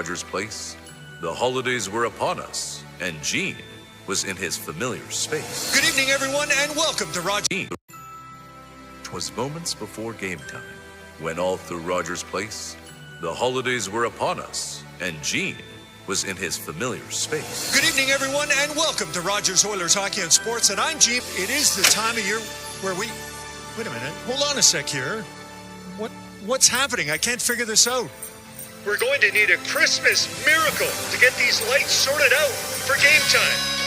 Rogers Place, the holidays were upon us, and Gene was in his familiar space. Good evening, everyone, and welcome to Rogers. 'Twas moments before game time, when all through Rogers Place, the holidays were upon us, and Gene was in his familiar space. Good evening, everyone, and welcome to Rogers Oilers Hockey and Sports, and I'm Gene. It is the time of year where we... Wait a minute. Hold on a sec here. What's happening? I can't figure this out. We're going to need a Christmas miracle to get these lights sorted out for game time.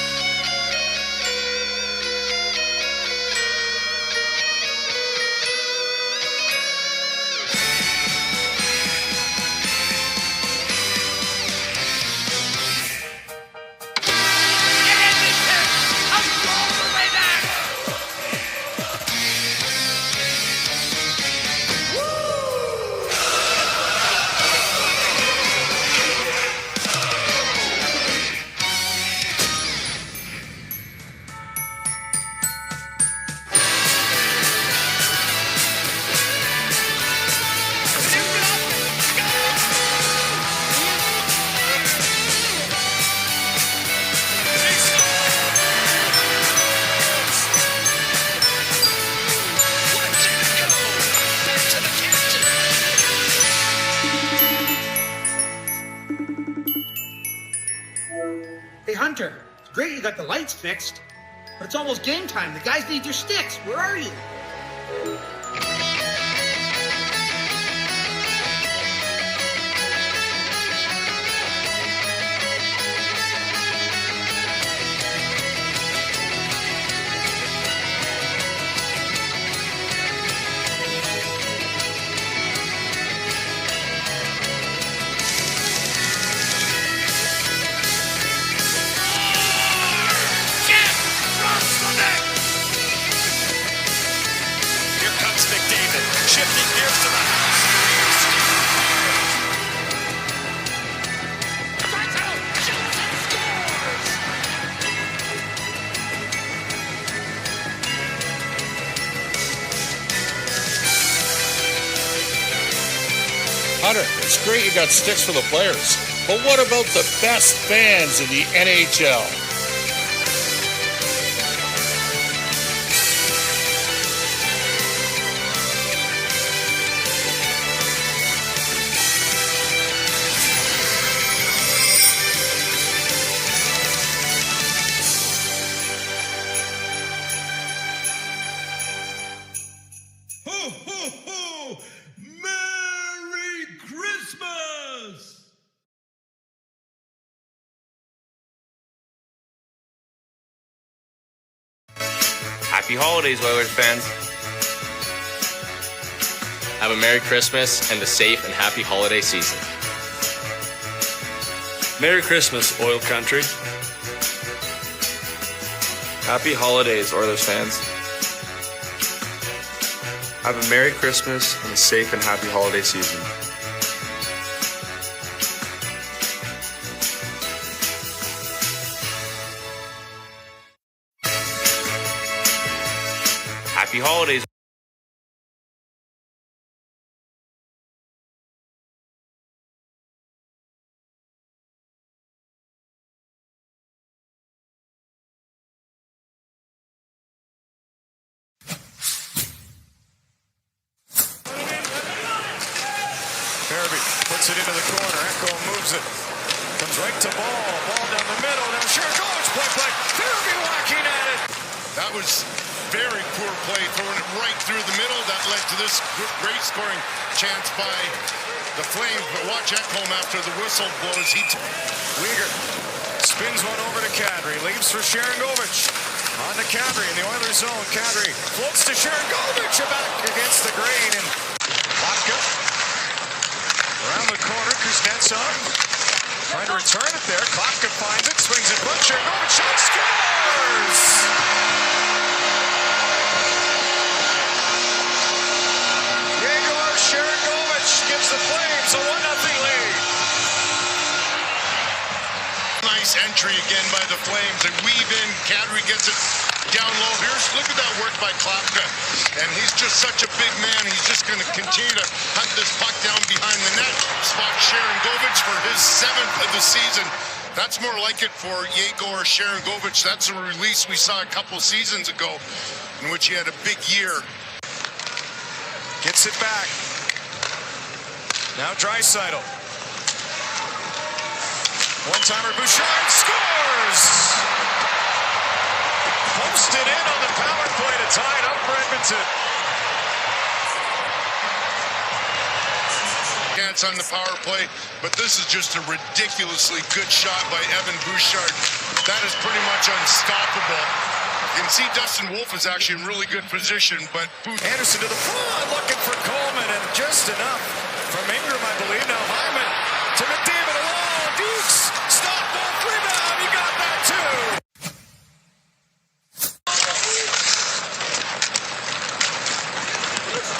Hunter, it's great you got the lights fixed, but it's almost game time. The guys need their sticks. Where are you? Hunter, it's great you got sticks for the players, but what about the best fans in the NHL? Happy holidays, Oilers fans. Have a Merry Christmas and a safe and happy holiday season. Merry Christmas, OilCountry. Happy holidays, Oilers fans. Have a Merry Christmas and a safe and happy holiday season. Happy holidays. Farabee puts it into the corner. Echo moves it. Comes right to ball. Ball down the middle. Now Shergo's play. Farabee whacking at it. That was very poor play, throwing it right through the middle. That led to this great scoring chance by the Flames. But watch Ekholm after the whistle blows. Weegar spins one over to Kadri. Leaves for Sharangovich. On to Kadri in the Oilers zone. Kadri floats to Sharangovich. Back against the grain. And Lapka around the corner. Kuznetsov trying to return it there. Klapka finds it. Swings it. But Sharangovich shot scores! Gives the Flames a 1-0 lead. Nice entry again by the Flames. They weave in. Kadri gets it down low. Look at that work by Klapka. And he's just such a big man. He's just going to continue to hunt this puck down behind the net. Spot Sharangovich for his 7th of the season. That's more like it for Yegor Sharangovich. That's a release we saw a couple seasons ago in which he had a big year. Gets it back. Now Draisaitl. One-timer Bouchard scores! Posted in on the power play to tie it up for Edmonton. Chance on the power play, but this is just a ridiculously good shot by Evan Bouchard. That is pretty much unstoppable. You can see Dustin Wolf is actually in really good position, but Anderson to the front, looking for Coleman, and just enough from Ingram, I believe. Now Hyman to McDavid alone. Dukes, stop, both, rebound. You got that too.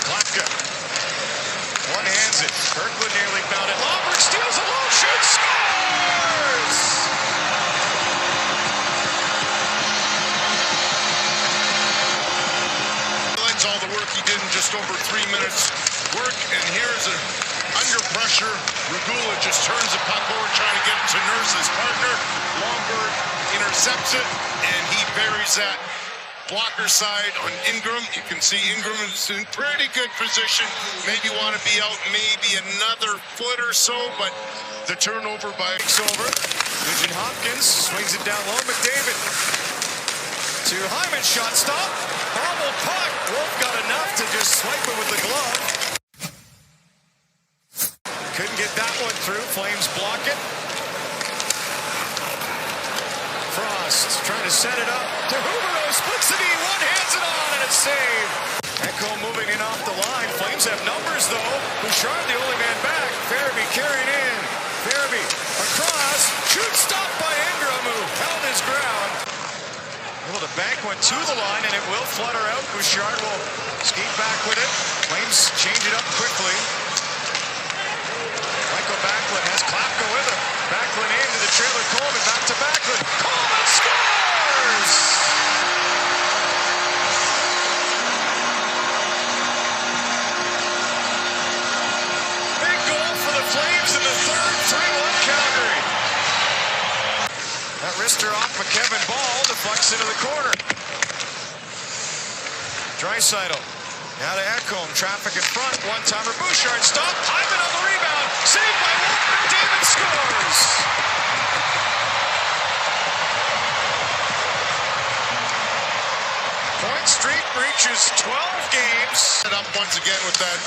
Klapka. One hands it. Kirkland nearly found it. Lomberg steals a low shoot, scores! Highlights all the work he did in just over 3 minutes work, and here's a under pressure. Regula just turns the puck over, trying to get it to Nurse's partner. Lomberg intercepts it, and he buries that. Blocker side on Ingram. You can see Ingram is in pretty good position. Maybe want to be out maybe another foot or so, but the turnover by over. Nugent Hopkins swings it down low. McDavid to Hyman, shot stop. Bobbled puck. Wolf got enough to just swipe it with the glove. Couldn't get that one through. Flames block it. Frost trying to set it up to Huberdeau, splits the D, one hands it on, and it's saved. Echo moving in off the line. Flames have numbers though. Bouchard the only man back. Farabee carrying in. Farabee across. Shoot stopped by Ingram, who held his ground. Able to bank one to the line, and it will flutter out. Bouchard will skate back with it. Flames change it up quickly. Michael Backlund has Klapka with him. Backlund into the trailer. Coleman back to Backlund. Coleman scores! Big goal for the Flames in the third. 3-1 Calgary. That wrister off McKevin ball deflects into the corner. Draisaitl. Now to Ekholm, traffic in front, one-timer Bouchard, stop, Hyman on the rebound, saved by Wolf, McDavid scores! Point streak reaches 12 games. Set up once again with that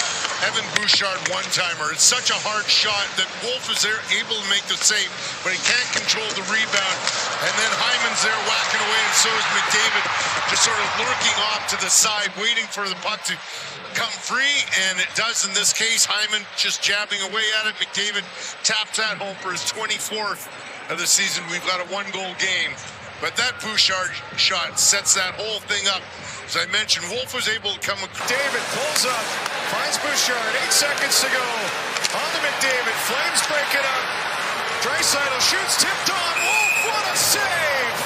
Evan Bouchard one-timer. It's such a hard shot that Wolf is there able to make the save, but he can't control the rebound. And then Hyman's there whacking away, and so is McDavid, just sort of lurking off to the side, waiting for the puck to come free, and it does in this case. Hyman just jabbing away at it. McDavid taps that home for his 24th of the season. We've got a one-goal game. But that Bouchard shot sets that whole thing up. As I mentioned, Wolf was able to come. David pulls up, finds Bouchard, 8 seconds to go. On to McDavid, Flames break it up. Draisaitl shoots, tipped on. Wolf, what a save!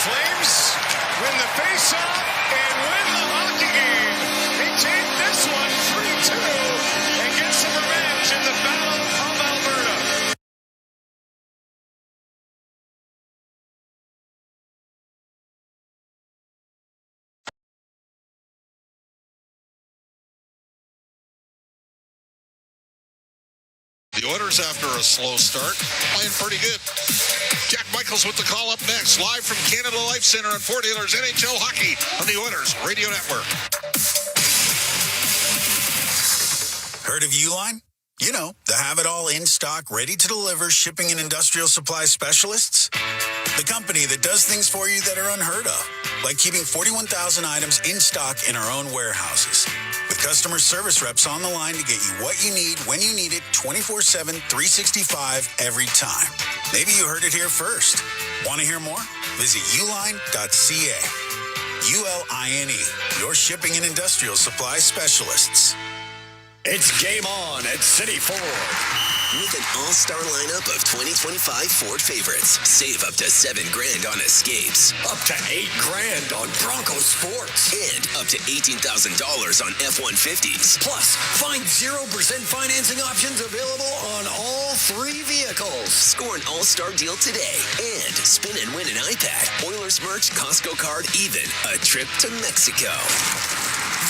Flames win the face-off and win the hockey game. They take this one 3-2 and get some revenge in the Battle of Alberta. The Oilers, after a slow start, playing pretty good. Jack Michaels with the call up next, live from Canada Life Center on Fort Oilers NHL Hockey on the Oilers Radio Network. Heard of Uline? You know, the have-it-all in-stock, ready-to-deliver shipping and industrial supply specialists. The company that does things for you that are unheard of, like keeping 41,000 items in stock in our own warehouses. With customer service reps on the line to get you what you need, when you need it, 24/7, 365, every time. Maybe you heard it here first. Want to hear more? Visit uline.ca. ULINE, your shipping and industrial supply specialists. It's game on at City Ford. With an all-star lineup of 2025 Ford favorites, save up to $7,000 on Escapes. Up to $8,000 on Bronco Sports. And up to $18,000 on F-150s. Plus, find 0% financing options available on all 3 vehicles. Score an all-star deal today and spin and win an iPad, Oilers merch, Costco card, even a trip to Mexico.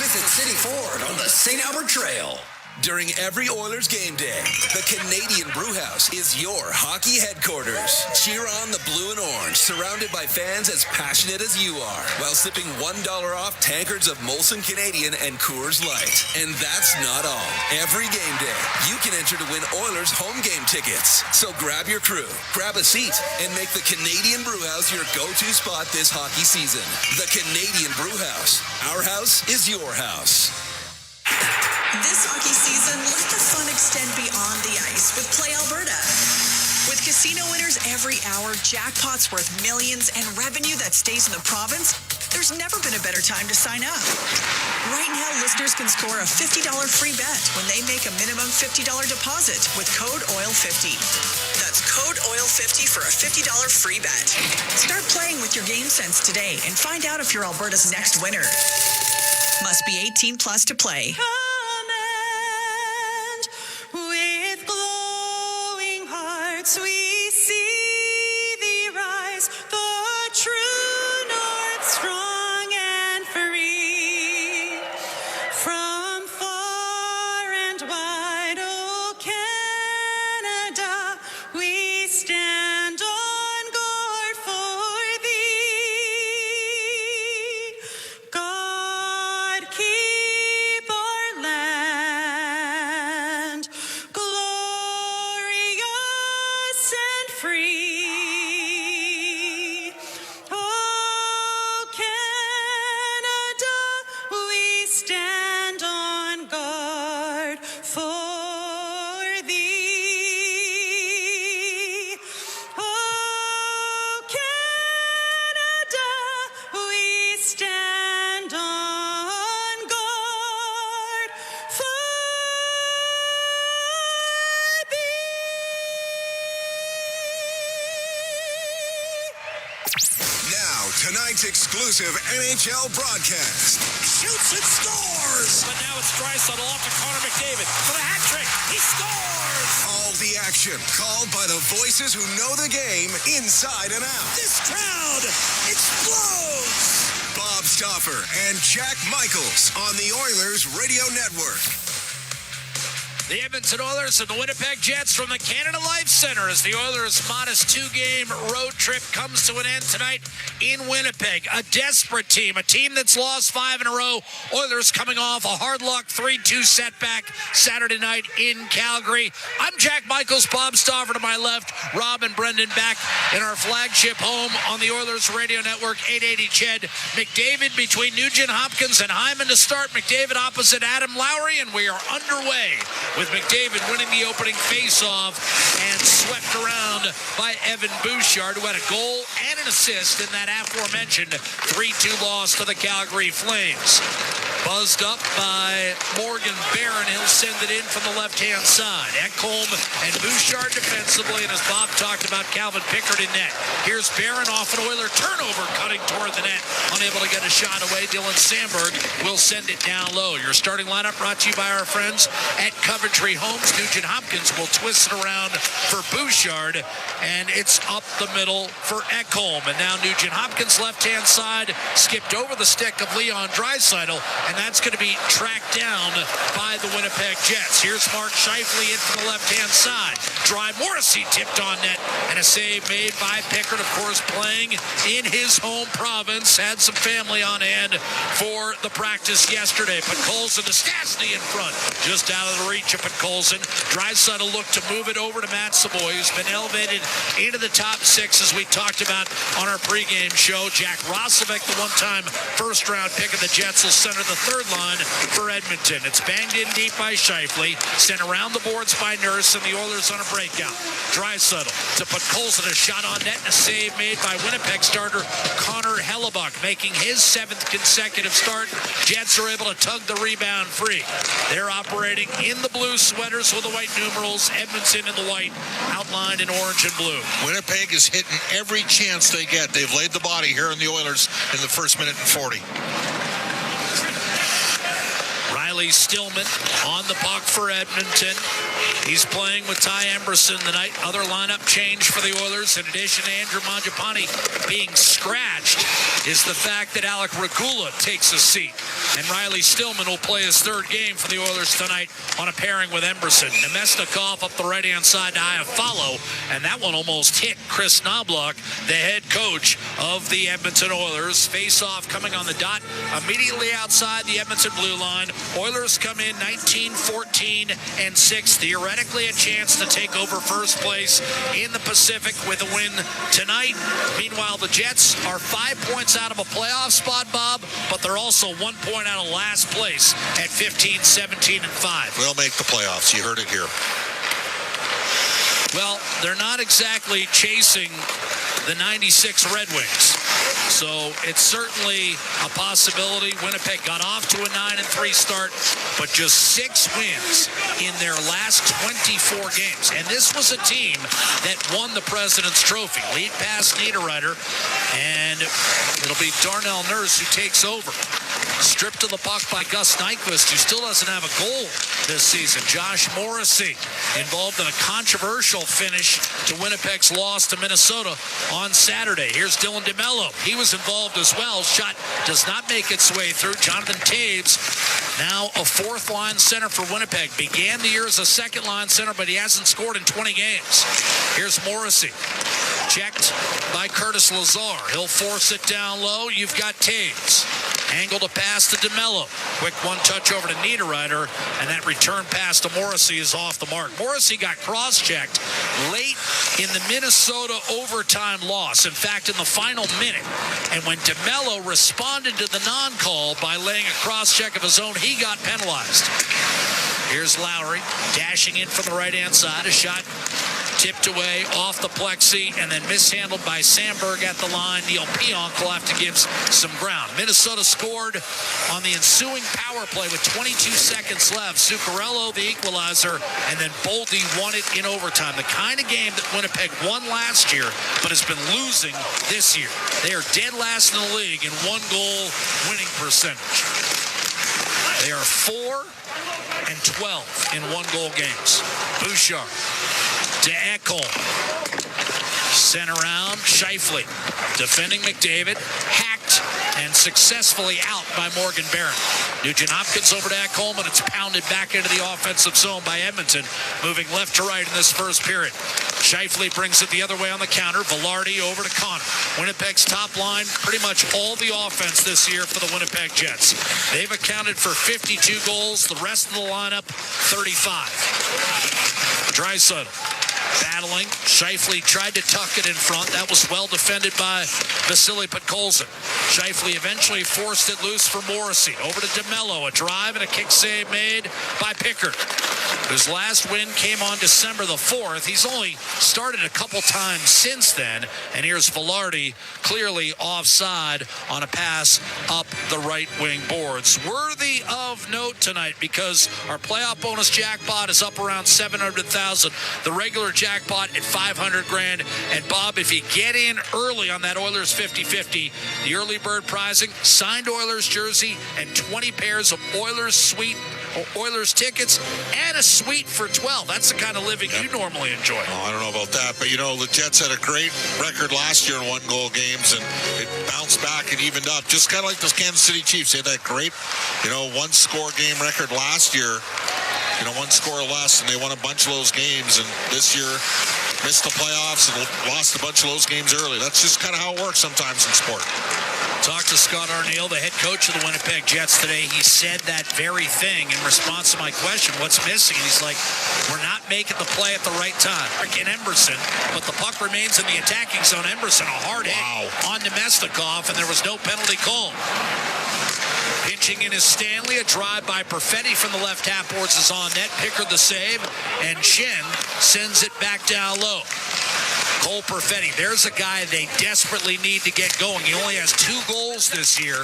Visit City Ford on the St. Albert Trail. During every Oilers game day, the Canadian Brewhouse is your hockey headquarters. Cheer on the blue and orange, surrounded by fans as passionate as you are, while sipping $1 off tankards of Molson Canadian and Coors Light. And that's not all. Every game day, you can enter to win Oilers home game tickets. So grab your crew, grab a seat, and make the Canadian Brewhouse your go-to spot this hockey season. The Canadian Brewhouse. Our house is your house. This hockey season, let the fun extend beyond the ice with Play Alberta. With casino winners every hour, jackpots worth millions, and revenue that stays in the province, there's never been a better time to sign up. Right now, listeners can score a $50 free bet when they make a minimum $50 deposit with code OIL50. That's code OIL50 for a $50 free bet. Start playing with your game sense today and find out if you're Alberta's next winner. Must be 18 plus to play. With glowing hearts we see thee rise, the true north, strong and free. From far and wide, O Canada, we stand on guard for thee. God keep our land glorious and free. Oh, Canada, we stand on guard for thee. Oh, Canada, we stand on guard for Now, tonight's exclusive NHL broadcast. Shoots and scores! But now it's Draisaitl off to Connor McDavid for the hat trick. He scores! All the action called by the voices who know the game inside and out. This crowd explodes! Bob Stauffer and Jack Michaels on the Oilers Radio Network. The Edmonton Oilers and the Winnipeg Jets from the Canada Life Center as the Oilers' modest 2-game road trip comes to an end tonight in Winnipeg. A desperate team, a team that's lost 5 in a row. Oilers coming off a hard-luck 3-2 setback Saturday night in Calgary. I'm Jack Michaels, Bob Stauffer to my left, Rob and Brendan back in our flagship home on the Oilers Radio Network, 880 Ched. McDavid between Nugent Hopkins and Hyman to start. McDavid opposite Adam Lowry, and we are underway with McDavid winning the opening face-off and swept around by Evan Bouchard, who had a goal and an assist in that aforementioned 3-2 loss to the Calgary Flames. Buzzed up by Morgan Barron. He'll send it in from the left-hand side. Ekholm and Bouchard defensively, and as Bob talked about, Calvin Pickard in net. Here's Barron off an Oiler turnover, cutting toward the net. Unable to get a shot away. Dylan Sandberg will send it down low. Your starting lineup brought to you by our friends at Coventry Homes. Nugent Hopkins will twist it around for Bouchard, and it's up the middle for Ekholm. And now Nugent Hopkins, left-hand side, skipped over the stick of Leon Draisaitl, and that's going to be tracked down by the Winnipeg Jets. Here's Mark Scheifele in from the left-hand side. Dry Morrissey tipped on net, and a save made by Pickard, of course, playing in his home province. Had some family on hand for the practice yesterday. But Colson to Stastny in front, just out of the reach of Colson. Draisaitl looked to move it over to Matt Savoy, who's been elevated into the top 6, as we talked about on our pregame show. Jack Roslovic, the one-time first-round pick of the Jets, will center the third line for Edmonton. It's banged in deep by Scheifele, sent around the boards by Nurse, and the Oilers on a breakout. Draisaitl to put Colson a shot on net and a save made by Winnipeg starter Connor Hellebuck, making his 7th consecutive start. Jets are able to tug the rebound free. They're operating in the blue sweaters with the white numerals, Edmonton in the white, outlined in orange and blue. Winnipeg is hitting every chance they get. They've laid the body here in the Oilers in the first minute and 40. Riley Stillman on the puck for Edmonton. He's playing with Ty Emberson tonight. Other lineup change for the Oilers. In addition to Andrew Mangiapane being scratched is the fact that Alec Regula takes a seat. And Riley Stillman will play his 3rd game for the Oilers tonight on a pairing with Emberson. Nemesnikov up the right-hand side to Iafallo, and that one almost hit Chris Knobloch, the head coach of the Edmonton Oilers. Face-off coming on the dot immediately outside the Edmonton blue line. Oilers come in 19-14-6. Theoretically a chance to take over first place in the Pacific with a win tonight. Meanwhile, the Jets are 5 points out of a playoff spot, Bob, but they're also 1 point out of last place at 15-17-5. We'll make the playoffs. You heard it here. Well, they're not exactly chasing the 96 Red Wings. So it's certainly a possibility. Winnipeg got off to a 9-3 start, but just 6 wins in their last 24 games. And this was a team that won the President's Trophy. Lead pass Niederreiter, and it'll be Darnell Nurse who takes over. Stripped to the puck by Gus Nyquist, who still doesn't have a goal this season. Josh Morrissey involved in a controversial finish to Winnipeg's loss to Minnesota on Saturday. Here's Dylan DeMello. He was involved as well. Shot does not make its way through. Jonathan Taves, now a 4th-line center for Winnipeg. Began the year as a 2nd-line center, but he hasn't scored in 20 games. Here's Morrissey. Checked by Curtis Lazar. He'll force it down low. You've got Taves. Angle to pass to DeMello. Quick one-touch over to Niederreiter, and that return pass to Morrissey is off the mark. Morrissey got cross-checked late in the Minnesota overtime loss. In fact, in the final minute. And when DeMello responded to the non-call by laying a cross-check of his own, he got penalized. Here's Lowry dashing in from the right-hand side. A shot tipped away off the plexi and then mishandled by Sandberg at the line. Neil Pionk will have to give some ground. Minnesota scored on the ensuing power play with 22 seconds left. Zuccarello, the equalizer, and then Boldy won it in overtime. The kind of game that Winnipeg won last year but has been losing this year. They are dead last in the league in 1-goal winning percentage. They are 4-12 in 1-goal games. Bouchard to Ekholm. Sent around, Scheifele defending McDavid, hacked and successfully out by Morgan Barron. Nugent Hopkins over to Ekholm, and it's pounded back into the offensive zone by Edmonton, moving left to right in this first period. Scheifele brings it the other way on the counter. Velarde over to Connor. Winnipeg's top line, pretty much all the offense this year for the Winnipeg Jets. They've accounted for 52 goals. The rest of the lineup, 35. Draisaitl battling. Scheifele tried to tuck it in front. That was well defended by Vasily Podkolzin. Scheifele eventually forced it loose for Morrissey. Over to DeMello. A drive and a kick save made by Pickard, whose last win came on December the 4th. He's only started a couple times since then. And here's Velarde, clearly offside on a pass up the right wing boards. Worthy of note tonight because our playoff bonus jackpot is up around $700,000. The regular jackpot at $500,000. And Bob, if you get in early on that Oilers 50-50, the early bird prizing, signed Oilers jersey, and 20 pairs of Oilers suite or Oilers tickets, and a suite for 12. That's the kind of living you normally enjoy. Oh, I don't know about that, but you know, the Jets had a great record last year in 1-goal games, and it bounced back and evened up, just kind of like those Kansas City Chiefs. They had that great, 1-score game record last year. 1 score or less, and they won a bunch of those games, and this year missed the playoffs and lost a bunch of those games early. That's just kind of how it works sometimes in sport. Talked to Scott Arniel, the head coach of the Winnipeg Jets today. He said that very thing in response to my question, what's missing? And he's like, we're not making the play at the right time. In Emberson, but the puck remains in the attacking zone. Emberson, a hard hit on Nemestikov, and there was no penalty called. Pitching in is Stanley. A drive by Perfetti from the left half boards is on net. Pickard the save, and Shin sends it back down low. Cole Perfetti, there's a guy they desperately need to get going. He only has 2 goals this year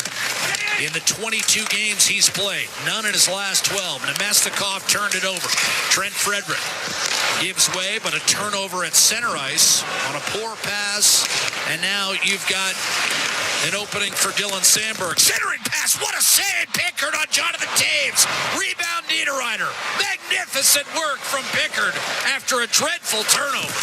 in the 22 games he's played. None in his last 12. Nemestikov turned it over. Trent Frederick gives way, but a turnover at center ice on a poor pass. And now you've got an opening for Dylan Sandberg. Centering pass, what a save! Pickard on Jonathan Taves. Rebound Niederreiter. Magnificent work from Pickard after a dreadful turnover.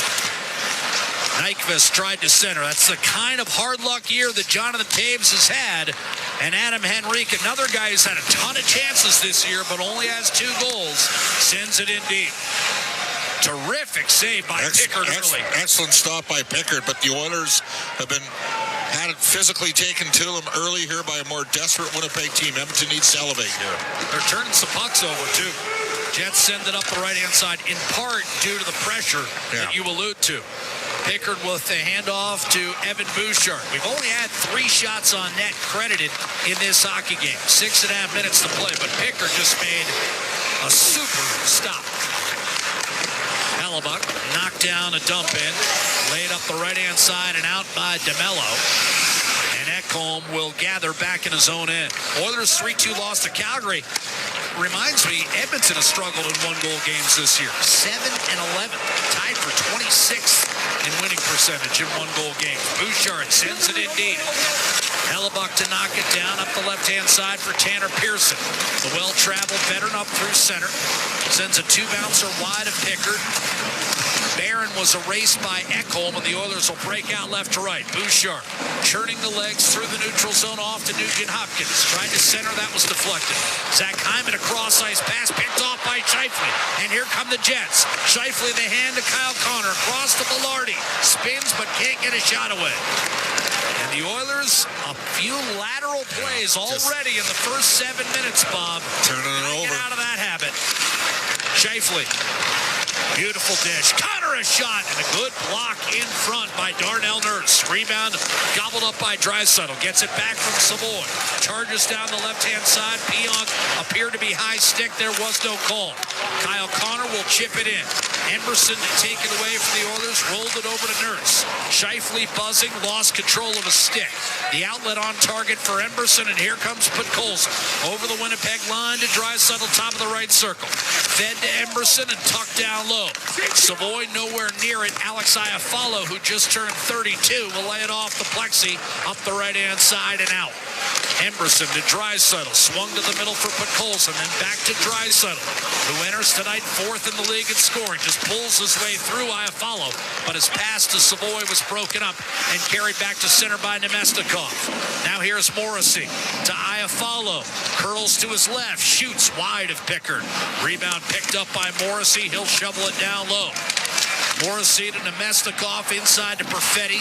Nyquist tried to center. That's the kind of hard luck year that Jonathan Taves has had. And Adam Henrique, another guy who's had a ton of chances this year, but only has 2 goals, sends it in deep. Terrific save by Pickard early. Excellent stop by Pickard, but the Oilers have had it physically taken to them early here by a more desperate Winnipeg team. Edmonton needs to elevate here. They're turning some pucks over, too. Jets send it up the right-hand side, in part due to the pressure that you allude to. Pickard with the handoff to Evan Bouchard. We've only had 3 shots on net credited in this hockey game. 6.5 minutes to play, but Pickard just made a super stop. Hellebuck knocked down a dump in, laid up the right-hand side and out by DeMello. And Ekholm will gather back in his own end. Oilers 3-2 loss to Calgary. Reminds me, Edmonton has struggled in 1-goal games this year. 7-11, tied for 26th in winning percentage in 1-goal games. Bouchard sends it in deep. Hellebuck to knock it down up the left-hand side for Tanner Pearson. The well-traveled veteran up through center. Sends a 2-bouncer wide of Pickard. Barron was erased by Ekholm, and the Oilers will break out left to right. Bouchard churning the legs through the neutral zone off to Nugent Hopkins. Tried to center, that was deflected. Zach Hyman, a cross-ice pass, picked off by Scheifele. And here come the Jets. Scheifele, the hand to Kyle Connor, across to Velarde. Spins, but can't get a shot away. And the Oilers, a few lateral plays already in the first 7 minutes, Bob. Turning it over. Get out of that habit. Scheifele. Beautiful dish. Connor a shot, and a good block in front by Darnell Nurse. Rebound gobbled up by Draisaitl. Gets it back from Savoy. Charges down the left-hand side. Pionk appeared to be high stick. There was no call. Kyle Connor will chip it in. Emberson taken away from the Oilers. Rolled it over to Nurse. Scheifele buzzing. Lost control of a stick. The outlet on target for Emberson, and here comes Podkolzin. Over the Winnipeg line to Draisaitl, top of the right circle. Fed to Emberson and tucked down low. Savoy nowhere near it. Alex Iafallo, who just turned 32, will lay it off the plexi, up the right-hand side and out. Emberson to Draisaitl, swung to the middle for Podkolzin, then back to Draisaitl, who enters tonight 4th in the league in scoring. Just pulls his way through Iafallo, but his pass to Savoy was broken up and carried back to center by Nemestikov. Now here's Morrissey to Iafallo, curls to his left, shoots wide of Pickard. Rebound picked up by Morrissey. He'll shovel it down low. Morrissey to Nemestikov, inside to Perfetti.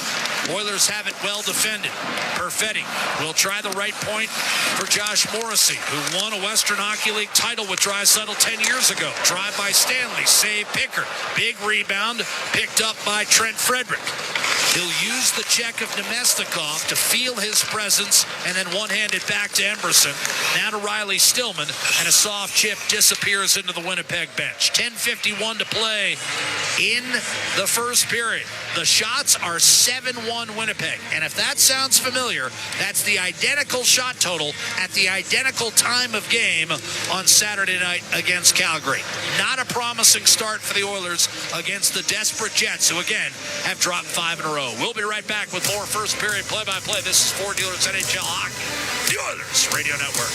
Oilers have it well defended. Perfetti will try the right point for Josh Morrissey, who won a Western Hockey League title with Draisaitl 10 years ago. Drive by Stanley, save Pickard. Big rebound picked up by Trent Frederick. He'll use the check of Nemestikov to feel his presence and then one-handed back to Emberson. Now to Riley Stillman, and a soft chip disappears into the Winnipeg bench. 10:51 to play in the first period. The shots are 7-1 Winnipeg. And if that sounds familiar, that's the identical shot total at the identical time of game on Saturday night against Calgary. Not a promising start for the Oilers against the desperate Jets, who again have dropped 5 in a row. We'll be right back with more first period play-by-play. This is Ford Dealers NHL Hockey, the Oilers Radio Network.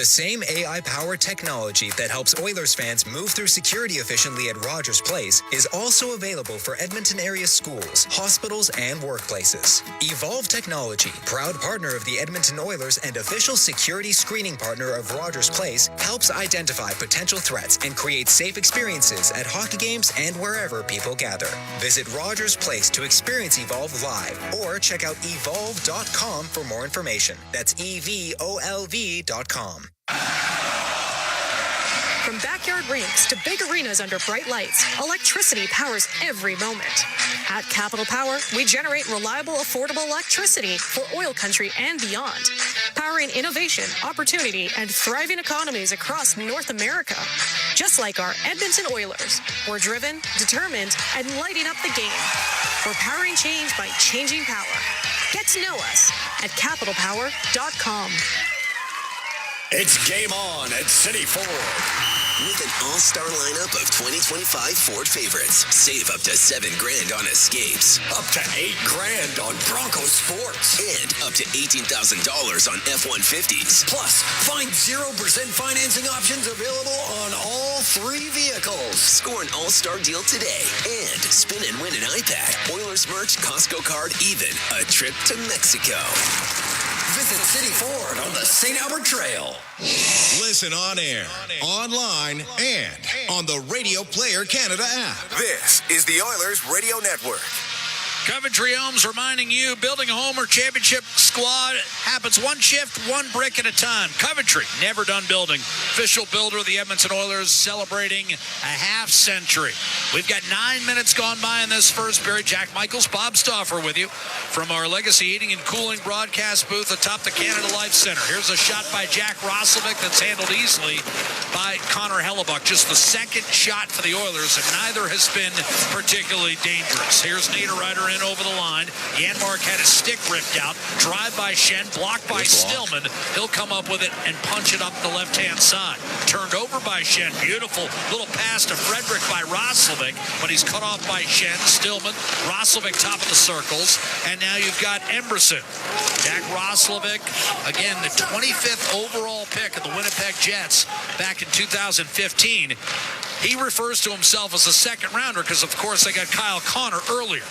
The same AI-powered technology that helps Oilers fans move through security efficiently at Rogers Place is also available for Edmonton area schools, hospitals, and workplaces. Evolve Technology, proud partner of the Edmonton Oilers and official security screening partner of Rogers Place, helps identify potential threats and create safe experiences at hockey games and wherever people gather. Visit Rogers Place to experience Evolve live or check out evolve.com for more information. That's EVOLV.com. From backyard rinks to big arenas under bright lights, electricity powers every moment. At Capital Power, we generate reliable, affordable electricity for OilCountry and beyond, powering innovation, opportunity, and thriving economies across North America. Just like our Edmonton Oilers, we're driven, determined, and lighting up the game. We're powering change by changing power. Get to know us at capitalpower.com. It's game on at City Ford. With an all-star lineup of 2025 Ford favorites, save up to $7,000 on Escapes, Up to $8,000 on Bronco Sports. and up to $18,000 on F-150s. Plus, find 0% financing options available on all 3 vehicles. Score an all-star deal today and spin and win an iPad, Oilers merch, Costco card, even a trip to Mexico. Visit City Ford on the St. Albert Trail. Listen on air, online, and on the Radio Player Canada app. This is the Oilers Radio Network. Coventry Homes reminding you, building a home or championship squad happens one shift, one brick at a time. Coventry, never done building. Official builder of the Edmonton Oilers, celebrating a half century. We've got 9 minutes gone by in this first period. Jack Michaels, Bob Stauffer with you from our Legacy Heating and Cooling broadcast booth atop the Canada Life Center. Here's a shot by Jack Roslovic that's handled easily by Connor Hellebuck. Just the second shot for the Oilers, and neither has been particularly dangerous. Here's Niederreiter in over the line. Janmark had his stick ripped out. Drive by Shen, blocked by Stillman. He'll come up with it and punch it up the left-hand side. Turned over by Shen. Beautiful little pass to Frederick by Roslovic, but he's cut off by Shen. Stillman, Roslovic top of the circles, and now you've got Emberson. Jack Roslovic, again, the 25th overall pick of the Winnipeg Jets back in 2015. He refers to himself as a second rounder because, of course, they got Kyle Connor earlier.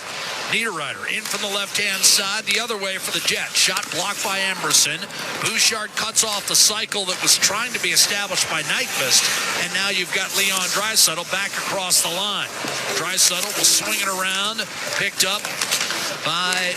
Niederreiter in from the left-hand side, the other way for the Jets. Shot blocked by Emberson. Bouchard cuts off the cycle that was trying to be established by Nyquist, and now you've got Leon Draisaitl back across the line. Draisaitl will swing it around, picked up by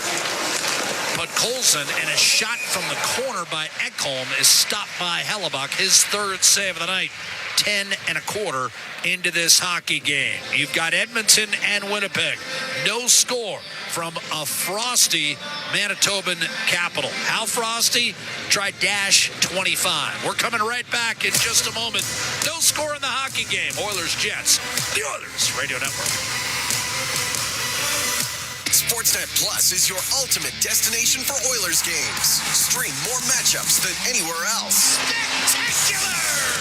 Podkolzin, and a shot from the corner by Ekholm is stopped by Hellebuck, his third save of the night. 10 1/4 into this hockey game. You've got Edmonton and Winnipeg. No score from a frosty Manitoban capital. How frosty? Try -25. We're coming right back in just a moment. No score in the hockey game. Oilers Jets. The Oilers Radio Network. Sportsnet Plus is your ultimate destination for Oilers games. Stream more matchups than anywhere else. Spectacular!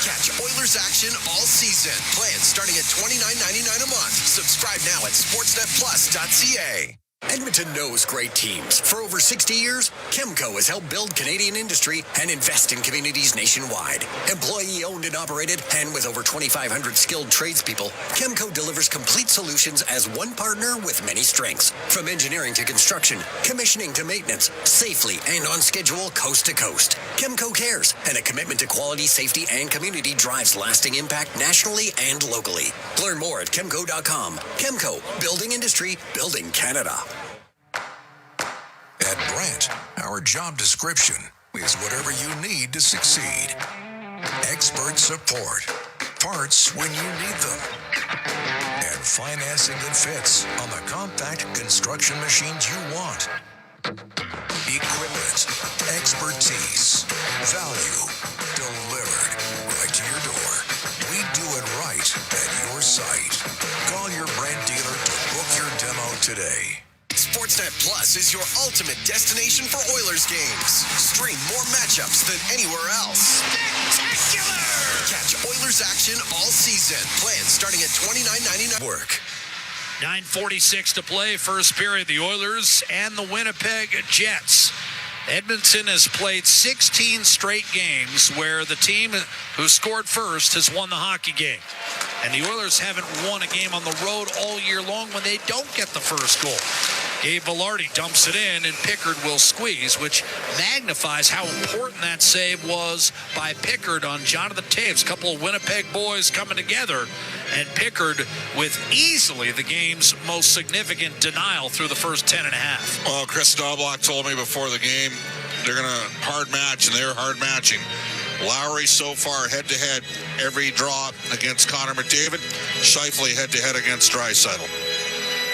Catch Oilers action all season. Plans starting at $29.99 a month. Subscribe now at sportsnetplus.ca. Edmonton knows great teams. For over 60 years, Chemco has helped build Canadian industry and invest in communities nationwide. Employee-owned and operated, and with over 2,500 skilled tradespeople, Chemco delivers complete solutions as one partner with many strengths. From engineering to construction, commissioning to maintenance, safely and on schedule coast to coast. Chemco cares, and a commitment to quality, safety, and community drives lasting impact nationally and locally. Learn more at chemco.com. Chemco, building industry, building Canada. At Brent, our job description is whatever you need to succeed. Expert support, parts when you need them, and financing that fits on the compact construction machines you want. Equipment, expertise, value, delivered right to your door. We do it right at your site. Call your Brent dealer to book your demo today. Sportsnet Plus is your ultimate destination for Oilers games. Stream more matchups than anywhere else. Spectacular! Catch Oilers action all season. Plans starting at $29.99. Work. 9:46 to play, first period. The Oilers and the Winnipeg Jets Edmonton has played 16 straight games where the team who scored first has won the hockey game. And the Oilers haven't won a game on the road all year long when they don't get the first goal. Gabe Vilardi dumps it in, and Pickard will squeeze, which magnifies how important that save was by Pickard on Jonathan Toews. A couple of Winnipeg boys coming together, and Pickard with easily the game's most significant denial through the first 10 and a half. Well, Chris Knobloch told me before the game they're going to hard match, and they're hard matching. Lowry so far head-to-head every draw against Connor McDavid. Scheifele head-to-head against Draisaitl.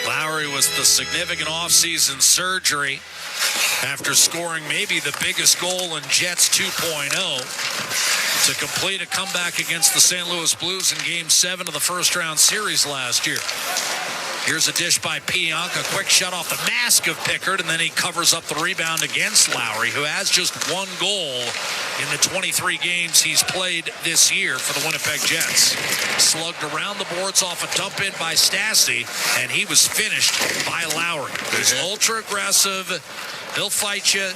Lowry was the significant offseason surgery after scoring maybe the biggest goal in Jets 2.0 to complete a comeback against the St. Louis Blues in Game 7 of the first-round series last year. Here's a dish by Pionk, a quick shot off the mask of Pickard, and then he covers up the rebound against Lowry, who has just one goal in the 23 games he's played this year for the Winnipeg Jets. Slugged around the boards off a dump in by Stastny, and he was finished by Lowry. He's ultra-aggressive. He'll fight you.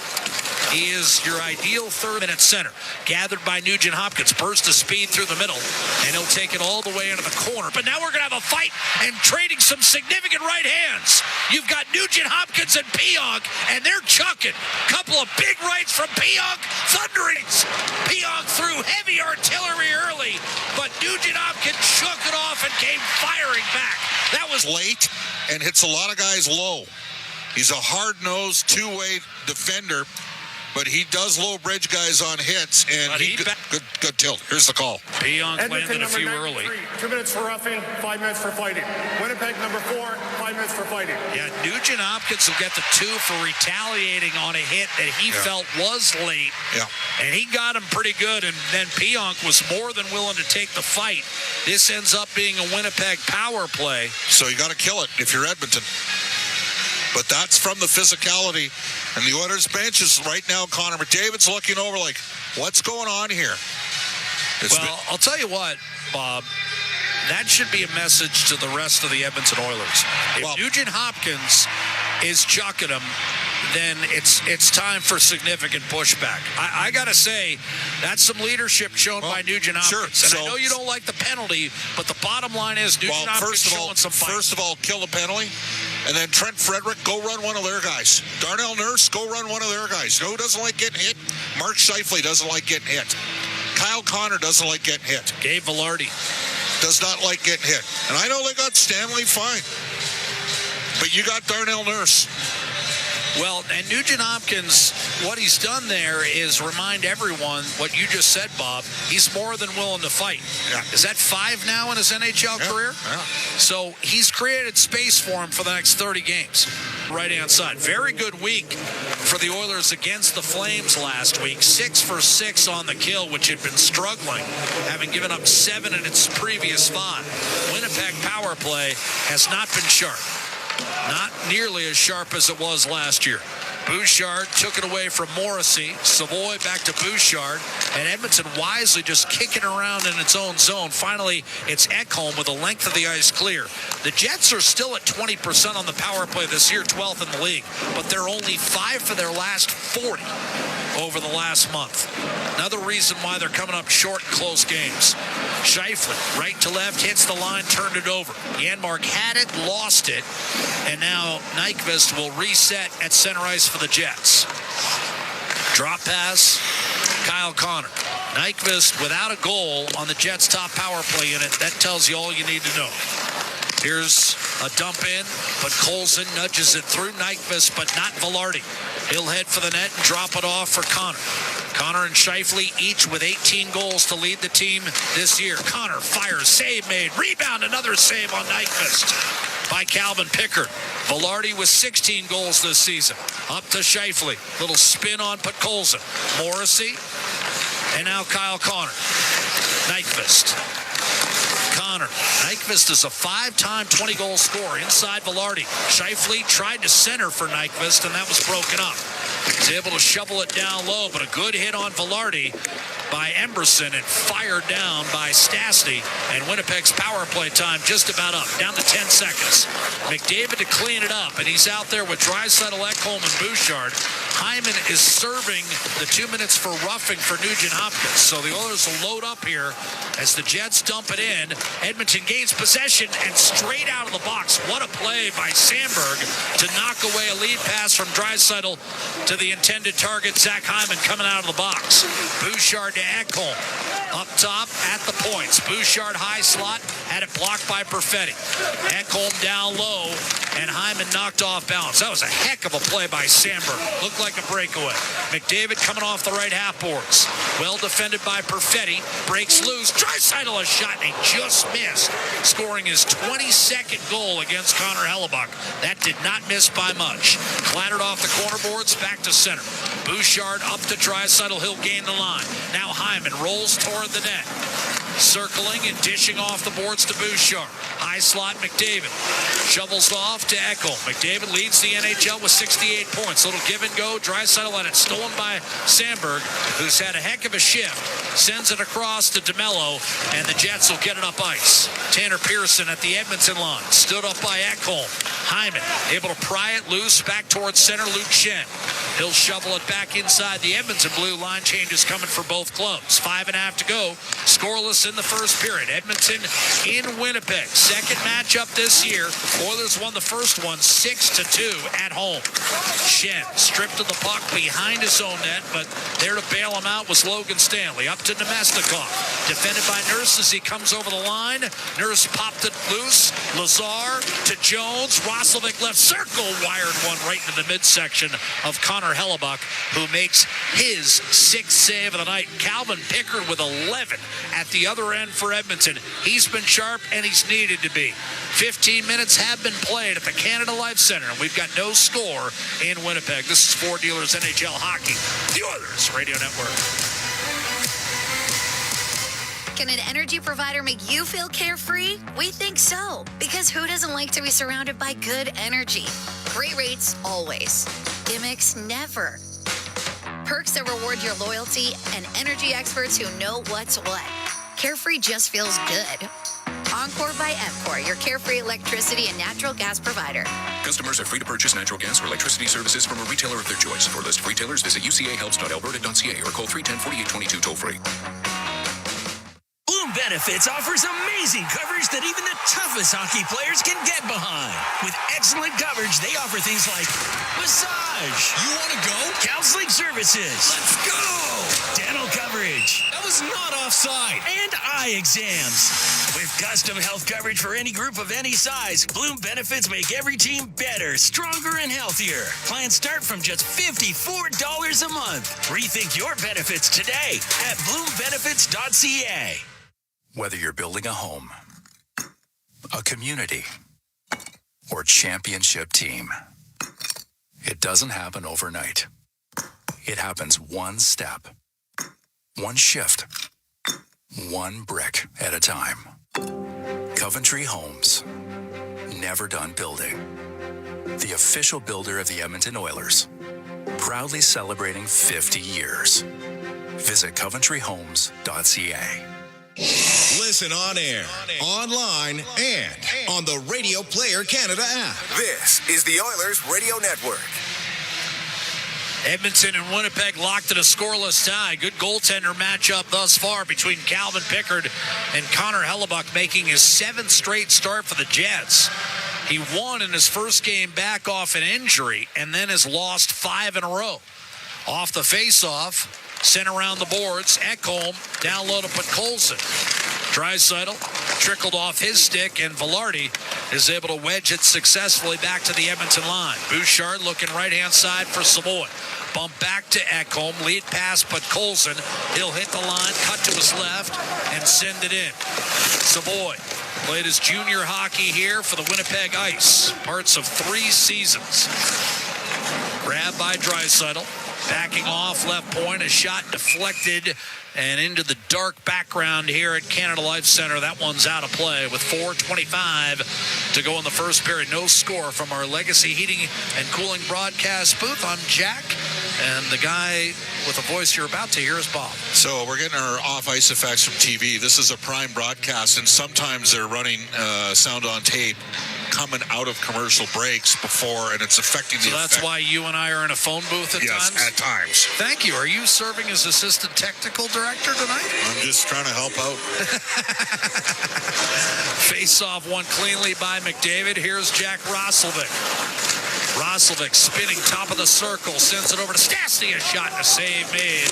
He is your ideal third-minute center. Gathered by Nugent Hopkins. Burst of speed through the middle, and he'll take it all the way into the corner. But now we're going to have a fight and trading some significant right hands. You've got Nugent Hopkins and Pionk, and they're chucking. Couple of big rights from Pionk. Thunderings. Pionk threw heavy artillery early, but Nugent Hopkins shook it off and came firing back. That was late and hits a lot of guys low. He's a hard-nosed, two-way defender, but he does low bridge guys on hits, and good tilt. Here's the call. Pionk landed a few 93, early. 2 minutes for roughing, 5 minutes for fighting. Winnipeg number 4, 5 minutes for fighting. Yeah, Nugent Hopkins will get the 2 for retaliating on a hit that he felt was late. Yeah. And he got him pretty good, and then Pionk was more than willing to take the fight. This ends up being a Winnipeg power play. So you got to kill it if you're Edmonton. But that's from the physicality. And the Oilers bench is right now, Connor McDavid's looking over like, what's going on here? I'll tell you what, Bob. That should be a message to the rest of the Edmonton Oilers. If Nugent Hopkins is chucking him, then it's time for significant pushback. I got to say, that's some leadership shown by Nugent Hopkins. Sure. And I know you don't like the penalty, but the bottom line is Nugent Hopkins showing some fight. First of all, kill the penalty. And then Trent Frederick, go run one of their guys. Darnell Nurse, go run one of their guys. You know who doesn't like getting hit? Mark Scheifele doesn't like getting hit. Kyle Connor doesn't like getting hit. Gabe Vilardi does not like getting hit. And I know they got Stanley fine. But you got Darnell Nurse. Well, and Nugent Hopkins, what he's done there is remind everyone what you just said, Bob. He's more than willing to fight. Yeah. Is that 5 now in his NHL career? Yeah. So he's created space for him for the next 30 games. Right-hand side. Very good week for the Oilers against the Flames last week. 6 for 6 on the kill, which had been struggling, having given up 7 in its previous 5. Winnipeg power play has not been sharp. Not nearly as sharp as it was last year. Bouchard took it away from Morrissey. Savoy back to Bouchard. And Edmonton wisely just kicking around in its own zone. Finally, it's Ekholm with the length of the ice clear. The Jets are still at 20% on the power play this year, 12th in the league. But they're only 5 for their last 40 over the last month. Another reason why they're coming up short in close games. Scheifele, right to left, hits the line, turned it over. Janmark had it, lost it, and now Nyquist will reset at center ice for the Jets. Drop pass, Kyle Connor. Nyquist without a goal on the Jets' top power play unit. That tells you all you need to know. Here's a dump in, but Colson nudges it through Nyquist, but not Vilardi. He'll head for the net and drop it off for Connor. Connor and Scheifele each with 18 goals to lead the team this year. Connor fires, save made, rebound, another save on Nyquist by Calvin Pickard. Vilardi with 16 goals this season. Up to Scheifele. Little spin on Podkolzin. Morrissey. And now Kyle Connor. Nyquist. Connor. Nyquist is a 5-time 20-goal scorer inside Vilardi. Scheifele tried to center for Nyquist, and that was broken up. He's able to shovel it down low, but a good hit on Vilardi by Emberson and fired down by Stastny. And Winnipeg's power play time just about up, down to 10 seconds. McDavid to clean it up, and he's out there with Draisaitl, Ekholm, and Bouchard. Hyman is serving the 2 minutes for roughing for Nugent Hopkins. So the Oilers will load up here as the Jets dump it in. Edmonton gains possession and straight out of the box. What a play by Sandberg to knock away a lead pass from Draisaitl to the intended target, Zach Hyman, coming out of the box. Bouchard to Ekholm. Up top at the points. Bouchard high slot, had it blocked by Perfetti. Ekholm down low, and Hyman knocked off balance. That was a heck of a play by Sandberg. Looked like a breakaway. McDavid coming off the right half boards. Well defended by Perfetti. Breaks loose. Draisaitl a shot, and he just missed. Scoring his 22nd goal against Connor Hellebuck. That did not miss by much. Clattered off the corner boards, back to center. Bouchard up to Draisaitl. He'll gain the line. Now Hyman rolls toward the net. Circling and dishing off the boards to Bouchard. High slot McDavid. Shovels off to Ekholm. McDavid leads the NHL with 68 points. Little give and go. Draisaitl had it stolen by Sandberg, who's had a heck of a shift. Sends it across to DeMello, and the Jets will get it up ice. Tanner Pearson at the Edmonton line. Stood up by Ekholm. Hyman able to pry it loose back towards center. Luke Shen. He'll shovel it back inside the Edmonton blue. Line changes coming for both clubs. 5.5 to go. Scoreless in the first period. Edmonton in Winnipeg. Second matchup this year. Oilers won the first one 6-2 at home. Shen stripped of the puck behind his own net, but there to bail him out was Logan Stanley. Up to Nemesnikov. Defended by Nurse as he comes over the line. Nurse popped it loose. Lazar to Jones. Roslovic left circle. Wired one right into the midsection of Connor Hellebuck, who makes his 6th save of the night. Calvin Pickard with 11 at the other end for Edmonton. He's been sharp, and he's needed to be. 15 minutes have been played at the Canada Life Center, and we've got no score in Winnipeg. This is Ford Dealers NHL Hockey, the Oilers Radio Network. Can an energy provider make you feel carefree? We think so, because who doesn't like to be surrounded by good energy? Great rates always. Gimmicks never. Perks that reward your loyalty and energy experts who know what's what. Carefree just feels good. Encore by EMCOR, your carefree electricity and natural gas provider. Customers are free to purchase natural gas or electricity services from a retailer of their choice. For a list of retailers, visit ucahelps.alberta.ca or call 310-4822 toll-free. Bloom Benefits offers amazing coverage that even the toughest hockey players can get behind. With excellent coverage, they offer things like massage. You want to go? Counseling services. Let's go! Dental coverage. That was not offside. And eye exams. With custom health coverage for any group of any size, Bloom Benefits make every team better, stronger, and healthier. Plans start from just $54 a month. Rethink your benefits today at bloombenefits.ca. Whether you're building a home, a community, or championship team, it doesn't happen overnight. It happens one step, one shift, one brick at a time. Coventry Homes, never done building. The official builder of the Edmonton Oilers, proudly celebrating 50 years. Visit coventryhomes.ca. Listen on air, online, and on the Radio Player Canada app. This is the Oilers Radio Network. Edmonton and Winnipeg locked in a scoreless tie. Good goaltender matchup thus far between Calvin Pickard and Connor Hellebuck, making his 7th straight start for the Jets. He won in his first game back off an injury and then has lost 5 in a row. Off the faceoff, sent around the boards. Ekholm down low to Podkolzin. Draisaitl trickled off his stick, and Velarde is able to wedge it successfully back to the Edmonton line. Bouchard looking right-hand side for Savoy. Bump back to Ekholm, lead pass Podkolzin. He'll hit the line, cut to his left, and send it in. Savoy played his junior hockey here for the Winnipeg Ice, parts of 3 seasons. Grabbed by Draisaitl. Backing off left point, a shot deflected and into the dark background here at Canada Life Center. That one's out of play with 4:25 to go in the first period. No score from our Legacy Heating and Cooling broadcast booth. I'm Jack, and the guy with the voice you're about to hear is Bob. So we're getting our off-ice effects from TV. This is a prime broadcast, and sometimes they're running sound on tape coming out of commercial breaks before, and it's affecting the So that's effect. why you and I are in a phone booth at Yes, times? at times. Thank you. Are you serving as assistant technical director tonight? I'm just trying to help out. Face-off won cleanly by McDavid. Here's Jack Roslovic. Roslovic spinning top of the circle, sends it over to Stastny. A shot and a save made.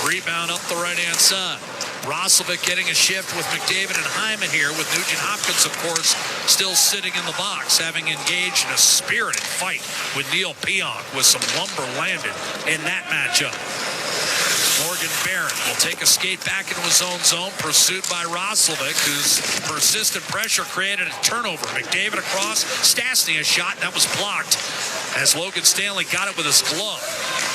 Rebound up the right-hand side. Roslovic getting a shift with McDavid and Hyman here, with Nugent-Hopkins, of course, still sitting in the box, having engaged in a spirited fight with Neil Pionk, with some lumber landed in that matchup. Morgan Barron will take a skate back into his own zone, pursued by Roslovic, whose persistent pressure created a turnover. McDavid across, Stastny a shot, and that was blocked as Logan Stanley got it with his glove.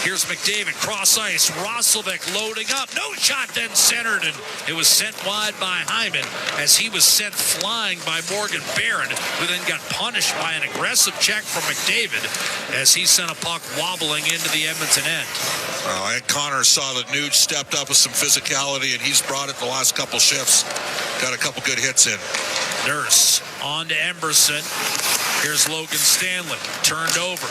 Here's McDavid, cross ice, Roslovic loading up, no shot, then centered, and it was sent wide by Hyman as he was sent flying by Morgan Barron, who then got punished by an aggressive check from McDavid as he sent a puck wobbling into the Edmonton end. Well, Ed Connor saw that Nuge stepped up with some physicality, and he's brought it the last couple shifts. Got a couple good hits in. Nurse on to Emberson. Here's Logan Stanley, turned over.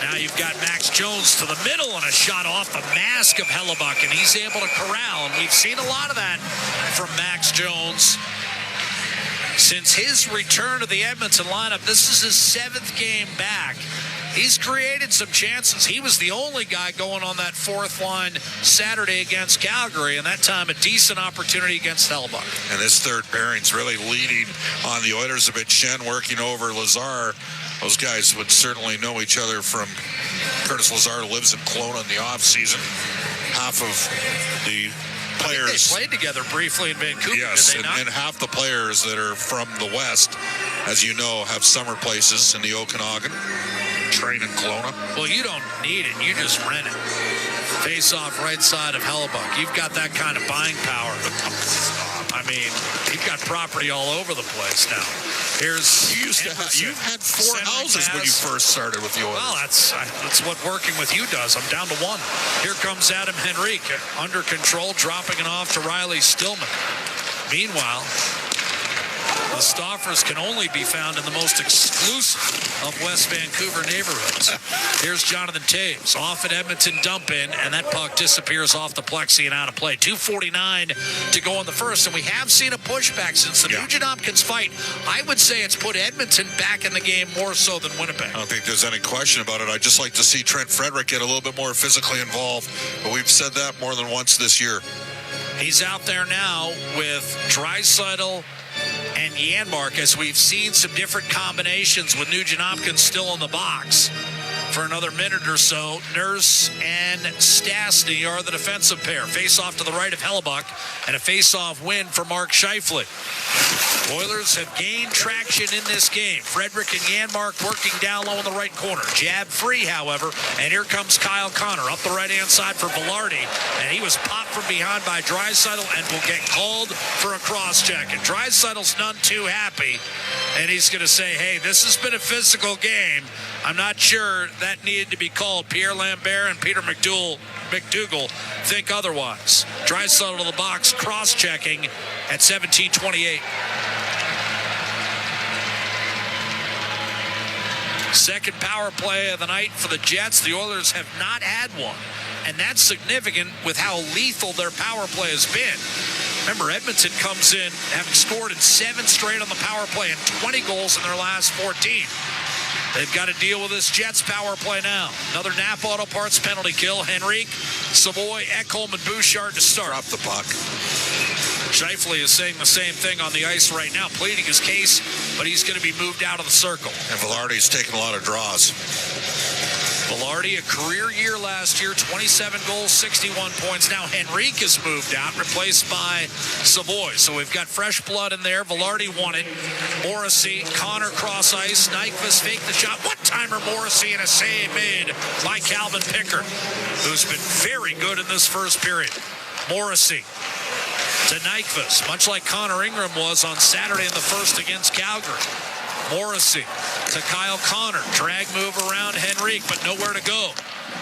Now you've got Max Jones to the middle and a shot off the mask of Hellebuck, and he's able to corral. And we've seen a lot of that from Max Jones since his return to the Edmonton lineup. This is his 7th game back. He's created some chances. He was the only guy going on that 4th line Saturday against Calgary, and that time a decent opportunity against Hellebuck. And this third pairing's really leading on the Oilers a bit. Shen working over Lazar. Those guys would certainly know each other from Curtis Lazar lives in Kelowna in the offseason. Half of the players. They played together briefly in Vancouver, yes, did they not? and half the players that are from the West, as you know, have summer places in the Okanagan. Train in Kelowna. Well, you don't need it. You just rent it. Face off right side of Hellebuck. You've got that kind of buying power. I mean, you've got property all over the place now. Here's you've had 4 houses when you first started with the Oilers. Well, that's what working with you does. I'm down to 1. Here comes Adam Henrique under control, dropping it off to Riley Stillman. Meanwhile, the Stoffers can only be found in the most exclusive of West Vancouver neighborhoods. Here's Jonathan Taves off an Edmonton dump in, and that puck disappears off the plexi and out of play. 2:49 to go in the first, and we have seen a pushback since the Nugent-Hopkins fight. I would say it's put Edmonton back in the game more so than Winnipeg. I don't think there's any question about it. I'd just like to see Trent Frederick get a little bit more physically involved, but we've said that more than once this year. He's out there now with Draisaitl and Janmark, as we've seen some different combinations with Nugent-Hopkins still in the box. For another minute or so, Nurse and Stastny are the defensive pair. Face-off to the right of Hellebuck, and a face-off win for Mark Scheifele. Oilers have gained traction in this game. Frederick and Janmark working down low in the right corner. Jab free, however, and here comes Kyle Connor up the right-hand side for Velarde, and he was popped from behind by Draisaitl and will get called for a cross-check. And Draisaitl's none too happy, and he's going to say, hey, this has been a physical game. I'm not sure that needed to be called. Pierre Lambert and Peter McDougall think otherwise. Draisaitl to the box, cross-checking at 17:28. Second power play of the night for the Jets. The Oilers have not had one, and that's significant with how lethal their power play has been. Remember, Edmonton comes in having scored in 7 straight on the power play and 20 goals in their last 14. They've got to deal with this Jets power play now. Another Napa Auto Parts penalty kill. Henrique, Savoy, Ekholm, and Bouchard to start. Drop the puck. Scheifele is saying the same thing on the ice right now, pleading his case, but he's going to be moved out of the circle. And Velarde's taking a lot of draws. Velarde, a career year last year, 27 goals, 61 points. Now Henrique is moved out, replaced by Savoy. So we've got fresh blood in there. Velarde won it. Morrissey, Connor cross ice. Nyquist faked the shot. One-timer Morrissey, and a save made by Calvin Pickard, who's been very good in this first period. Morrissey to Nyquist, much like Connor Ingram was on Saturday in the first against Calgary. Morrissey to Kyle Connor. Drag move around Henrique, but nowhere to go.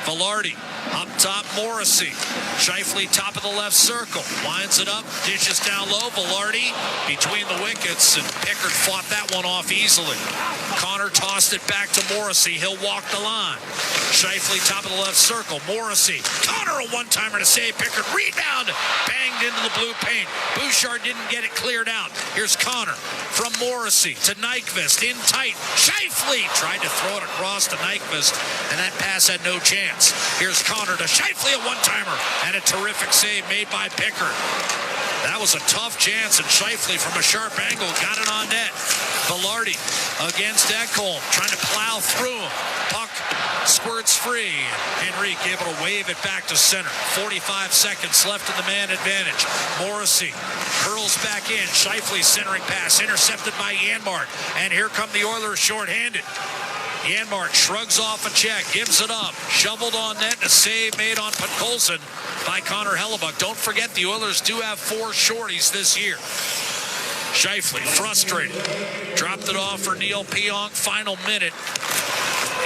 Velarde up top, Morrissey. Scheifele top of the left circle. Winds it up, dishes down low. Velarde between the wickets, and Pickard fought that one off easily. Connor tossed it back to Morrissey. He'll walk the line. Scheifele top of the left circle. Morrissey. Connor a one-timer to save. Pickard rebound. Banged into the blue paint. Bouchard didn't get it cleared out. Here's Connor from Morrissey to Nyquist. In tight. Scheifele tried to throw it across to Nyquist, and that pass had no chance. Here's Connor to Scheifele, a one-timer, and a terrific save made by Pickard. That was a tough chance, and Scheifele from a sharp angle got it on net. Velarde against Ekholm, trying to plow through him. Puck squirts free. Henrique able to wave it back to center. 45 seconds left in the man advantage. Morrissey curls back in. Scheifele centering pass intercepted by Janmark. And here come the Oilers shorthanded. Janmark shrugs off a check, gives it up, shoveled on net, and a save made on Podkolzin by Connor Hellebuck. Don't forget, the Oilers do have 4 shorties this year. Scheifele, frustrated, dropped it off for Neil Pionk. Final minute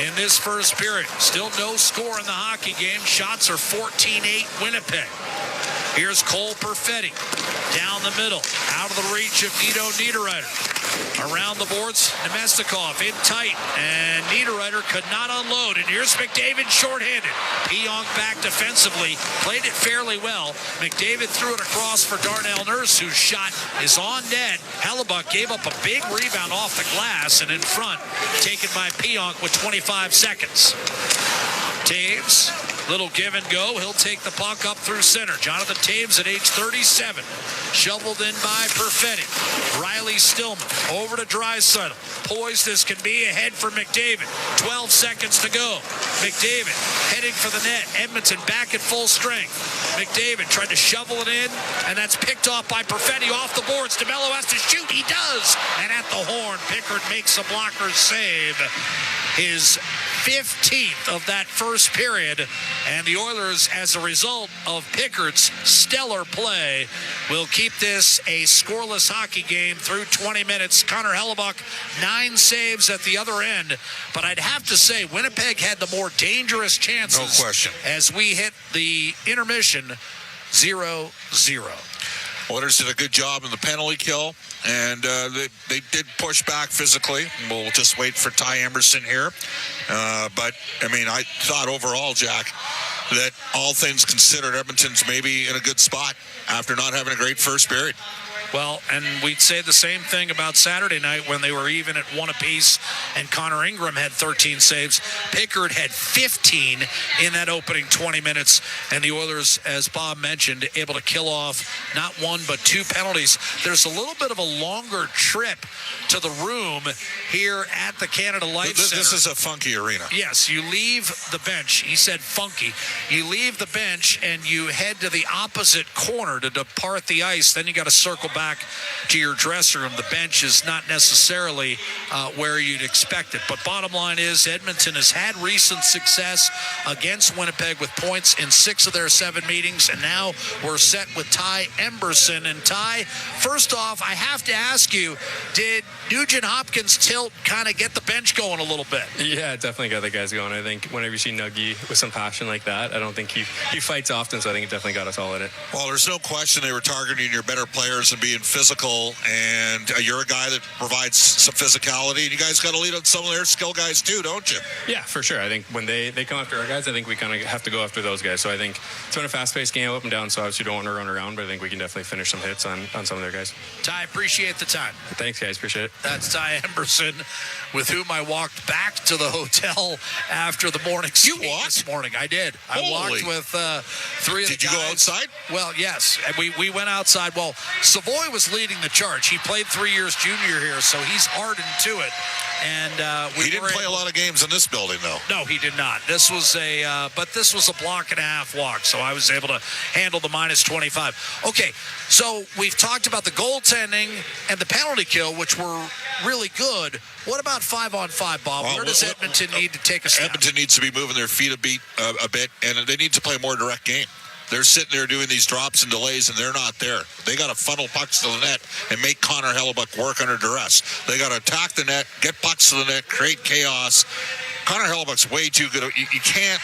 in this first period. Still no score in the hockey game. Shots are 14-8 Winnipeg. Here's Cole Perfetti down the middle, out of the reach of Guido Niederreiter. Around the boards, Nemestikov in tight, and Niederreiter could not unload. And here's McDavid shorthanded. Pionk back defensively, played it fairly well. McDavid threw it across for Darnell Nurse, whose shot is on net. Hellebuck gave up a big rebound off the glass, and in front, taken by Pionk with 25 seconds. Taves, little give and go. He'll take the puck up through center. Jonathan Taves at age 37. Shoveled in by Perfetti. Riley Stillman over to Draisaitl. Poised as can be ahead for McDavid. 12 seconds to go. McDavid heading for the net. Edmonton back at full strength. McDavid tried to shovel it in, and that's picked off by Perfetti off the boards. DeMello has to shoot. He does. And at the horn, Pickard makes a blocker save. His 15th of that first period, and the Oilers, as a result of Pickard's stellar play, will keep this a scoreless hockey game through 20 minutes. Connor Hellebuck, 9 saves at the other end, but I'd have to say Winnipeg had the more dangerous chances. No question. As we hit the intermission, 0-0. Oilers did a good job in the penalty kill, and they did push back physically. We'll just wait for Ty Emerson here. But, I mean, I thought overall, Jack, that all things considered, Edmonton's maybe in a good spot after not having a great first period. Well, and we'd say the same thing about Saturday night when they were even at 1 apiece and Connor Ingram had 13 saves. Pickard had 15 in that opening 20 minutes, and the Oilers, as Bob mentioned, able to kill off not 1 but 2 penalties. There's a little bit of a longer trip to the room here at the Canada Life Center. This is a funky arena. Yes, you leave the bench. He said funky. You leave the bench and you head to the opposite corner to depart the ice. Then you got to circle back to your dressing room. The bench is not necessarily where you'd expect it. But bottom line is Edmonton has had recent success against Winnipeg with points in 6 of their 7 meetings. And now we're set with Ty Emberson. And Ty, first off, I have to ask you, did Nugent Hopkins' tilt kind of get the bench going a little bit? Yeah, it definitely got the guys going. I think whenever you see Nuggy with some passion like that, I don't think he fights often, so I think it definitely got us all in it. Well, there's no question they were targeting your better players and being physical, and you're a guy that provides some physicality, and you guys got to lead on some of their skill guys too, don't you? Yeah, for sure. I think when they come after our guys, I think we kind of have to go after those guys. So I think it's been a fast-paced game up and down, so obviously you don't want to run around, but I think we can definitely finish some hits on some of their guys. Ty, appreciate the time. Thanks, guys. Appreciate it. That's Ty Emberson, with whom I walked back to the hotel after the morning skate this morning. I did. I walked with 3 of the guys. Did you go outside? Well, yes. We went outside. Well, Savoy was leading the charge. He played 3 years junior here, so he's hardened to it. And he didn't play a lot of games in this building, though. No, he did not. This was a block and a half walk, so I was able to handle the minus 25. Okay, so we've talked about the goaltending and the penalty kill, which were really good. What about 5-on-5, Bob? Well, where does Edmonton need to take a step? Edmonton needs to be moving their feet a bit, and they need to play a more direct game. They're sitting there doing these drops and delays, and they're not there. They got to funnel pucks to the net and make Connor Hellebuck work under duress. They got to attack the net, get pucks to the net, create chaos, Connor Hellebuck's way too good. You can't,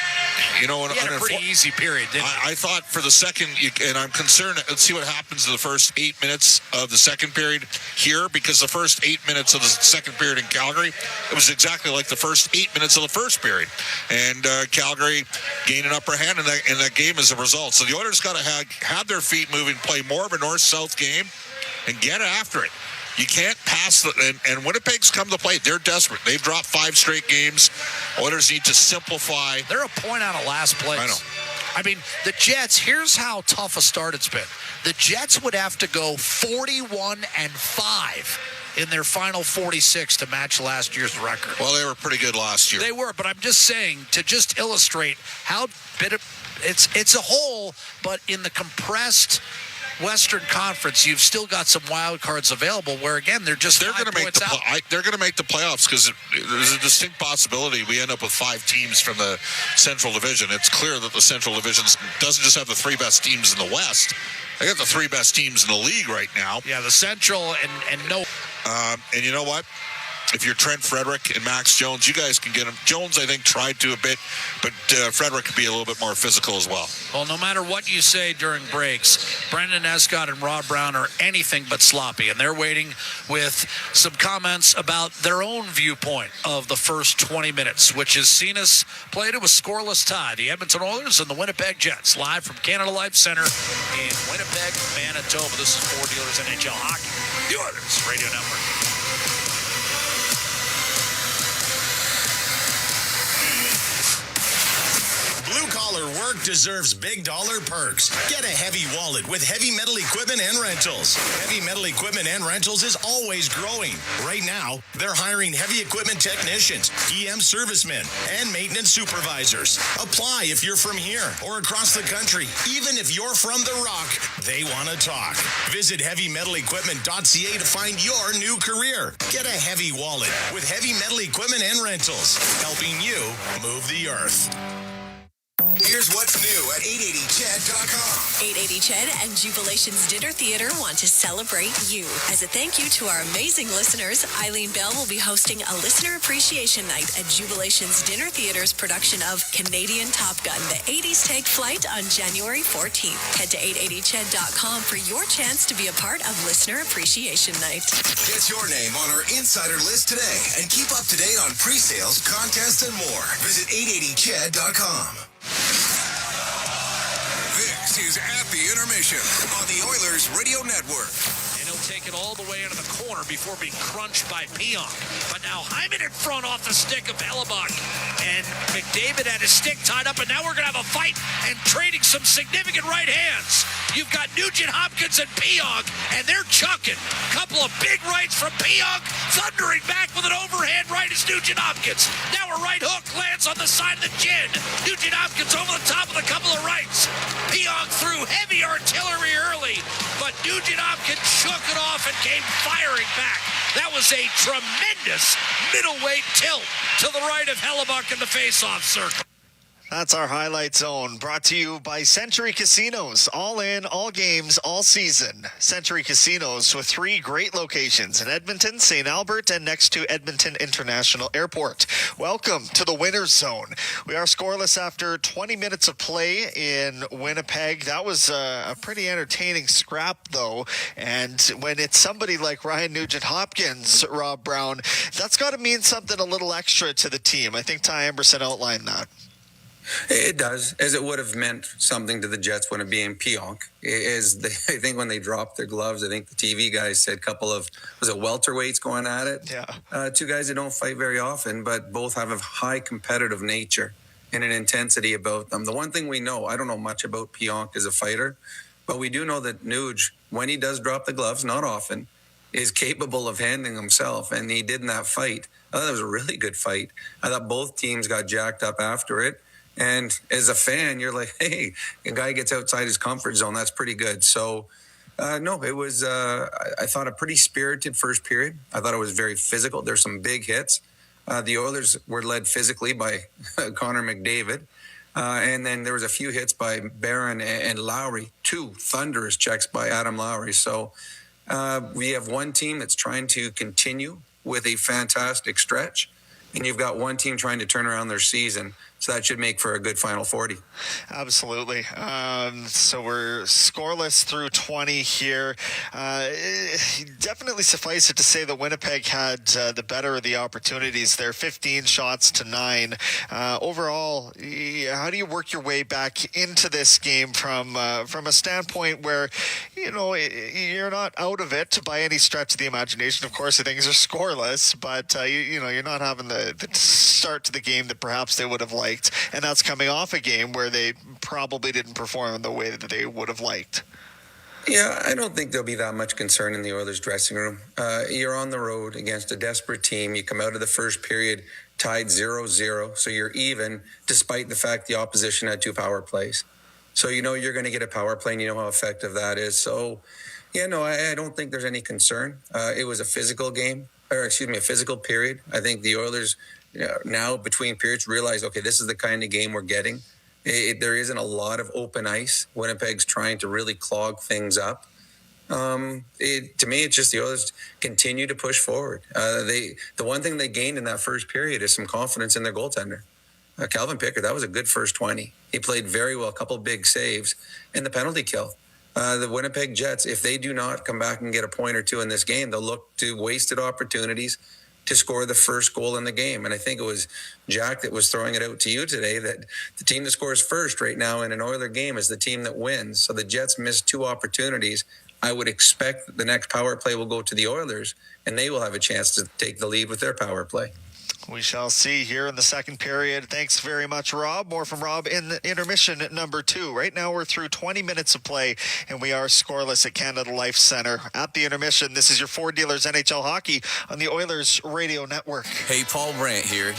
He had a pretty easy period, didn't he? I thought for the second, and I'm concerned, let's see what happens in the first 8 minutes of the second period here, because the first 8 minutes of the second period in Calgary, it was exactly like the first 8 minutes of the first period. And Calgary gained an upper hand in that game as a result. So the Oilers got to have their feet moving, play more of a north-south game, and get after it. You can't pass, and Winnipeg's come to play. They're desperate. They've dropped 5 straight games. Oilers need to simplify. They're a point out of last place. I know. I mean, the Jets, here's how tough a start it's been. The Jets would have to go 41-5 in their final 46 to match last year's record. Well, they were pretty good last year. They were, but I'm just saying, to just illustrate how it's a whole, but in the compressed Western Conference, you've still got some wild cards available where, again, they're going to make they're going to make the playoffs, because there's a distinct possibility we end up with 5 teams from the Central Division. It's clear that the Central Division doesn't just have the 3 best teams in the West. They got the 3 best teams in the league right now. Yeah, the Central and no. And you know what? If you're Trent Frederick and Max Jones, you guys can get him. Jones, I think, tried to a bit, but Frederick could be a little bit more physical as well. Well, no matter what you say during breaks, Brendan Escott and Rob Brown are anything but sloppy, and they're waiting with some comments about their own viewpoint of the first 20 minutes, which has seen us play to a scoreless tie. The Edmonton Oilers and the Winnipeg Jets, live from Canada Life Center in Winnipeg, Manitoba. This is 4 Dealers NHL Hockey, the Oilers Radio Network. Blue-collar work deserves big dollar perks. Get a heavy wallet with Heavy Metal Equipment and Rentals. Heavy Metal Equipment and Rentals is always growing. Right now, they're hiring heavy equipment technicians, EM servicemen, and maintenance supervisors. Apply if you're from here or across the country. Even if you're from the Rock, they want to talk. Visit heavymetalequipment.ca to find your new career. Get a heavy wallet with Heavy Metal Equipment and Rentals, helping you move the earth. Here's what's new at 880ched.com. 880 Ched and Jubilation's Dinner Theater want to celebrate you. As a thank you to our amazing listeners, Eileen Bell will be hosting a listener appreciation night at Jubilation's Dinner Theater's production of Canadian Top Gun, the 80s Take Flight on January 14th. Head to 880ched.com for your chance to be a part of Listener Appreciation Night. Get your name on our insider list today and keep up to date on pre-sales, contests, and more. Visit 880ched.com. This is At the Intermission on the Oilers Radio Network. And he'll take it all the way into the corner before being crunched by Pionk. But now Hyman in front off the stick of Hellebuck. And McDavid had his stick tied up, and now we're going to have a fight and trading some significant right hands. You've got Nugent Hopkins and Pionk, and they're chucking. Couple of big rights from Pionk, thundering back with an overhand right is Nugent Hopkins. Now a right hook lands on the side of the chin. Nugent Hopkins over the top of a couple of rights. Pionk threw heavy artillery early, but Nugent Hopkins shook it off and came firing back. That was a tremendous middleweight tilt to the right of Hellebuck in the faceoff circle. That's our highlight zone, brought to you by Century Casinos. All in, all games, all season. Century Casinos with 3 great locations in Edmonton, St. Albert, and next to Edmonton International Airport. Welcome to the winner's zone. We are scoreless after 20 minutes of play in Winnipeg. That was a pretty entertaining scrap, though. And when it's somebody like Ryan Nugent-Hopkins, Rob Brown, that's got to mean something a little extra to the team. I think Ty Emberson outlined that. It does, as it would have meant something to the Jets when it being Pionk. I think when they dropped their gloves, I think the TV guys said was it welterweights going at it? Yeah. 2 guys that don't fight very often, but both have a high competitive nature and an intensity about them. The one thing we know, I don't know much about Pionk as a fighter, but we do know that Nuge, when he does drop the gloves, not often, is capable of handling himself, and he did in that fight. I thought it was a really good fight. I thought both teams got jacked up after it. And as a fan, you're like, hey, a guy gets outside his comfort zone. That's pretty good. So, no, it was, I thought, a pretty spirited first period. I thought it was very physical. There's some big hits. The Oilers were led physically by Connor McDavid. And then there was a few hits by Barron and Lowry, 2 thunderous checks by Adam Lowry. So we have one team that's trying to continue with a fantastic stretch. and you've got one team trying to turn around their season. So that should make for a good Final 40. Absolutely. So we're scoreless through 20 here. Definitely suffice it to say that Winnipeg had the better of the opportunities there, 15 shots to 9. Overall, how do you work your way back into this game from a standpoint where, you're not out of it by any stretch of the imagination? Of course, things are scoreless, but you're not having the start to the game that perhaps they would have liked. And that's coming off a game where they probably didn't perform in the way that they would have liked. Yeah, I don't think there'll be that much concern in the Oilers dressing room. You're on the road against a desperate team. You come out of the first period tied 0-0, so you're even, despite the fact the opposition had 2 power plays. So you're going to get a power play, and you know how effective that is. So, I don't think there's any concern. It was a physical game, a physical period. I think the Oilers now between periods realize, okay, this is the kind of game we're getting. There isn't a lot of open ice. Winnipeg's trying to really clog things up. To me, it's just the Oilers continue to push forward. The one thing they gained in that first period is some confidence in their goaltender. Calvin Pickard, that was a good first 20. He played very well, a couple big saves, and the penalty kill. The Winnipeg Jets, if they do not come back and get a point or two in this game, they'll look to wasted opportunities to score the first goal in the game. And I think it was Jack that was throwing it out to you today that the team that scores first right now in an Oiler game is the team that wins. So the Jets missed 2 opportunities. I would expect that the next power play will go to the Oilers, and they will have a chance to take the lead with their power play. We shall see here in the second period. Thanks very much, Rob. More from Rob in intermission number 2. Right now we're through 20 minutes of play, and we are scoreless at Canada Life Centre. At the intermission, this is your Ford Dealers NHL Hockey on the Oilers Radio Network. Hey, Paul Brandt here.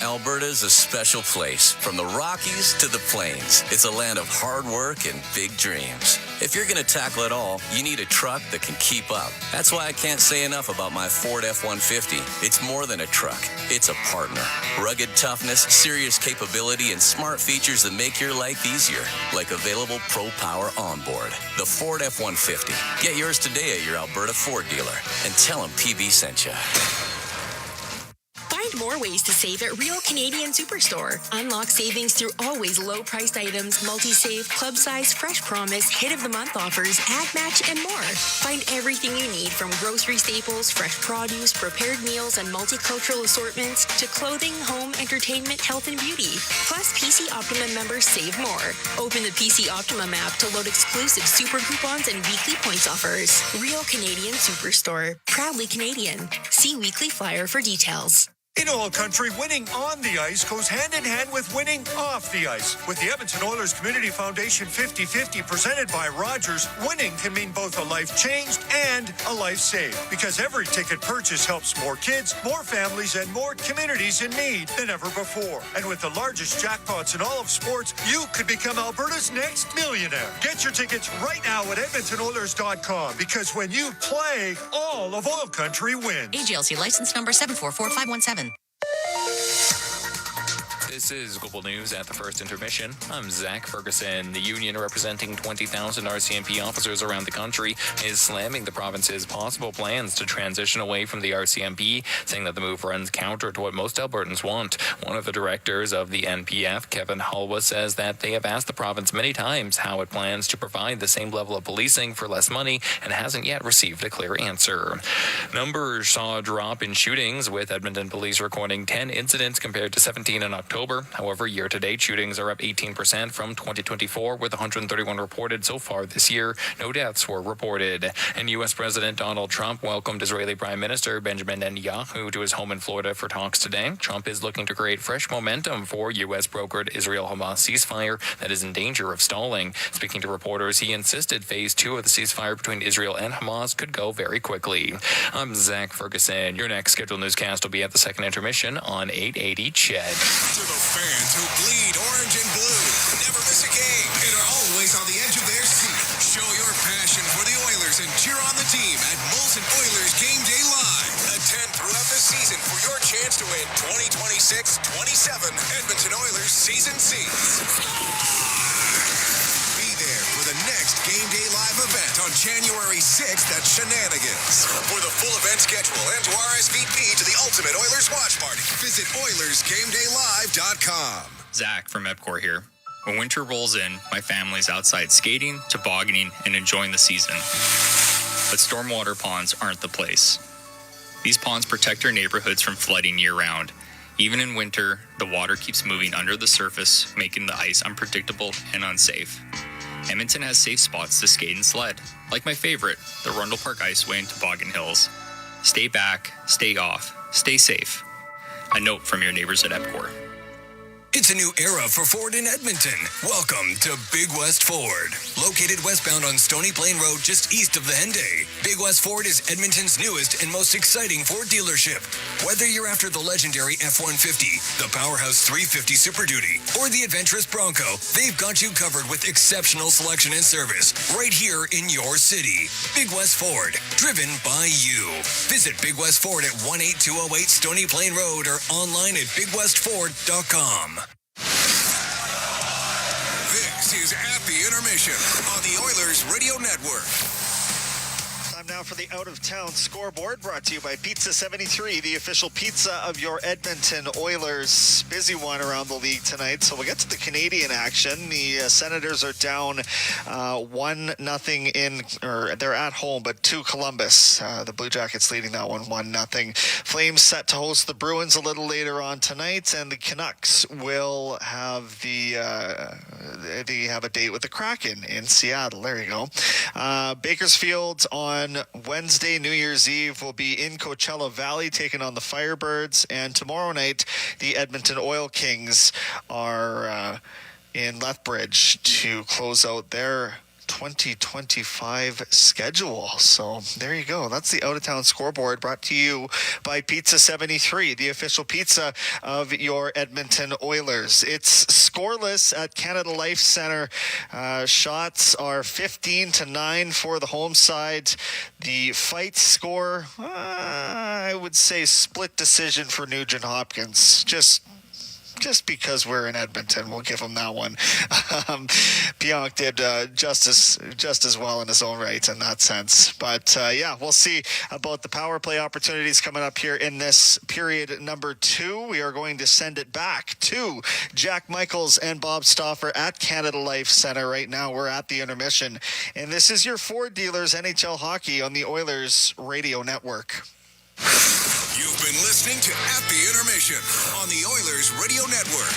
Alberta's a special place. From the Rockies to the Plains, it's a land of hard work and big dreams. If you're going to tackle it all, you need a truck that can keep up. That's why I can't say enough about my Ford F-150. It's more than a truck. It's a partner. Rugged toughness, serious capability, and smart features that make your life easier, like available Pro Power onboard. The Ford F-150. Get yours today at your Alberta Ford dealer and tell them PB sent you. Find more ways to save at Real Canadian Superstore. Unlock savings through always low-priced items, multi-save, club size, fresh promise, hit of the month offers, ad match, and more. Find everything you need from grocery staples, fresh produce, prepared meals, and multicultural assortments to clothing, home, entertainment, health, and beauty. Plus, PC Optimum members save more. Open the PC Optimum app to load exclusive super coupons and weekly points offers. Real Canadian Superstore. Proudly Canadian. See weekly flyer for details. In OilCountry, winning on the ice goes hand in hand with winning off the ice. With the Edmonton Oilers Community Foundation 50-50 presented by Rogers, winning can mean both a life changed and a life saved. Because every ticket purchase helps more kids, more families, and more communities in need than ever before. And with the largest jackpots in all of sports, you could become Alberta's next millionaire. Get your tickets right now at EdmontonOilers.com, because when you play, all of OilCountry wins. AGLC license number 744517. This is Global News at the first intermission. I'm Zach Ferguson. The union representing 20,000 RCMP officers around the country is slamming the province's possible plans to transition away from the RCMP, saying that the move runs counter to what most Albertans want. One of the directors of the NPF, Kevin Hulwa, says that they have asked the province many times how it plans to provide the same level of policing for less money and hasn't yet received a clear answer. Numbers saw a drop in shootings, with Edmonton police recording 10 incidents compared to 17 in October. However, year-to-date shootings are up 18% from 2024, with 131 reported so far this year. No deaths were reported. And U.S. President Donald Trump welcomed Israeli Prime Minister Benjamin Netanyahu to his home in Florida for talks today. Trump is looking to create fresh momentum for U.S.-brokered Israel-Hamas ceasefire that is in danger of stalling. Speaking to reporters, he insisted Phase 2 of the ceasefire between Israel and Hamas could go very quickly. I'm Zach Ferguson. Your next scheduled newscast will be at the second intermission on 880 CHED. Fans who bleed orange and blue, never miss a game, and are always on the edge of their seat. Show your passion for the Oilers and cheer on the team at Molson Oilers Game Day Live. Attend throughout the season for your chance to win 2026-27 Edmonton Oilers season seats. Be there for the next Game Day Live event on January 6th at Shenanigans. For the full event schedule and to RSVP to the Ultimate Oilers Watch Party, visit OilersGameDayLive.com. Zach from EPCOR here. When winter rolls in, my family's outside skating, tobogganing, and enjoying the season. But stormwater ponds aren't the place. These ponds protect our neighborhoods from flooding year-round. Even in winter, the water keeps moving under the surface, making the ice unpredictable and unsafe. Edmonton has safe spots to skate and sled, like my favorite, the Rundle Park Iceway and Toboggan Hills. Stay back, stay off, stay safe. A note from your neighbors at EPCOR. It's a new era for Ford in Edmonton. Welcome to Big West Ford. Located westbound on Stony Plain Road just east of the Henday. Big West Ford is Edmonton's newest and most exciting Ford dealership. Whether you're after the legendary F-150, the Powerhouse 350 Super Duty, or the adventurous Bronco, they've got you covered with exceptional selection and service right here in your city. Big West Ford, driven by you. Visit Big West Ford at 18208 Stony Plain Road or online at bigwestford.com. This is At the Intermission on the Oilers Radio Network. Time now for the out-of-town scoreboard, brought to you by Pizza 73, the official pizza of your Edmonton Oilers. Busy one around the league tonight, so we'll get to the Canadian action. The Senators are down 1-0 in, or they're at home, but to Columbus. The Blue Jackets leading that one 1-0. Flames set to host the Bruins a little later on tonight, and the Canucks will have they have a date with the Kraken in Seattle. There you go. Bakersfield on Wednesday, New Year's Eve, will be in Coachella Valley taking on the Firebirds, and tomorrow night the Edmonton Oil Kings are in Lethbridge to close out their 2025 schedule. So there you go. That's the out-of-town scoreboard, brought to you by Pizza 73, the official pizza of your Edmonton Oilers. It's scoreless at Canada Life Centre. Shots are 15-9 for the home side. The fight score, I would say split decision for Nugent Hopkins. Just because we're in Edmonton, we'll give him that one. Pionk did just as well in his own right in that sense. But yeah, we'll see about the power play opportunities coming up here in this period number 2. We are going to send it back to Jack Michaels and Bob Stauffer at Canada Life Centre. Right now, we're at the intermission, and this is your Ford Dealers NHL Hockey on the Oilers Radio Network. You've been listening to At the Intermission on the Oilers Radio Network.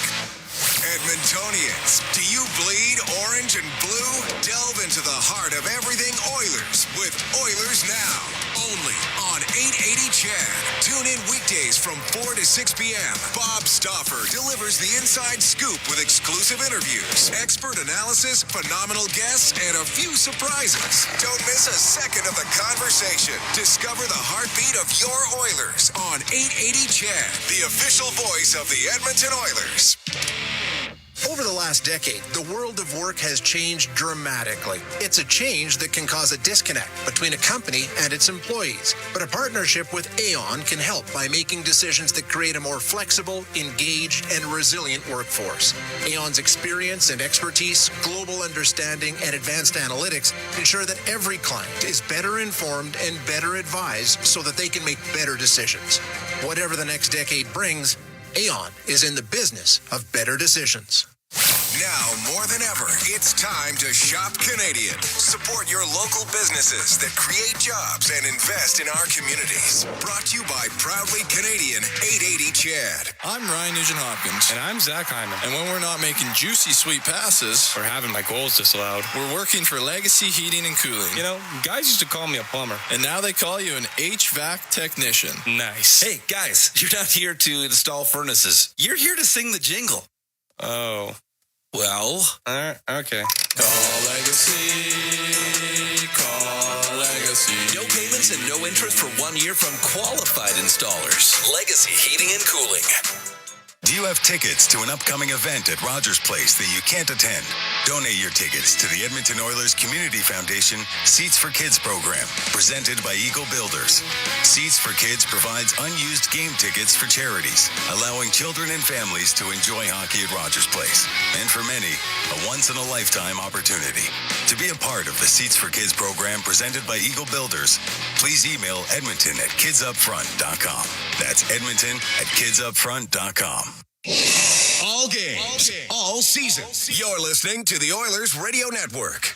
Edmontonians, do you bleed orange and blue? Delve into the heart of everything Oilers with Oilers Now. Only on 880 CHAD. Tune in weekdays from 4 to 6 p.m. Bob Stauffer delivers the inside scoop with exclusive interviews, expert analysis, phenomenal guests, and a few surprises. Don't miss a second of the conversation. Discover the heartbeat of your Oilers on 880 CHAD, the official voice of the Edmonton Oilers. Over the last decade, the world of work has changed dramatically. It's a change that can cause a disconnect between a company and its employees. But a partnership with Aon can help by making decisions that create a more flexible, engaged, and resilient workforce. Aon's experience and expertise, global understanding, and advanced analytics ensure that every client is better informed and better advised so that they can make better decisions. Whatever the next decade brings, Aon is in the business of better decisions. Now, more than ever, it's time to shop Canadian. Support your local businesses that create jobs and invest in our communities. Brought to you by Proudly Canadian 880 CHAD. I'm Ryan Nugent-Hopkins. And I'm Zach Hyman. And when we're not making juicy, sweet passes or having my goals disallowed, we're working for Legacy Heating and Cooling. You know, guys used to call me a plumber. And now they call you an HVAC technician. Nice. Hey, guys, you're not here to install furnaces. You're here to sing the jingle. Oh. Well, okay. Call Legacy. No payments and no interest for 1 year from qualified installers. Legacy Heating and Cooling. Do you have tickets to an upcoming event at Rogers Place that you can't attend? Donate your tickets to the Edmonton Oilers Community Foundation Seats for Kids program, presented by Eagle Builders. Seats for Kids provides unused game tickets for charities, allowing children and families to enjoy hockey at Rogers Place. And for many, a once-in-a-lifetime opportunity. To be a part of the Seats for Kids program presented by Eagle Builders, please email edmonton@kidsupfront.com. That's edmonton@kidsupfront.com. All games, all season. You're listening to the Oilers Radio Network.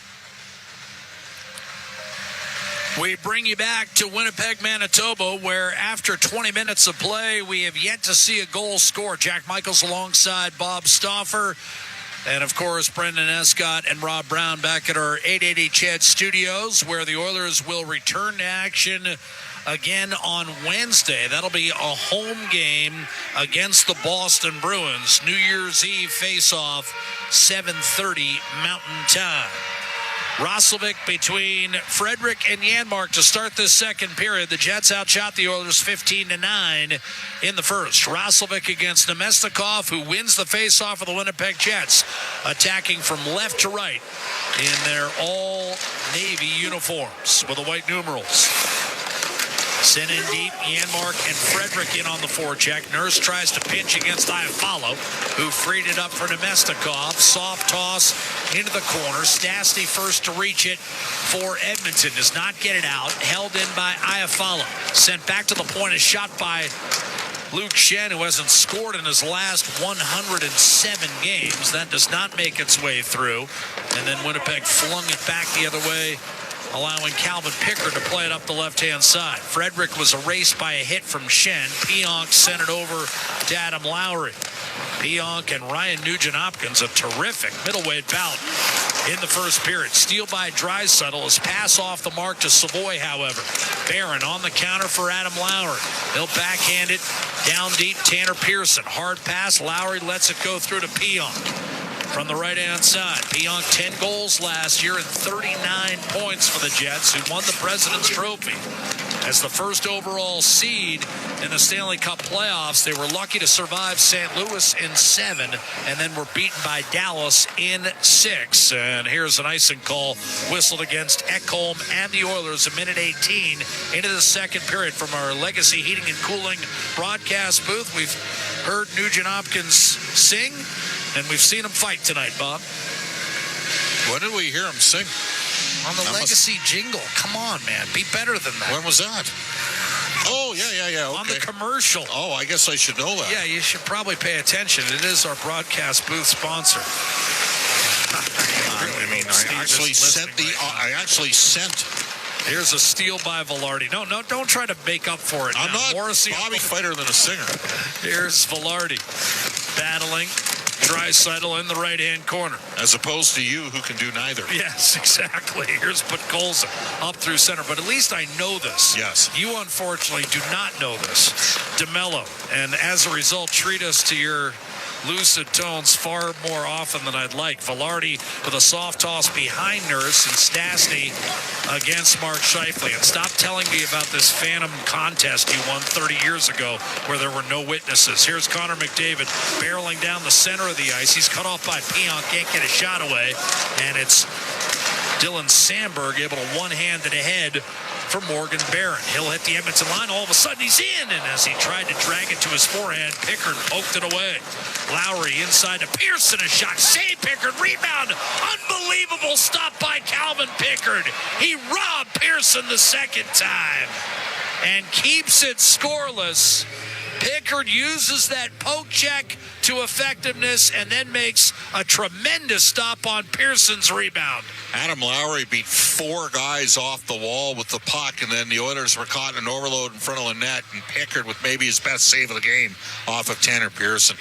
We bring you back to Winnipeg, Manitoba, where after 20 minutes of play, we have yet to see a goal scored. Jack Michaels alongside Bob Stauffer. And, of course, Brendan Escott and Rob Brown back at our 880 CHED studios, where the Oilers will return to action again on Wednesday. That'll be a home game against the Boston Bruins. New Year's Eve face-off, 7:30 Mountain Time. Roslovic between Frederick and Janmark to start this second period. The Jets outshot the Oilers 15-9 in the first. Roslovic against Nemestikov, who wins the face-off of the Winnipeg Jets, attacking from left to right in their all-Navy uniforms with the white numerals. Sent in deep, Janmark and Frederick in on the forecheck. Nurse tries to pinch against Iafallo, who freed it up for Nemestikov. Soft toss into the corner. Stastny first to reach it for Edmonton. Does not get it out. Held in by Iafallo. Sent back to the point. A shot by Luke Shen, who hasn't scored in his last 107 games. That does not make its way through. And then Winnipeg flung it back the other way, allowing Calvin Pickard to play it up the left-hand side. Frederick was erased by a hit from Shen. Pionk sent it over to Adam Lowry. Pionk and Ryan Nugent-Hopkins, a terrific middleweight bout in the first period. Steal by Draisaitl. His pass off the mark to Savoy, however. Barron on the counter for Adam Lowry. He'll backhand it down deep. Tanner Pearson. Hard pass. Lowry lets it go through to Pionk. From the right-hand side, Pionk 10 goals last year and 39 points for the Jets, who won the President's Trophy. As the first overall seed in the Stanley Cup playoffs, they were lucky to survive St. Louis in 7 and then were beaten by Dallas in 6. And here's an icing call whistled against Ekholm and the Oilers, a minute 18 into the second period from our Legacy Heating and Cooling broadcast booth. We've heard Nugent-Hopkins sing, and we've seen him fight tonight, Bob. When did we hear him sing? On the Legacy jingle. Come on, man. Be better than that. When was that? Oh, yeah. Okay. On the commercial. Oh, I guess I should know that. Yeah, you should probably pay attention. It is our broadcast booth sponsor. I actually sent. Here's a steal by Velarde. No, don't try to make up for it. I'm not Morrissey, Bobby fighter than a singer. Here's Velarde battling Draisaitl in the right-hand corner. As opposed to you, who can do neither. Yes, exactly. Here's Podkolzin up through center. But at least I know this. Yes. You, unfortunately, do not know this. DeMello. And as a result, treat us to your lucid tones far more often than I'd like. Velarde with a soft toss behind Nurse, and Stastny against Mark Scheifele. And stop telling me about this phantom contest you won 30 years ago where there were no witnesses. Here's Connor McDavid barreling down the center of the ice. He's cut off by Pionk, can't get a shot away, and it's Dylan Sandberg able to one-handed ahead for Morgan Barron. He'll hit the Edmonton line. All of a sudden, he's in. And as he tried to drag it to his forehand, Pickard poked it away. Lowry inside to Pearson. A shot. Save Pickard. Rebound. Unbelievable stop by Calvin Pickard. He robbed Pearson the second time and keeps it scoreless. Pickard uses that poke check to effectiveness and then makes a tremendous stop on Pearson's rebound. Adam Lowry beat 4 guys off the wall with the puck, and then the Oilers were caught in an overload in front of the net, and Pickard with maybe his best save of the game off of Tanner Pearson.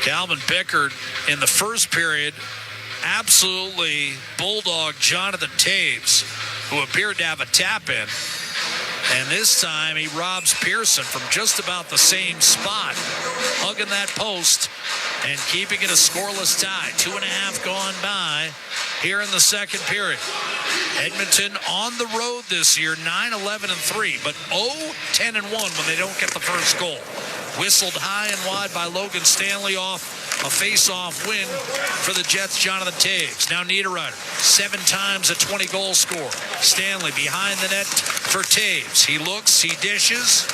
Calvin Pickard in the first period absolutely bulldog Jonathan Taves, who appeared to have a tap-in. And this time he robs Pearson from just about the same spot, hugging that post and keeping it a scoreless tie. 2.5 gone by here in the second period. Edmonton on the road this year, 9-11-3, but 0-10-1 when they don't get the first goal. Whistled high and wide by Logan Stanley off a face-off win for the Jets, Jonathan Toews. Now Niederreiter, 7 times a 20-goal scorer. Stanley behind the net for Toews. He looks, he dishes.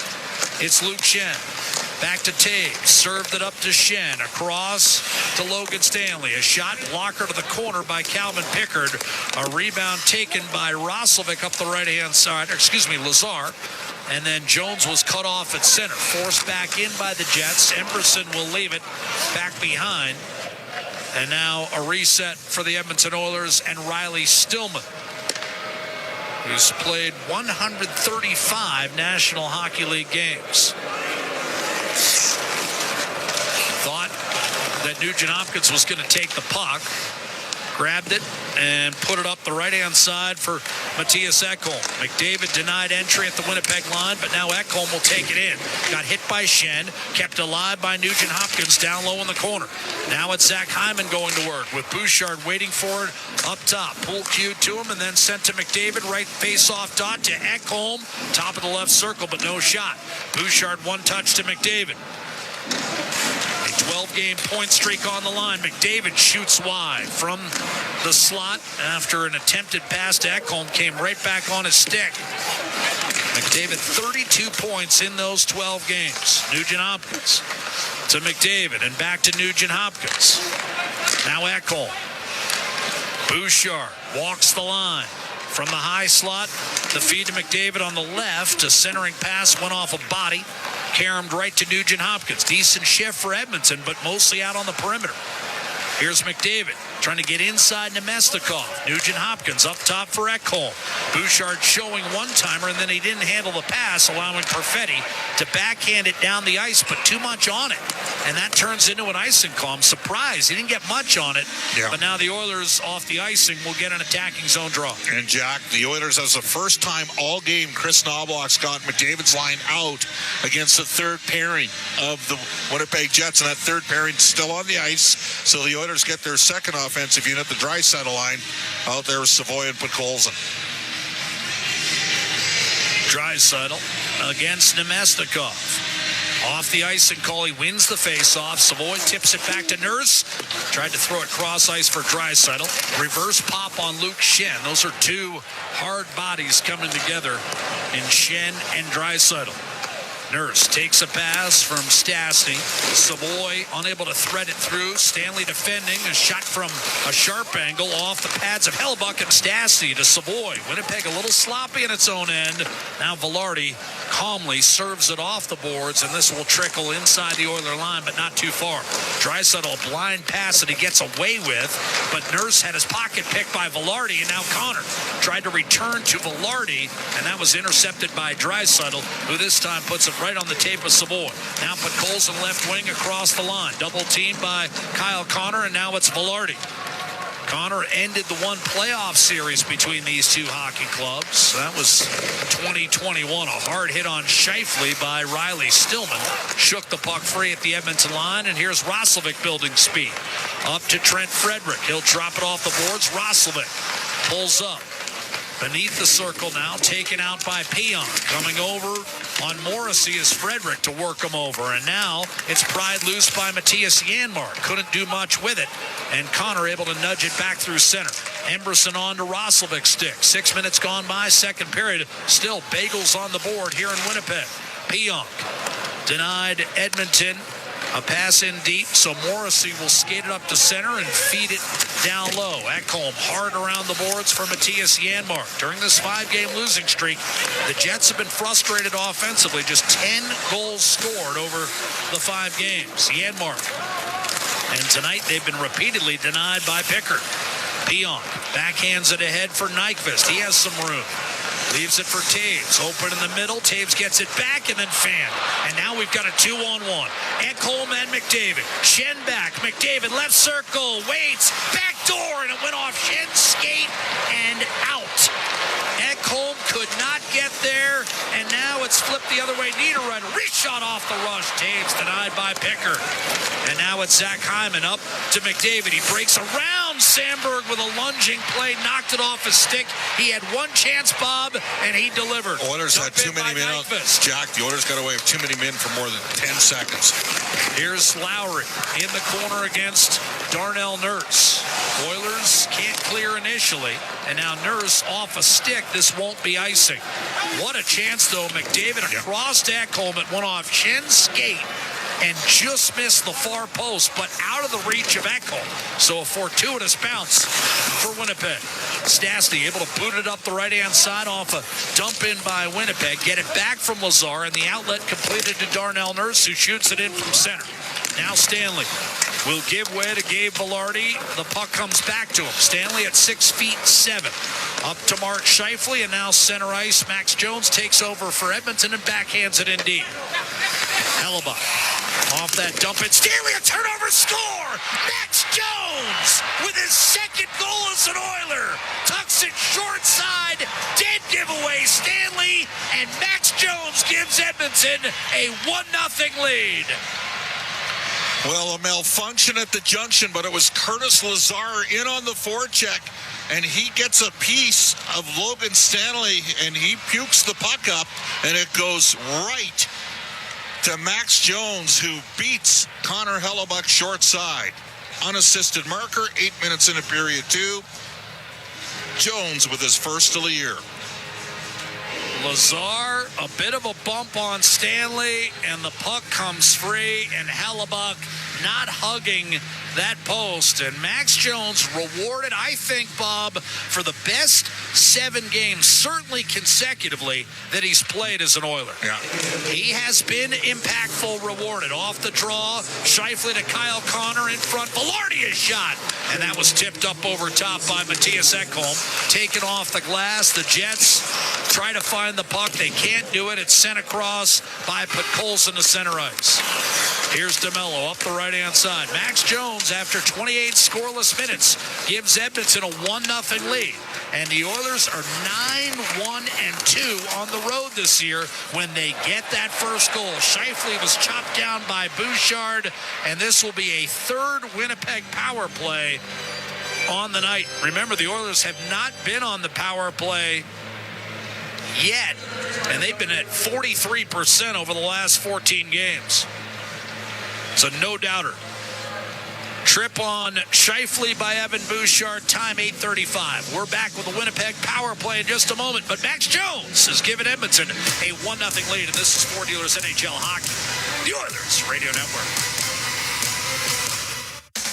It's Luke Schenn. Back to Toews. Served it up to Schenn. Across to Logan Stanley. A shot blocker to the corner by Calvin Pickard. A rebound taken by Roslovic up the right-hand side. Lazar. And then Jones was cut off at center. Forced back in by the Jets. Emberson will leave it back behind. And now a reset for the Edmonton Oilers and Riley Stillman, who's played 135 National Hockey League games. Thought that Nugent Hopkins was going to take the puck. Grabbed it and put it up the right-hand side for Matthias Ekholm. McDavid denied entry at the Winnipeg line, but now Ekholm will take it in. Got hit by Schenn, kept alive by Nugent Hopkins down low in the corner. Now it's Zach Hyman going to work with Bouchard waiting for it up top. Pull cue to him and then sent to McDavid. Right face-off dot to Ekholm. Top of the left circle, but no shot. Bouchard one touch to McDavid. A 12-game point streak on the line. McDavid shoots wide from the slot after an attempted pass to Ekholm came right back on his stick. McDavid 32 points in those 12 games. Nugent Hopkins to McDavid and back to Nugent Hopkins. Now Ekholm. Bouchard walks the line. From the high slot, the feed to McDavid on the left. A centering pass went off a body. Caromed right to Nugent Hopkins. Decent shift for Edmonton, but mostly out on the perimeter. Here's McDavid trying to get inside Nemestikov. Nugent Hopkins up top for Ekholm. Bouchard showing one-timer, and then he didn't handle the pass, allowing Perfetti to backhand it down the ice, but too much on it. And that turns into an icing call. I'm surprised. He didn't get much on it, but now the Oilers off the icing will get an attacking zone draw. And Jack, the Oilers, as the first time all game, Chris Knobloch's got McDavid's line out against the third pairing of the Winnipeg Jets, and that third pairing still on the ice. So the Oilers get their second offensive unit, the Draisaitl line, out there with Savoy and Podkolzin. Draisaitl against Nemestikov. Off the icing call, he wins the face-off. Savoy tips it back to Nurse. Tried to throw it cross ice for Draisaitl. Reverse pop on Luke Schenn. Those are two hard bodies coming together in Schenn and Draisaitl. Nurse takes a pass from Stastny. Savoy unable to thread it through. Stanley defending. A shot from a sharp angle off the pads of Hellebuck and Stastny to Savoy. Winnipeg a little sloppy in its own end. Now Velarde calmly serves it off the boards, and this will trickle inside the Oiler line, but not too far. Draisaitl a blind pass that he gets away with, but Nurse had his pocket picked by Velarde, and now Connor tried to return to Velarde, and that was intercepted by Draisaitl, who this time puts it right on the tape of Savoy. Now Podkolzin left wing across the line. Double teamed by Kyle Connor, and now it's Velarde. Connor ended the one playoff series between these two hockey clubs. That was 2021. A hard hit on Scheifele by Riley Stillman. Shook the puck free at the Edmonton line, and here's Roslovic building speed. Up to Trent Frederick. He'll drop it off the boards. Roslovic pulls up. Beneath the circle now, taken out by Peon. Coming over on Morrissey is Frederick to work him over. And now it's pried loose by Matthias Janmark. Couldn't do much with it. And Connor able to nudge it back through center. Emberson on to Roslovic's stick. 6 minutes gone by, second period. Still bagels on the board here in Winnipeg. Peon denied Edmonton. A pass in deep, so Morrissey will skate it up to center and feed it down low. Ekholm hard around the boards for Matthias Janmark. During this 5-game losing streak, the Jets have been frustrated offensively. Just 10 goals scored over the 5 games. Janmark. And tonight they've been repeatedly denied by Pickard. Peon backhands it ahead for Nyquist. He has some room. Leaves it for Toews. Open in the middle. Toews gets it back and then Fan. And now we've got a 2-on-1. Ekholm and McDavid. Schenn back. McDavid left circle. Waits. Back door. And it went off Schenn's skate and out. Ekholm could not get there, and now it's flipped the other way. Niederreiter, reshot off the rush. Taves denied by Pickard. And now it's Zach Hyman up to McDavid. He breaks around Sandberg with a lunging play, knocked it off his stick. He had one chance, Bob, and he delivered. Oilers had too many men out. Jack, the Oilers got away with too many men for more than 10 seconds. Here's Lowry in the corner against Darnell Nurse. Oilers can't clear initially, and now Nurse off a stick. This won't be icing. What a chance, though. McDavid across to Ekholm. It went off Schen's skate and just missed the far post, but out of the reach of Ekholm. So a fortuitous bounce for Winnipeg. Stastny able to boot it up the right-hand side off a dump in by Winnipeg. Get it back from Lazar, and the outlet completed to Darnell Nurse, who shoots it in from center. Now Stanley will give way to Gabe Velarde. The puck comes back to him. Stanley at 6'7". Up to Mark Scheifele, and now center ice. Max Jones takes over for Edmonton and backhands it indeed. Hellebuck off that dump. It's Stanley, a turnover, score! Max Jones with his second goal as an Oiler. Tucks it short side. Dead giveaway. Stanley, and Max Jones gives Edmonton a 1-0 lead. Well, a malfunction at the junction, but it was Curtis Lazar in on the forecheck, and he gets a piece of Logan Stanley, and he pukes the puck up, and it goes right to Max Jones, who beats Connor Hellebuck short side. Unassisted marker, 8 minutes into period 2. Jones with his first of the year. Lazar, a bit of a bump on Stanley, and the puck comes free, and Hellebuck not hugging that post. And Max Jones rewarded, I think, Bob, for the best 7 games, certainly consecutively, that he's played as an Oiler. Yeah. He has been impactful, rewarded. Off the draw, Scheifele to Kyle Connor in front. Velarde is shot, and that was tipped up over top by Matthias Ekholm. Taken off the glass. The Jets try to find the puck. They can't do it. It's sent across by Podkolzin to center ice. Here's DeMello up the right-hand side. Max Jones, after 28 scoreless minutes, gives Edmonton a 1-0 lead. And the Oilers are 9-1-2 on the road this year when they get that first goal. Scheifele was chopped down by Bouchard, and this will be a third Winnipeg power play on the night. Remember, the Oilers have not been on the power play yet, and they've been at 43% over the last 14 games. So no doubter. Trip on Scheifele by Evan Bouchard. Time 8:35. We're back with the Winnipeg power play in just a moment. But Max Jones has given Edmonton a 1-0 lead. And this is Sport Dealers NHL Hockey, the Oilers Radio Network.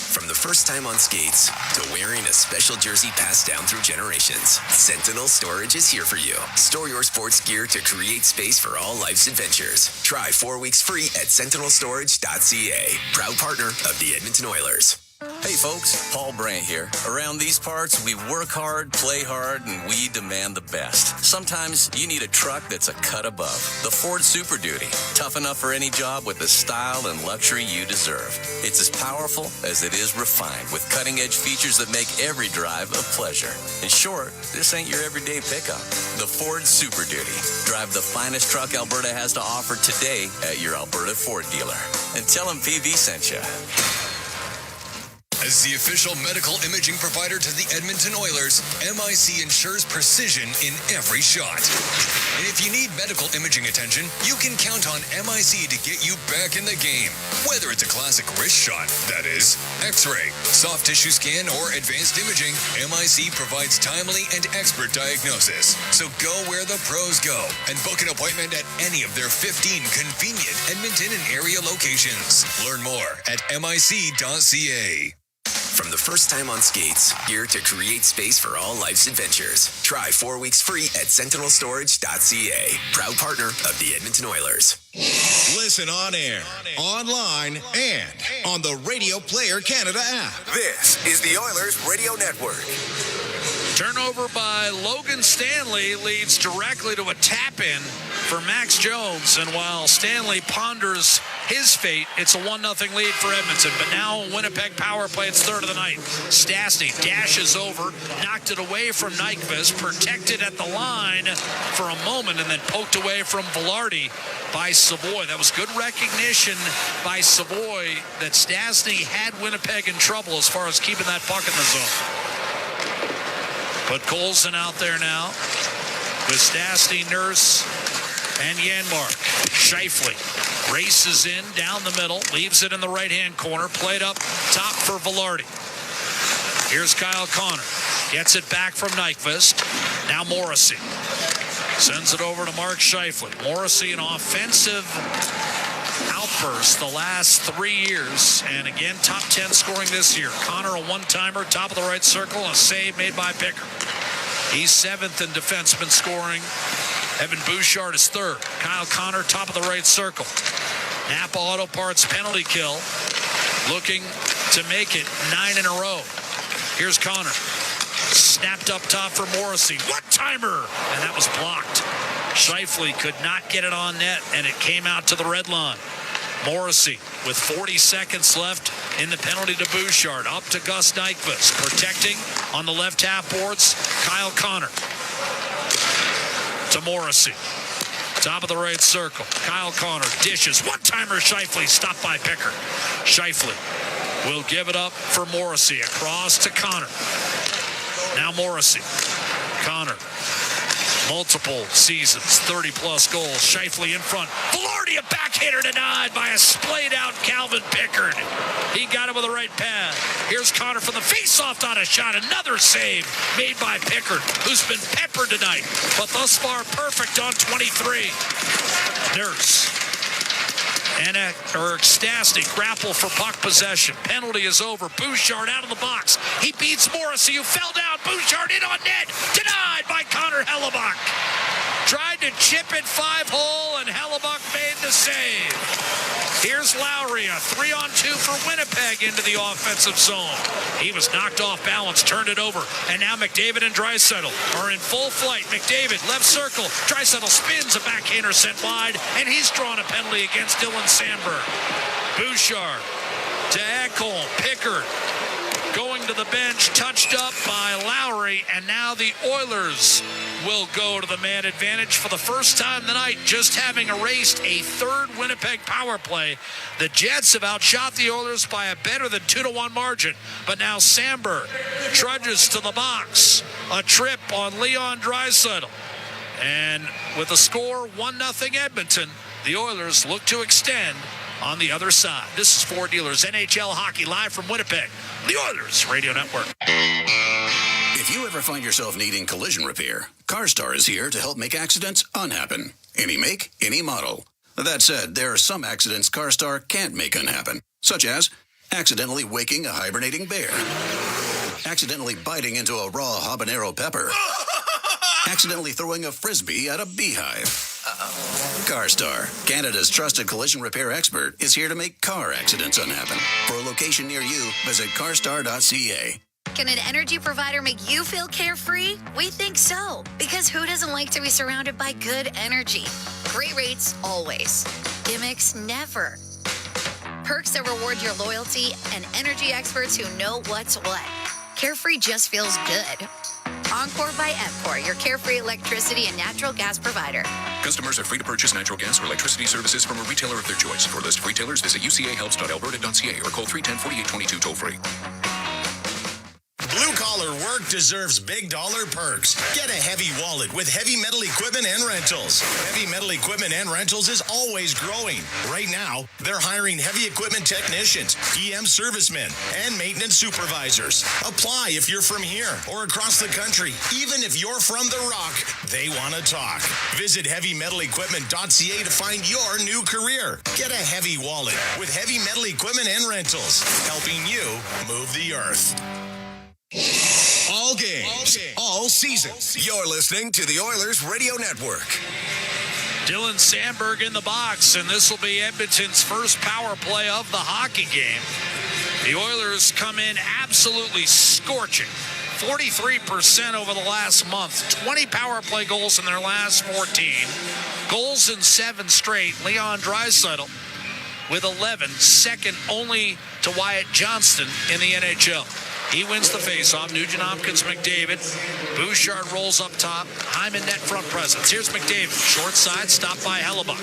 From the first time on skates to wearing a special jersey passed down through generations, Sentinel Storage is here for you. Store your sports gear to create space for all life's adventures. Try 4 weeks free at sentinelstorage.ca. Proud partner of the Edmonton Oilers. Hey folks, Paul Brandt here. Around these parts, we work hard, play hard, and we demand the best. Sometimes you need a truck that's a cut above. The Ford Super Duty. Tough enough for any job with the style and luxury you deserve. It's as powerful as it is refined, with cutting-edge features that make every drive a pleasure. In short, this ain't your everyday pickup. The Ford Super Duty. Drive the finest truck Alberta has to offer today at your Alberta Ford dealer. And tell them PV sent you. As the official medical imaging provider to the Edmonton Oilers, MIC ensures precision in every shot. And if you need medical imaging attention, you can count on MIC to get you back in the game. Whether it's a classic wrist shot, that is, X-ray, soft tissue scan, or advanced imaging, MIC provides timely and expert diagnosis. So go where the pros go and book an appointment at any of their 15 convenient Edmonton and area locations. Learn more at mic.ca. From the first time on skates, gear to create space for all life's adventures. Try 4 weeks free at sentinelstorage.ca. Proud partner of the Edmonton Oilers. Listen on air, online, and on the Radio Player Canada app. This is the Oilers Radio Network. Turnover by Logan Stanley leads directly to a tap-in for Max Jones. And while Stanley ponders his fate, it's a 1-0 lead for Edmonton. But now Winnipeg power play, it's third of the night. Stastny dashes over, knocked it away from Nyquist, protected at the line for a moment, and then poked away from Velarde by Savoy. That was good recognition by Savoy that Stastny had Winnipeg in trouble as far as keeping that puck in the zone. Put Colson out there now with Stastny, Nurse, and Janmark. Scheifele races in down the middle, leaves it in the right-hand corner, played up top for Velarde. Here's Kyle Connor. Gets it back from Nyquist. Now Morrissey. Sends it over to Mark Scheifele. Morrissey, an offensive outburst the last 3 years. And again, top 10 scoring this year. Connor, a one-timer, top of the right circle, a save made by Picker. He's 7th in defenseman scoring. Evan Bouchard is 3rd. Kyle Connor, top of the right circle. Napa Auto Parts penalty kill. Looking to make it 9 in a row. Here's Connor. Snapped up top for Morrissey. One-timer! And that was blocked. Scheifele could not get it on net, and it came out to the red line. Morrissey with 40 seconds left in the penalty to Bouchard. Up to Gus Nyquist. Protecting on the left half boards. Kyle Connor. To Morrissey. Top of the right circle. Kyle Connor dishes. One-timer Scheifele stopped by Picker. Scheifele will give it up for Morrissey. Across to Connor. Now Morrissey. Connor. Multiple seasons. 30-plus goals. Scheifele in front. Velarde, a backhander denied by a splayed-out Calvin Pickard. He got it with the right pad. Here's Connor from the face-off on a shot. Another save made by Pickard, who's been peppered tonight, but thus far perfect on 23. Nurse. And Stastny grapple for puck possession. Penalty is over. Bouchard out of the box. He beats Morrissey, who fell down. Bouchard in on net. Denied by Connor Hellebuck. Tried to chip it 5-hole, and Hellebuck made the save. Here's Lowry, a 3-on-2 for Winnipeg into the offensive zone. He was knocked off balance, turned it over, and now McDavid and Draisaitl are in full flight. McDavid, left circle. Draisaitl spins, a backhander sent wide, and he's drawn a penalty against Dylan Sandberg. Bouchard to Ekholm. Pickard going to the bench, touched up by Lowry, and now the Oilers will go to the man advantage for the first time tonight, just having erased a third Winnipeg power play. The Jets have outshot the Oilers by a better than 2-1 margin, but now Sandberg trudges to the box. A trip on Leon Draisaitl. And with the score 1-0 Edmonton, the Oilers look to extend on the other side. This is Ford Dealers NHL Hockey live from Winnipeg, the Oilers Radio Network. If you ever find yourself needing collision repair, CarStar is here to help make accidents unhappen. Any make, any model. That said, there are some accidents CarStar can't make unhappen, such as accidentally waking a hibernating bear, accidentally biting into a raw habanero pepper, accidentally throwing a frisbee at a beehive. CarStar, Canada's trusted collision repair expert, is here to make car accidents unhappen. For a location near you, visit carstar.ca. Can an energy provider make you feel carefree? We think so. Because who doesn't like to be surrounded by good energy? Great rates, always. Gimmicks, never. Perks that reward your loyalty and energy experts who know what's what. Carefree just feels good. Encore by Emcor, your carefree electricity and natural gas provider. Customers are free to purchase natural gas or electricity services from a retailer of their choice. For a list of retailers, visit ucahelps.alberta.ca or call 310-4822 toll-free. Blue-collar work deserves big dollar perks. Get a heavy wallet with Heavy Metal Equipment and Rentals. Heavy Metal Equipment and Rentals is always growing. Right now, they're hiring heavy equipment technicians, PM servicemen, and maintenance supervisors. Apply if you're from here or across the country. Even if you're from the Rock, they want to talk. Visit heavymetalequipment.ca to find your new career. Get a heavy wallet with Heavy Metal Equipment and Rentals, helping you move the earth. All games, all season. You're listening to the Oilers Radio Network. Dylan Sandberg in the box, and this will be Edmonton's first power play of the hockey game. The Oilers come in absolutely scorching. 43% over the last month. 20 power play goals in their last 14. Goals in 7 straight. Leon Draisaitl with 11, second only to Wyatt Johnston in the NHL. He wins the faceoff. Nugent Hopkins, McDavid. Bouchard rolls up top. Hyman net front presence. Here's McDavid. Short side, stopped by Hellebuck.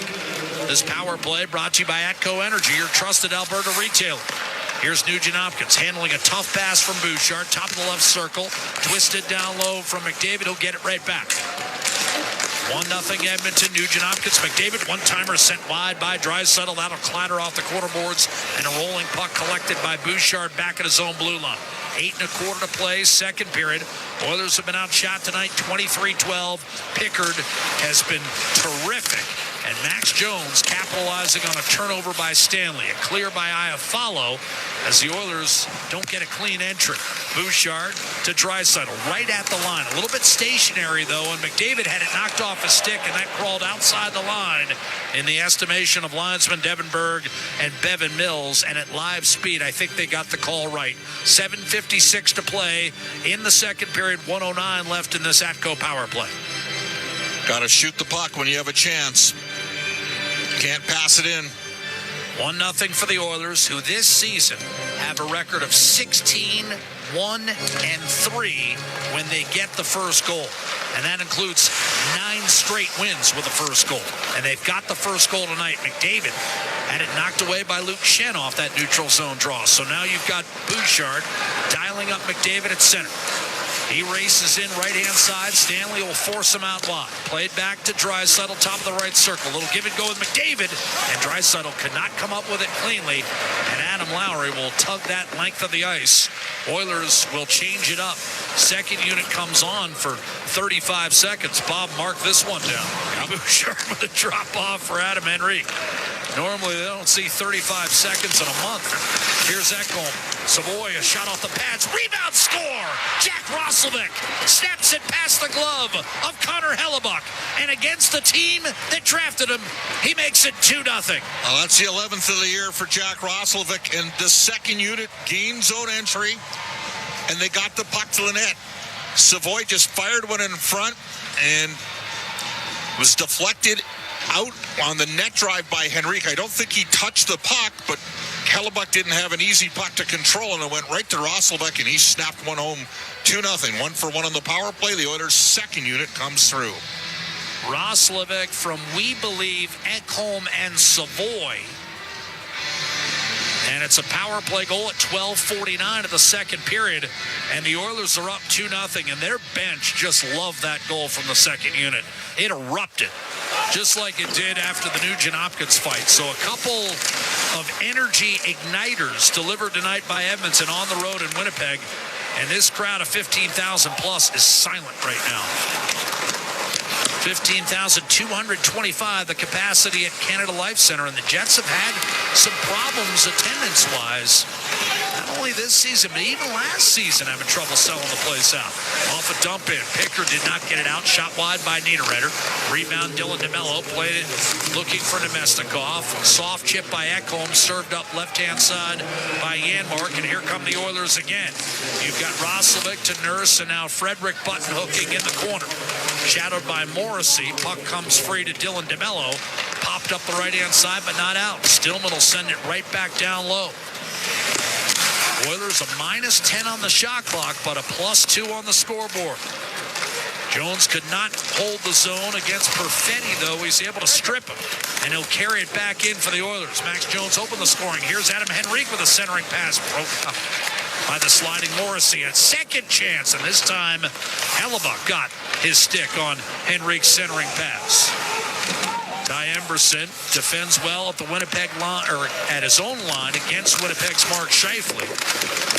This power play brought to you by Atco Energy, your trusted Alberta retailer. Here's Nugent Hopkins handling a tough pass from Bouchard. Top of the left circle. Twisted down low from McDavid. He'll get it right back. 1-0 Edmonton. Nugent Hopkins. McDavid, one-timer sent wide by Draisaitl. That'll clatter off the quarter boards, and a rolling puck collected by Bouchard back at his own blue line. 8.25 to play, second period. Oilers have been outshot tonight, 23-12. Pickard has been terrific. And Max Jones capitalizing on a turnover by Stanley. A clear by Iafallo as the Oilers don't get a clean entry. Bouchard to Draisaitl, right at the line. A little bit stationary, though, and McDavid had it knocked off his stick, and that crawled outside the line in the estimation of linesman Devin Berg and Bevan Mills. And at live speed, I think they got the call right. 7:56 to play in the second period, 1:09 left in this Atco power play. Got to shoot the puck when you have a chance. Can't pass it in. 1-0 for the Oilers, who this season have a record of 16-1-3 when they get the first goal. And that includes 9 straight wins with the first goal. And they've got the first goal tonight. McDavid had it knocked away by Luke Shen off that neutral zone draw. So now you've got Bouchard dialing up McDavid at center. He races in right-hand side. Stanley will force him out wide. Played back to Draisaitl, top of the right circle. Little give and go with McDavid, and Draisaitl could not come up with it cleanly, and Adam Lowry will tug that length of the ice. Oilers will change it up. Second unit comes on for 35 seconds. Bob, mark this one down. Bouchard with a drop-off for Adam Henrique. Normally, they don't see 35 seconds in a month. Here's Ekholm. Savoy, a shot off the pads. Rebound score! Jack Roslovic snaps it past the glove of Connor Hellebuck. And against the team that drafted him, he makes it 2-0. Well, that's the 11th of the year for Jack Roslovic. And the second unit gained zone entry, and they got the puck to the net. Savoy just fired one in front and was deflected out on the net drive by Henrique. I don't think he touched the puck, but Hellebuck didn't have an easy puck to control, and it went right to Roslovic, and he snapped one home. 2-0. 1-for-1 on the power play. The Oilers' second unit comes through. Roslovic from, we believe, Ekholm and Savoy. And it's a power play goal at 12:49 of the second period. And the Oilers are up 2-0, and their bench just loved that goal from the second unit. It erupted, just like it did after the Nugent Hopkins fight. So a couple of energy igniters delivered tonight by Edmonton on the road in Winnipeg. And this crowd of 15,000 plus is silent right now. 15,225, the capacity at Canada Life Center. And the Jets have had some problems attendance-wise. Not only this season, but even last season, having trouble selling the place out. Off a dump in. Pickard did not get it out. Shot wide by Niederreiter. Rebound, Dylan DeMello. Played it looking for Nemestikov. Soft chip by Ekholm. Served up left-hand side by Janmark. And here come the Oilers again. You've got Roslovic to Nurse, and now Frederick Button hooking in the corner. Shadowed by Morrissey. Puck comes free to Dylan DeMello. Popped up the right-hand side, but not out. Stillman will send it right back down low. Oilers a -10 on the shot clock, but a +2 on the scoreboard. Jones could not hold the zone against Perfetti, though. He's able to strip him, and he'll carry it back in for the Oilers. Max Jones opened the scoring. Here's Adam Henrique with a centering pass. Broke up by the sliding Morrissey. A second chance, and this time Hellebuck got his stick on Henrique's centering pass. Ty Emberson defends well at the Winnipeg line, or at his own line against Winnipeg's Mark Scheifele,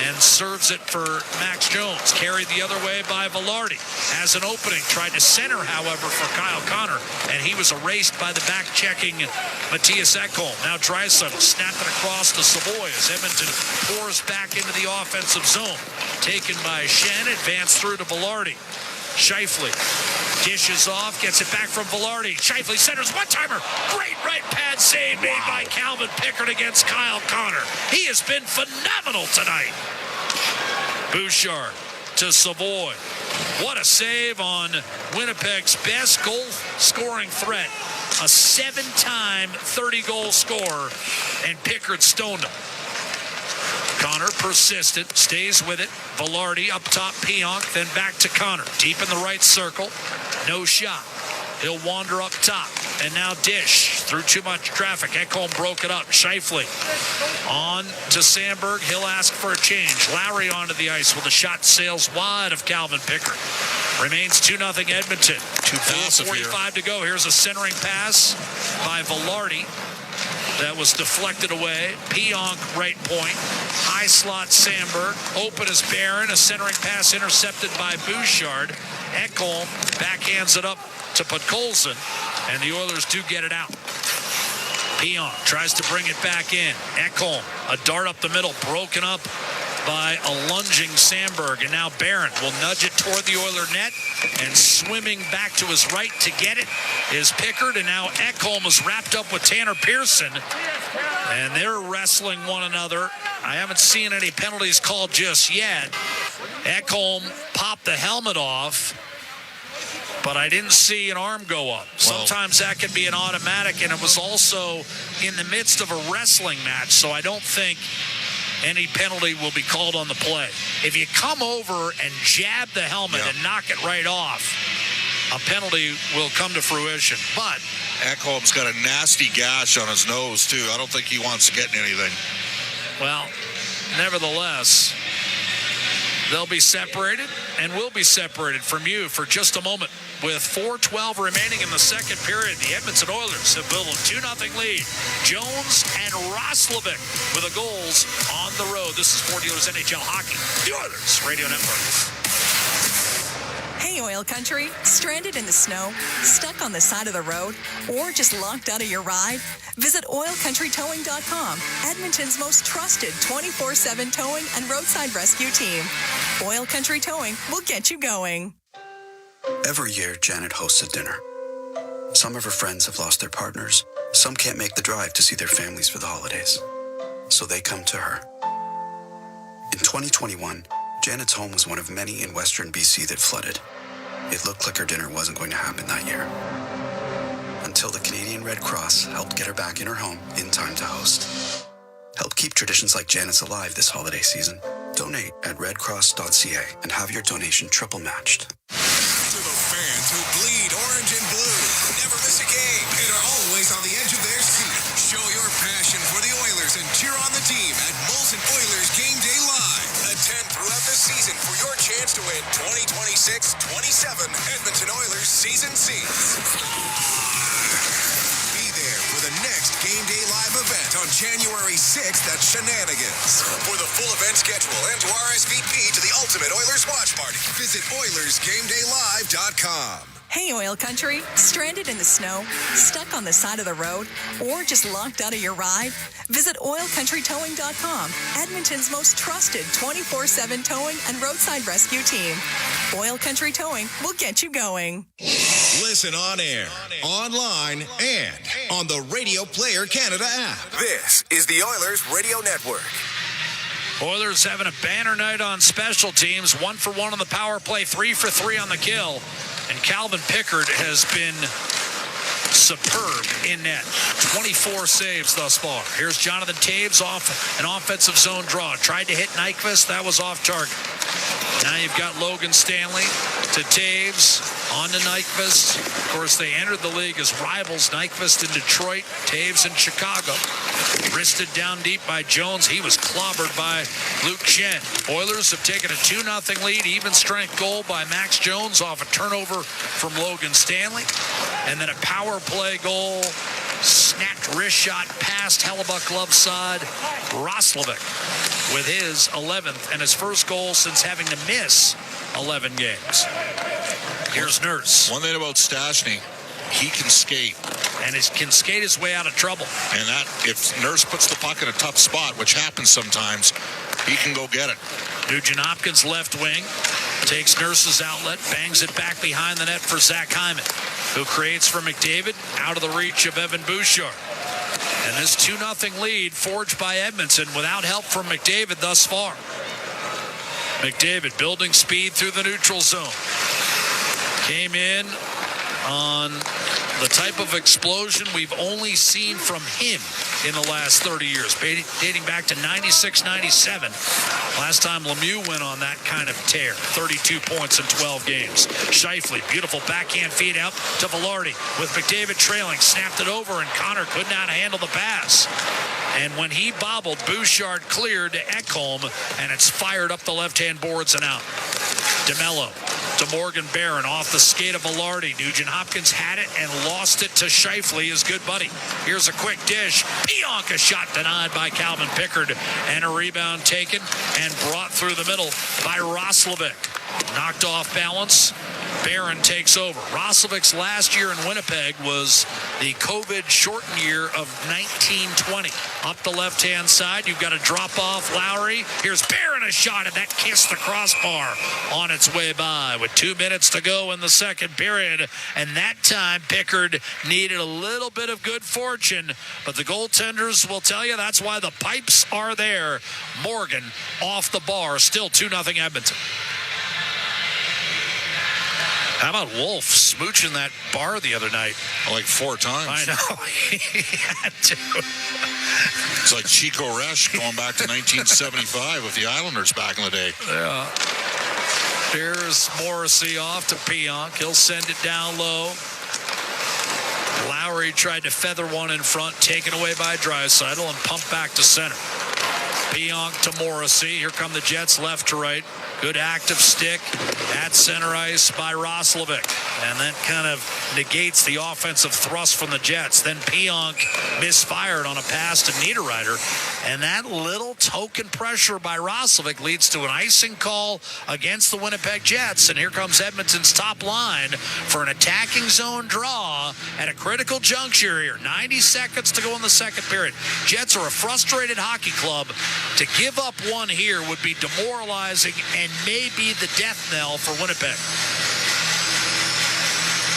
and serves it for Max Jones. Carried the other way by Velarde. Has an opening. Tried to center, however, for Kyle Connor, and he was erased by the back-checking Matthias Ekholm. Now Draisaitl snapped it across to Savoy as Edmonton pours back into the offensive zone. Taken by Shen, advanced through to Velarde. Scheifele dishes off, gets it back from Velarde. Scheifele centers, one-timer. Great right pad save made by Calvin Pickard against Kyle Connor. He has been phenomenal tonight. Bouchard to Savoy. What a save on Winnipeg's best goal-scoring threat a 7-time 30-goal scorer, and Pickard stoned him. Connor persistent, stays with it. Velarde up top, Pionk, then back to Connor. Deep in the right circle, no shot. He'll wander up top, and now dish through too much traffic. Ekholm broke it up. Scheifele on to Sandberg. He'll ask for a change. Lowry onto the ice with a shot sails wide of Calvin Pickard. Remains 2-0 Edmonton. 45 to go. Here's a centering pass by Velarde. That was deflected away. Pionk right point. High slot Sandberg. Open is Barron. A centering pass intercepted by Bouchard. Ekholm backhands it up to Podkolzin, and the Oilers do get it out. Pionk tries to bring it back in. Ekholm, a dart up the middle, broken up by a lunging Sandberg, and now Barron will nudge it toward the Oiler net, and swimming back to his right to get it is Pickard, and now Ekholm is wrapped up with Tanner Pearson, and they're wrestling one another. I haven't seen any penalties called just yet. Ekholm popped the helmet off, but I didn't see an arm go up. Sometimes that can be an automatic, and it was also in the midst of a wrestling match, so I don't think any penalty will be called on the play. If you come over and jab the helmet and knock it right off, a penalty will come to fruition. But Ekholm's got a nasty gash on his nose, too. I don't think he wants to get anything. Well, nevertheless, they'll be separated and will be separated from you for just a moment. With 4:12 remaining in the second period, the Edmonton Oilers have built a 2-0 lead. Jones and Roslovic with the goals on the road. This is 40 Oilers NHL Hockey, the Oilers Radio Network. Hey, Oil Country. Stranded in the snow, stuck on the side of the road, or just locked out of your ride? Visit OilCountryTowing.com, Edmonton's most trusted 24/7 towing and roadside rescue team. Oil Country Towing will get you going. Every year, Janet hosts a dinner. Some of her friends have lost their partners. Some can't make the drive to see their families for the holidays. So they come to her. In 2021, Janet's home was one of many in Western BC that flooded. It looked like her dinner wasn't going to happen that year. Until the Canadian Red Cross helped get her back in her home in time to host. Help keep traditions like Janet's alive this holiday season. Donate at redcross.ca and have your donation triple matched. To the fans who bleed orange and blue, never miss a game, and are always on the edge of their seat. Show your passion for the Oilers and cheer on the team at Molson Oilers Game Day Live. Attend throughout the season for your chance to win 2026-27 Edmonton Oilers season seats. Be there for the next Game Day Live event on January 6th at Shenanigans. For the full event schedule and to RSVP to the Ultimate Oilers Watch Party, visit OilersGameDayLive.com. Hey, Oil Country. Stranded in the snow, stuck on the side of the road, or just locked out of your ride? Visit OilCountryTowing.com, Edmonton's most trusted 24/7 towing and roadside rescue team. Oil Country Towing will get you going. Listen on air, online, and on the Radio Player Canada app. This is the Oilers Radio Network. Oilers having a banner night on special teams. 1 for 1 on the power play, 3 for 3 on the kill. And Calvin Pickard has been superb in net. 24 saves thus far. Here's Jonathan Toews off an offensive zone draw. Tried to hit Nyquist. That was off target. Now you've got Logan Stanley to Toews, on to Nyquist. Of course, they entered the league as rivals. Nyquist in Detroit, Toews in Chicago. Wristed down deep by Jones. He was clobbered by Luke Shen. Oilers have taken a 2-0 lead. Even strength goal by Max Jones off a turnover from Logan Stanley. And then a power play goal. Snapped wrist shot past Hellebuck glove side. Roslovic with his 11th and his first goal since having to miss 11 games. Here's Nurse. One thing about Stastny, he can skate. And he can skate his way out of trouble. And that, if Nurse puts the puck in a tough spot, which happens sometimes, he can go get it. Nugent Hopkins left wing. Takes Nurse's outlet, bangs it back behind the net for Zach Hyman, who creates for McDavid out of the reach of Evan Bouchard. And this 2-0 lead forged by Edmonton without help from McDavid thus far. McDavid building speed through the neutral zone. Came in on The type of explosion we've only seen from him in the last 30 years, dating back to 96-97. Last time Lemieux went on that kind of tear, 32 points in 12 games. Scheifele, beautiful backhand feed out to Velarde with McDavid trailing, snapped it over, and Connor could not handle the pass. And when he bobbled, Bouchard cleared to Ekholm, and it's fired up the left-hand boards and out. DeMello to Morgan Barron off the skate of Velarde. Nugent Hopkins had it and lost it to Scheifele, his good buddy. Here's a quick dish. Pionk, a shot denied by Calvin Pickard, and a rebound taken and brought through the middle by Roslovic. Knocked off balance. Barron takes over. Roslovic's last year in Winnipeg was the COVID-shortened year of 1920. Up the left-hand side, you've got a drop-off Lowry. Here's Barron, a shot, and that kissed the crossbar on its way by with 2 minutes to go in the second period. And that time, Pickard needed a little bit of good fortune, but the goaltenders will tell you that's why the pipes are there. Morgan off the bar, still 2-0 Edmonton. How about Wolf smooching that bar the other night? Like 4 times. I know. He had to. It's like Chico Resch going back to 1975 with the Islanders back in the day. Yeah. There's Morrissey off to Pionk. He'll send it down low. Lowry tried to feather one in front, taken away by Draisaitl, and pumped back to center. Pionk to Morrissey. Here come the Jets left to right. Good active stick at center ice by Roslovic. And that kind of negates the offensive thrust from the Jets. Then Pionk misfired on a pass to Niederreiter. And that little token pressure by Roslovic leads to an icing call against the Winnipeg Jets. And here comes Edmonton's top line for an attacking zone draw at a critical juncture here. 90 seconds to go in the second period. Jets are a frustrated hockey club. To give up one here would be demoralizing and may be the death knell for Winnipeg.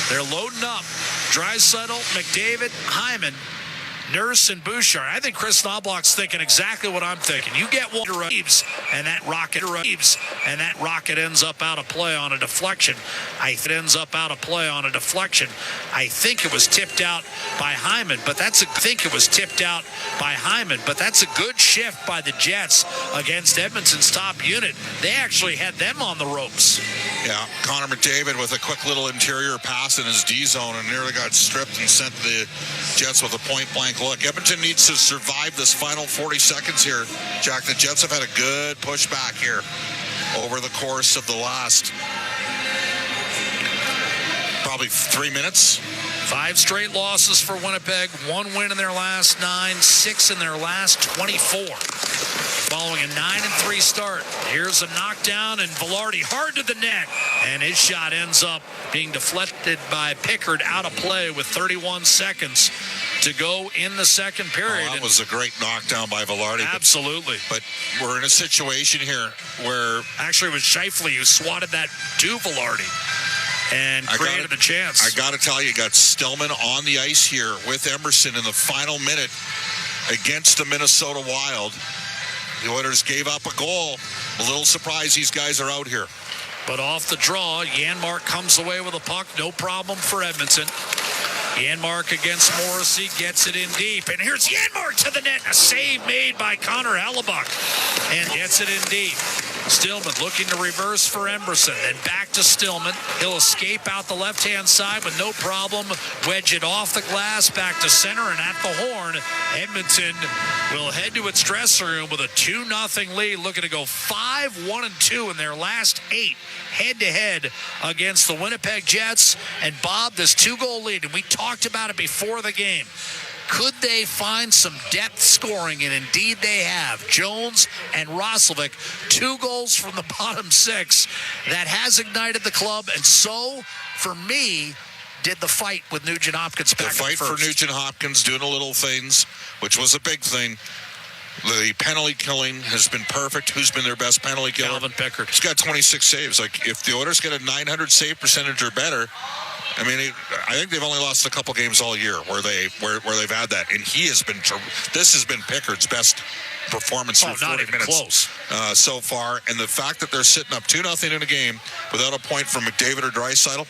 They're loading up. Draisaitl, McDavid, Hyman, Nurse, and Bouchard. I think Chris Knobloch's thinking exactly what I'm thinking. You get one Reeves, and that rocket ends up out of play on a deflection. I think it was tipped out by Hyman, but that's a good shift by the Jets against Edmonton's top unit. They actually had them on the ropes. Yeah, Connor McDavid with a quick little interior pass in his D zone and nearly got stripped and sent the Jets with a point-blank look. Edmonton needs to survive this final 40 seconds here. Jack, the Jets have had a good pushback here over the course of the last probably 3 minutes. 5 straight losses for Winnipeg, 1 win in their last 9, 6 in their last 24. Following a 9-3 start, here's a knockdown, and Velarde hard to the net, and his shot ends up being deflected by Pickard out of play with 31 seconds to go in the second period. Oh, that was a great knockdown by Velarde. Absolutely. But we're in a situation here where... Actually, it was Scheifele who swatted that to Velarde and created the chance. I got to tell you, got Stillman on the ice here with Emerson in the final minute against the Minnesota Wild. The Oilers gave up a goal. A little surprised these guys are out here. But off the draw, Janmark comes away with a puck. No problem for Edmonton. Janmark against Morrissey, gets it in deep. And here's Janmark to the net. A save made by Connor Hellebuck. And gets it in deep. Stillman looking to reverse for Emberson. Then back to Stillman. He'll escape out the left-hand side with no problem. Wedge it off the glass, back to center, and at the horn. Edmonton will head to its dressing room with a 2-0 lead, looking to go 5-1-2 in their last 8 head-to-head against the Winnipeg Jets. And Bob, this 2-goal lead, and we talked about it before the game. Could they find some depth scoring? And indeed they have. Jones and Roslovic, 2 goals from the bottom 6. That has ignited the club. And so, for me, did the fight with Nugent Hopkins back The fight for Nugent Hopkins doing a little things, which was a big thing. The penalty killing has been perfect. Who's been their best penalty killer? Calvin Pickard. He's got 26 saves. Like, if the Oilers get a 900 save percentage or better, I mean, I think they've only lost a couple games all year where they've had that, and he has been. This has been Pickard's best performance for 40 minutes close. So far, and the fact that they're sitting up 2-0 in a game without a point from McDavid or Draisaitl.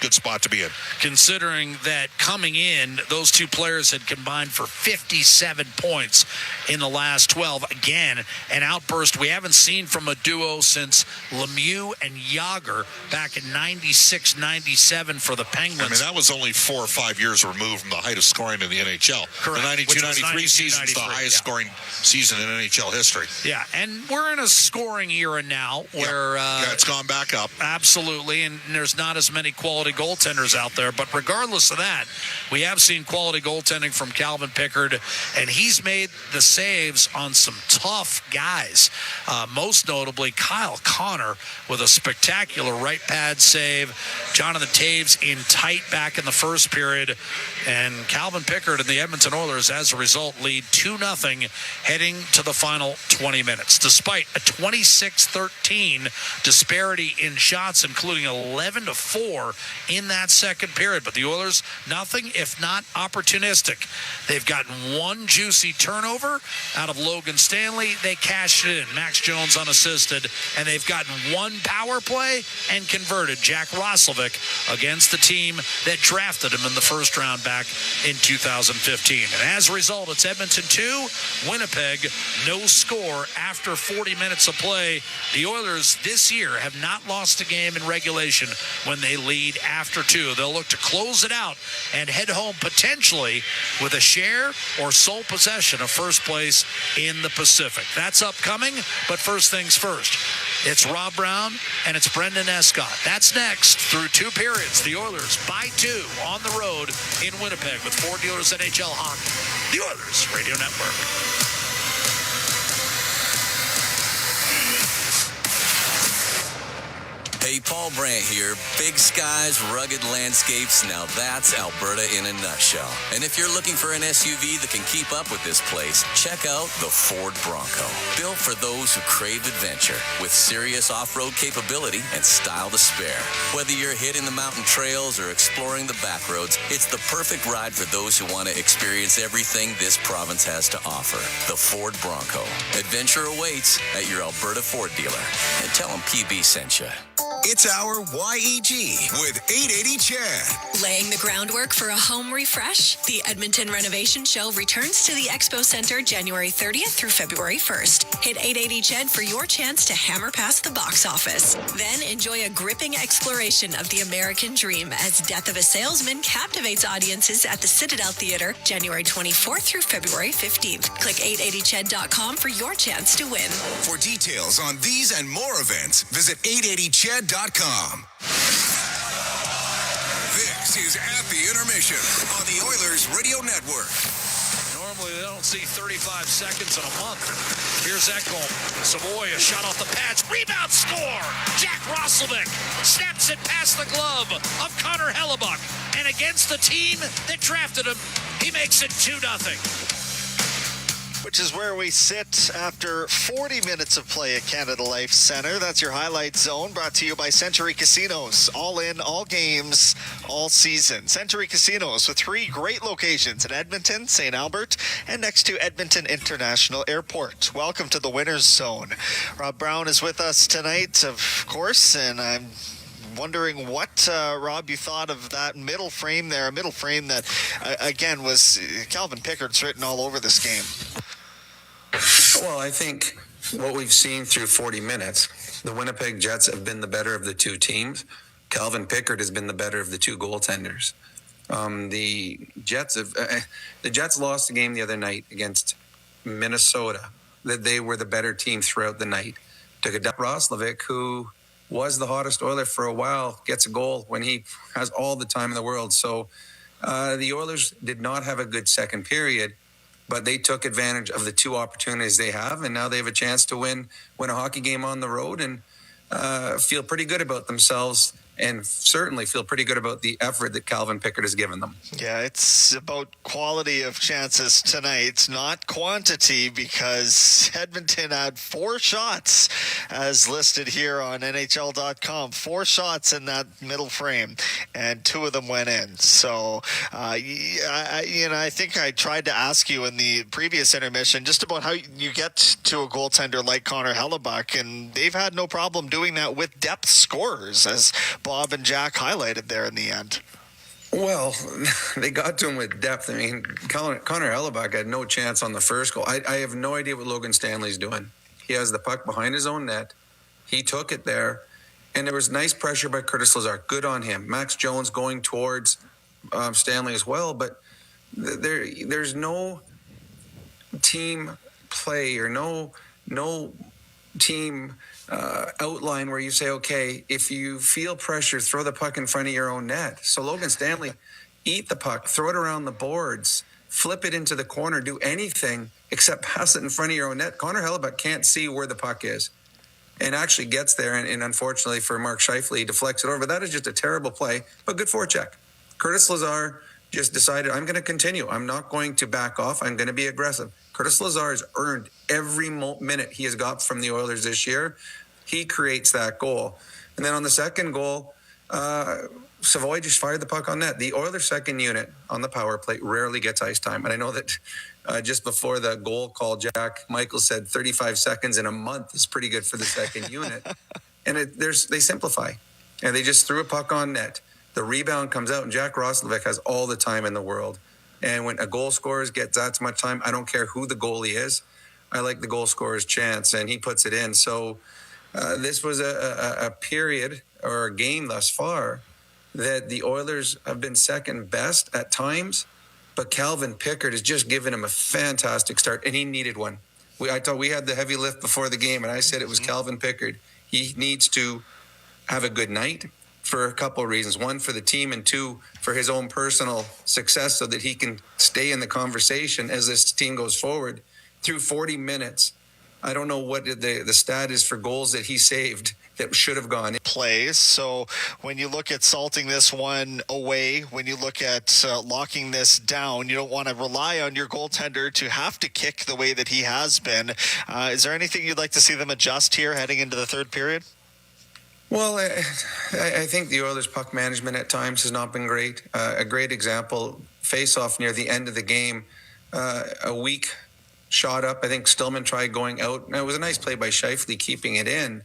good spot to be in. Considering that coming in, those two players had combined for 57 points in the last 12. Again, an outburst we haven't seen from a duo since Lemieux and Yager back in 96-97 for the Penguins. I mean, that was only 4 or 5 years removed from the height of scoring in the NHL. Correct. The 92-93 season is the highest scoring season in NHL history. Yeah, and we're in a scoring era now where... it's gone back up. Absolutely, and there's not as many quality goaltenders out there. But regardless of that, we have seen quality goaltending from Calvin Pickard, and he's made the saves on some tough guys. Most notably, Kyle Connor with a spectacular right pad save. Jonathan Taves in tight back in the first period. And Calvin Pickard and the Edmonton Oilers, as a result, lead 2-0 heading to the final 20 minutes. Despite a 26-13 disparity in shots, including 11-4 in that second period. But the Oilers, nothing if not opportunistic. They've gotten one juicy turnover out of Logan Stanley. They cashed it in. Max Jones unassisted. And they've gotten one power play and converted. Jack Roslovic against the team that drafted him in the first round back in 2015. And as a result, it's Edmonton 2, Winnipeg no score after 40 minutes of play. The Oilers this year have not lost a game in regulation when they lead after 2. They'll look to close it out and head home potentially with a share or sole possession of first place in the Pacific. That's upcoming, but first things first. It's Rob Brown and it's Brendan Escott. That's next through 2 periods. The Oilers by 2 on the road in Winnipeg with Ford Dealers NHL Hockey. The Oilers Radio Network. Hey, Paul Brandt here. Big skies, rugged landscapes. Now that's Alberta in a nutshell. And if you're looking for an SUV that can keep up with this place, check out the Ford Bronco. Built for those who crave adventure, with serious off-road capability and style to spare. Whether you're hitting the mountain trails or exploring the back roads, it's the perfect ride for those who want to experience everything this province has to offer. The Ford Bronco. Adventure awaits at your Alberta Ford dealer. And tell them PB sent you. It's our YEG with 880 Chad. Laying the groundwork for a home refresh, the Edmonton Renovation Show returns to the Expo Center January 30th through February 1st. Hit 880 Chad for your chance to hammer past the box office. Then enjoy a gripping exploration of the American dream as Death of a Salesman captivates audiences at the Citadel Theater January 24th through February 15th. Click 880ched.com for your chance to win. For details on these and more events, visit 880ched.com. This is At the Intermission on the Oilers Radio Network. Normally they don't see 35 seconds in a month. Here's Ekholm. Savoy, a shot off the pads. Rebound score! Jack Roslovic snaps it past the glove of Connor Hellebuck. And against the team that drafted him, he makes it 2-0. Which is where we sit after 40 minutes of play at Canada Life Centre. That's your highlight zone, brought to you by Century Casinos. All in, all games, all season. Century Casinos with 3 great locations in Edmonton, St. Albert, and next to Edmonton International Airport. Welcome to the Winners Zone. Rob Brown is with us tonight, of course, and I'm wondering what, Rob, you thought of that middle frame there, a middle frame that, again, was Calvin Pickard's written all over this game. Well, I think what we've seen through 40 minutes, the Winnipeg Jets have been the better of the 2 teams. Calvin Pickard has been the better of the 2 goaltenders. The Jets lost the game the other night against Minnesota. That they were the better team throughout the night. Took a Roslovic, who was the hottest Oiler for a while, gets a goal when he has all the time in the world. So the Oilers did not have a good second period, but they took advantage of the 2 opportunities they have, and now they have a chance to win a hockey game on the road and feel pretty good about themselves, and certainly feel pretty good about the effort that Calvin Pickard has given them. Yeah, it's about quality of chances tonight, not quantity, because Edmonton had 4 shots, as listed here on NHL.com. 4 shots in that middle frame, and 2 of them went in. So, I think I tried to ask you in the previous intermission just about how you get to a goaltender like Connor Hellebuck, and they've had no problem doing that with depth scorers, as Bob and Jack highlighted there in the end. Well, they got to him with depth. I mean, Connor Hellebuck had no chance on the first goal. I have no idea what Logan Stanley's doing. He has the puck behind his own net. He took it there, and there was nice pressure by Curtis Lazar. Good on him. Max Jones going towards Stanley as well, but there's no team play or no team outline where you say, okay, if you feel pressure, throw the puck in front of your own net. So Logan Stanley, eat the puck, throw it around the boards, flip it into the corner, do anything except pass it in front of your own net. Connor Hellebuck can't see where the puck is and actually gets there. And unfortunately for Mark Scheifele, he deflects it over. That is just a terrible play, but good forecheck. Curtis Lazar just decided, I'm going to continue. I'm not going to back off. I'm going to be aggressive. Curtis Lazar has earned every minute he has got from the Oilers this year. He creates that goal. And then on the second goal, Savoy just fired the puck on net. The Oilers' second unit on the power play rarely gets ice time. And I know that just before the goal call, Jack Michael said 35 seconds in a month is pretty good for the second unit. And they simplify. And they just threw a puck on net. The rebound comes out, and Jack Roslovic has all the time in the world. And when a goal scorer gets that much time, I don't care who the goalie is. I like the goal scorer's chance, and he puts it in. So this was a period or a game thus far that the Oilers have been second best at times, but Calvin Pickard has just given him a fantastic start, and he needed one. I thought we had the heavy lift before the game, and I said it was Calvin Pickard. He needs to have a good night for a couple of reasons. One, for the team, and two, for his own personal success so that he can stay in the conversation as this team goes forward. Through 40 minutes, I don't know what the stat is for goals that he saved that should have gone in. Plays. So when you look at salting this one away, when you look at locking this down, you don't want to rely on your goaltender to have to kick the way that he has been. Is there anything you'd like to see them adjust here heading into the third period? Well, I think the Oilers' puck management at times has not been great. A great example, face-off near the end of the game, a weak shot up. I think Stillman tried going out. Now, it was a nice play by Scheifele keeping it in,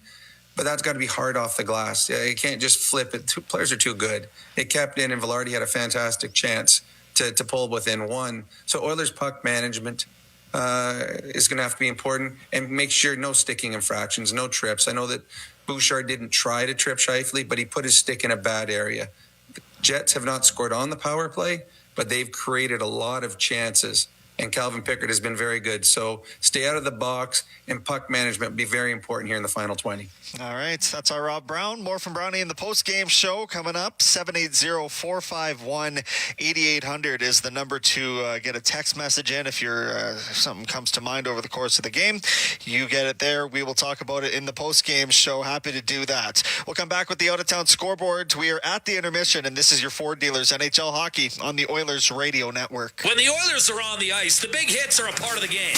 but that's got to be hard off the glass. You can't just flip it. Two players are too good. It kept in, and Velarde had a fantastic chance to pull within one. So Oilers' puck management is going to have to be important, and make sure no sticking infractions, no trips. I know that Bouchard didn't try to trip Scheifele, but he put his stick in a bad area. The Jets have not scored on the power play, but they've created a lot of chances, and Calvin Pickard has been very good. So stay out of the box, and puck management will be very important here in the final 20. All right, that's our Rob Brown. More from Brownie in the post-game show coming up. 780-451-8800 is the number to get a text message in if something comes to mind over the course of the game. You get it there. We will talk about it in the post-game show. Happy to do that. We'll come back with the out-of-town scoreboard. We are at the intermission, and this is your Ford Dealers NHL Hockey on the Oilers Radio Network. When the Oilers are on the ice, the big hits are a part of the game.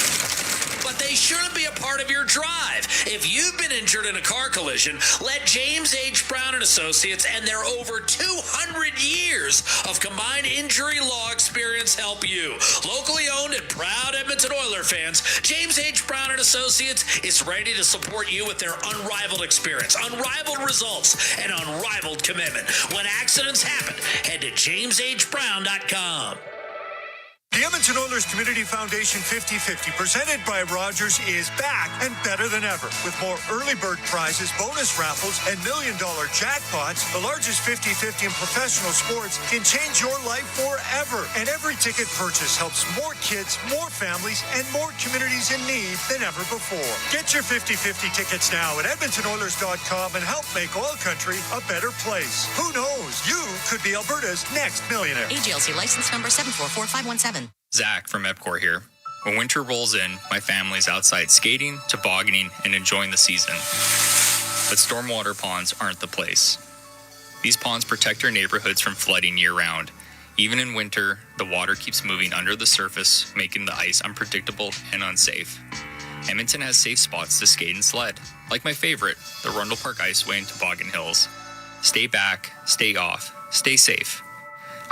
But they shouldn't be a part of your drive. If you've been injured in a car collision, let James H. Brown & Associates and their over 200 years of combined injury law experience help you. Locally owned and proud Edmonton Oilers fans, James H. Brown & Associates is ready to support you with their unrivaled experience, unrivaled results, and unrivaled commitment. When accidents happen, head to jameshbrown.com. The Edmonton Oilers Community Foundation 50-50, presented by Rogers, is back and better than ever. With more early bird prizes, bonus raffles, and million-dollar jackpots, the largest 50-50 in professional sports can change your life forever. And every ticket purchase helps more kids, more families, and more communities in need than ever before. Get your 50-50 tickets now at EdmontonOilers.com and help make OilCountry a better place. Who knows? You could be Alberta's next millionaire. AGLC license number 744517. Zach from EPCOR here. When winter rolls in, my family's outside skating, tobogganing, and enjoying the season. But stormwater ponds aren't the place. These ponds protect our neighborhoods from flooding year-round. Even in winter, the water keeps moving under the surface, making the ice unpredictable and unsafe. Edmonton has safe spots to skate and sled, like my favorite, the Rundle Park Iceway and Toboggan Hills. Stay back, stay off, stay safe.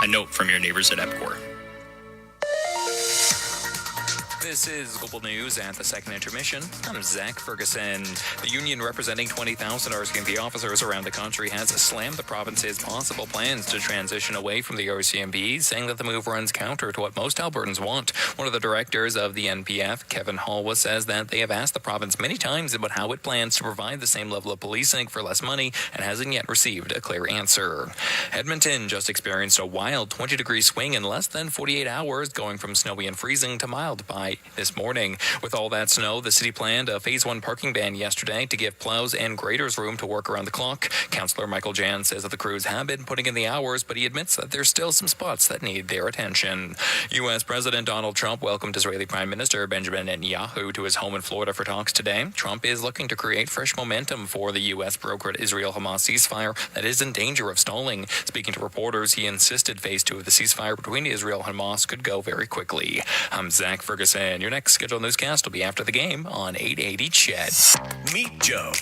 A note from your neighbors at EPCOR. This is Global News at the second intermission. I'm Zach Ferguson. The union representing 20,000 RCMP officers around the country has slammed the province's possible plans to transition away from the RCMP, saying that the move runs counter to what most Albertans want. One of the directors of the NPF, Kevin Hallwa, says that they have asked the province many times about how it plans to provide the same level of policing for less money and hasn't yet received a clear answer. Edmonton just experienced a wild 20-degree swing in less than 48 hours, going from snowy and freezing to mild by this morning. With all that snow, the city planned a Phase 1 parking ban yesterday to give plows and graders room to work around the clock. Councillor Michael Jan says that the crews have been putting in the hours, but he admits that there's still some spots that need their attention. U.S. President Donald Trump welcomed Israeli Prime Minister Benjamin Netanyahu to his home in Florida for talks today. Trump is looking to create fresh momentum for the U.S. brokered Israel-Hamas ceasefire that is in danger of stalling. Speaking to reporters, he insisted Phase 2 of the ceasefire between Israel and Hamas could go very quickly. I'm Zach Ferguson. Your next scheduled newscast will be after the game on 880 CHED. Meet Joe.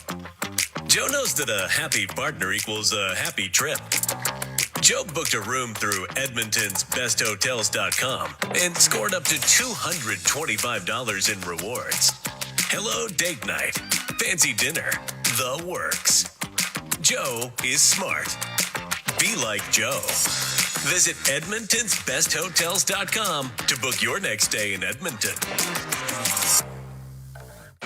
Joe knows that a happy partner equals a happy trip. Joe booked a room through Edmonton's besthotels.com and scored up to $225 in rewards. Hello date night, fancy dinner, the works. Joe is smart. Be like Joe. Visit EdmontonsBestHotels.com to book your next stay in Edmonton.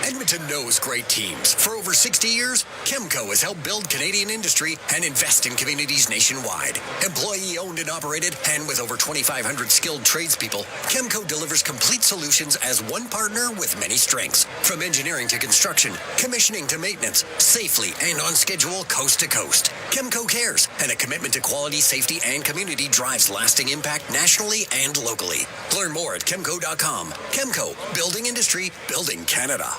Edmonton knows great teams. For over 60 years, Chemco has helped build Canadian industry and invest in communities nationwide. Employee-owned and operated, and with over 2,500 skilled tradespeople, Chemco delivers complete solutions as one partner with many strengths. From engineering to construction, commissioning to maintenance, safely and on schedule coast to coast. Chemco cares, and a commitment to quality, safety, and community drives lasting impact nationally and locally. Learn more at chemco.com. Chemco, building industry, building Canada.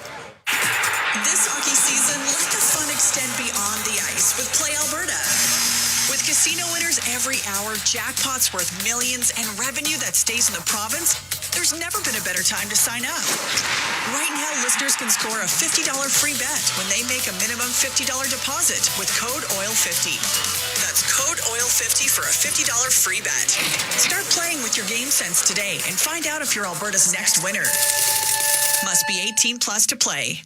This hockey season, let the fun extend beyond the ice with Play Alberta. With casino winners every hour, jackpots worth millions, and revenue that stays in the province, there's never been a better time to sign up. Right now, listeners can score a $50 free bet when they make a minimum $50 deposit with code OIL50. That's code OIL50 for a $50 free bet. Start playing with your game sense today and find out if you're Alberta's next winner. Must be 18 plus to play.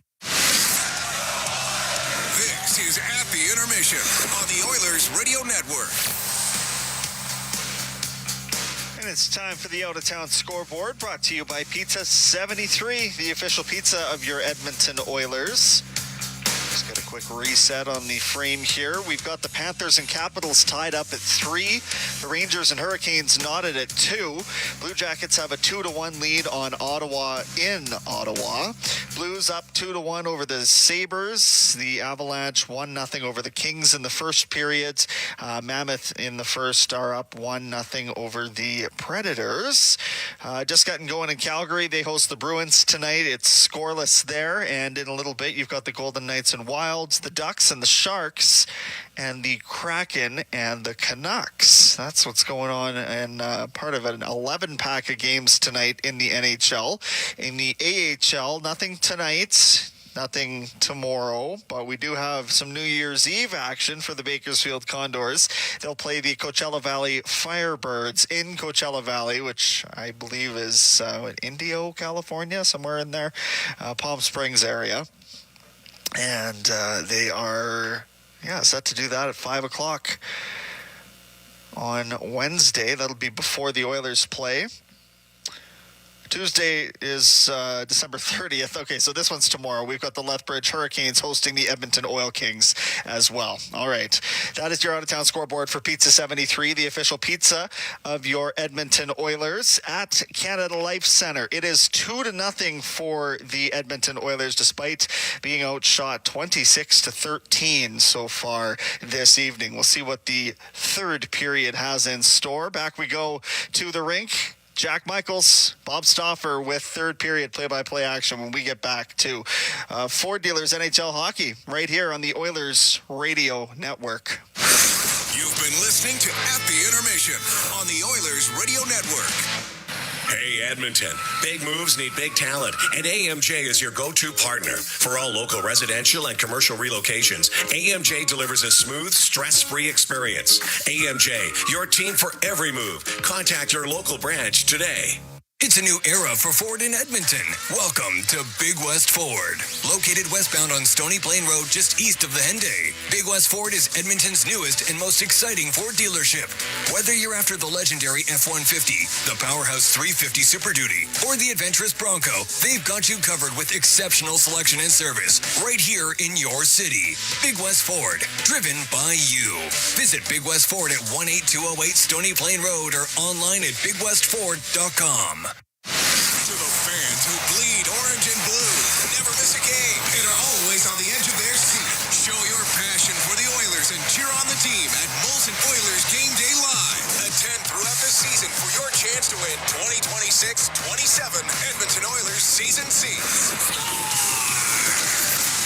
This is At the Intermission on the Oilers Radio Network. And it's time for the out-of-town scoreboard, brought to you by Pizza 73, the official pizza of your Edmonton Oilers. Just got a quick reset on the frame here. We've got the Panthers and Capitals tied up at 3. The Rangers and Hurricanes knotted at 2. Blue Jackets have a 2-1 lead on Ottawa in Ottawa. Blues up 2-1 over the Sabres. The Avalanche 1-0 over the Kings in the first period. Mammoth in the first are up 1-0 over the Predators. Just gotten going in Calgary. They host the Bruins tonight. It's scoreless there. And in a little bit, you've got the Golden Knights and Wilds, the Ducks and the Sharks, and the Kraken and the Canucks. That's what's going on in part of an 11-pack of games tonight in the NHL. In the AHL, nothing tonight, nothing tomorrow, but we do have some New Year's Eve action for the Bakersfield Condors. They'll play the Coachella Valley Firebirds in Coachella Valley, which I believe is Indio, California, somewhere in there, Palm Springs area. And they are set to do that at 5 o'clock on Wednesday. That'll be before the Oilers play. Tuesday is December 30th. Okay, so this one's tomorrow. We've got the Lethbridge Hurricanes hosting the Edmonton Oil Kings as well. All right, that is your out-of-town scoreboard for Pizza 73, the official pizza of your Edmonton Oilers at Canada Life Centre. It is 2-0 for the Edmonton Oilers, despite being outshot 26-13 so far this evening. We'll see what the third period has in store. Back we go to the rink. Jack Michaels, Bob Stauffer with third period play-by-play action when we get back to Ford Dealers NHL Hockey right here on the Oilers Radio Network. You've been listening to At the Intermission on the Oilers Radio Network. Hey, Edmonton. Big moves need big talent, and AMJ is your go-to partner. For all local residential and commercial relocations, AMJ delivers a smooth, stress-free experience. AMJ, your team for every move. Contact your local branch today. It's a new era for Ford in Edmonton. Welcome to Big West Ford. Located westbound on Stony Plain Road just east of the Henday. Big West Ford is Edmonton's newest and most exciting Ford dealership. Whether you're after the legendary F-150, the Powerhouse 350 Super Duty, or the adventurous Bronco, they've got you covered with exceptional selection and service right here in your city. Big West Ford, driven by you. Visit Big West Ford at 18208 Stony Plain Road or online at bigwestford.com. To the fans who bleed orange and blue, never miss a game, and are always on the edge of their seat. Show your passion for the Oilers and cheer on the team at Molson Oilers Game Day Live. Attend throughout the season for your chance to win 2026-27 Edmonton Oilers Season Seats.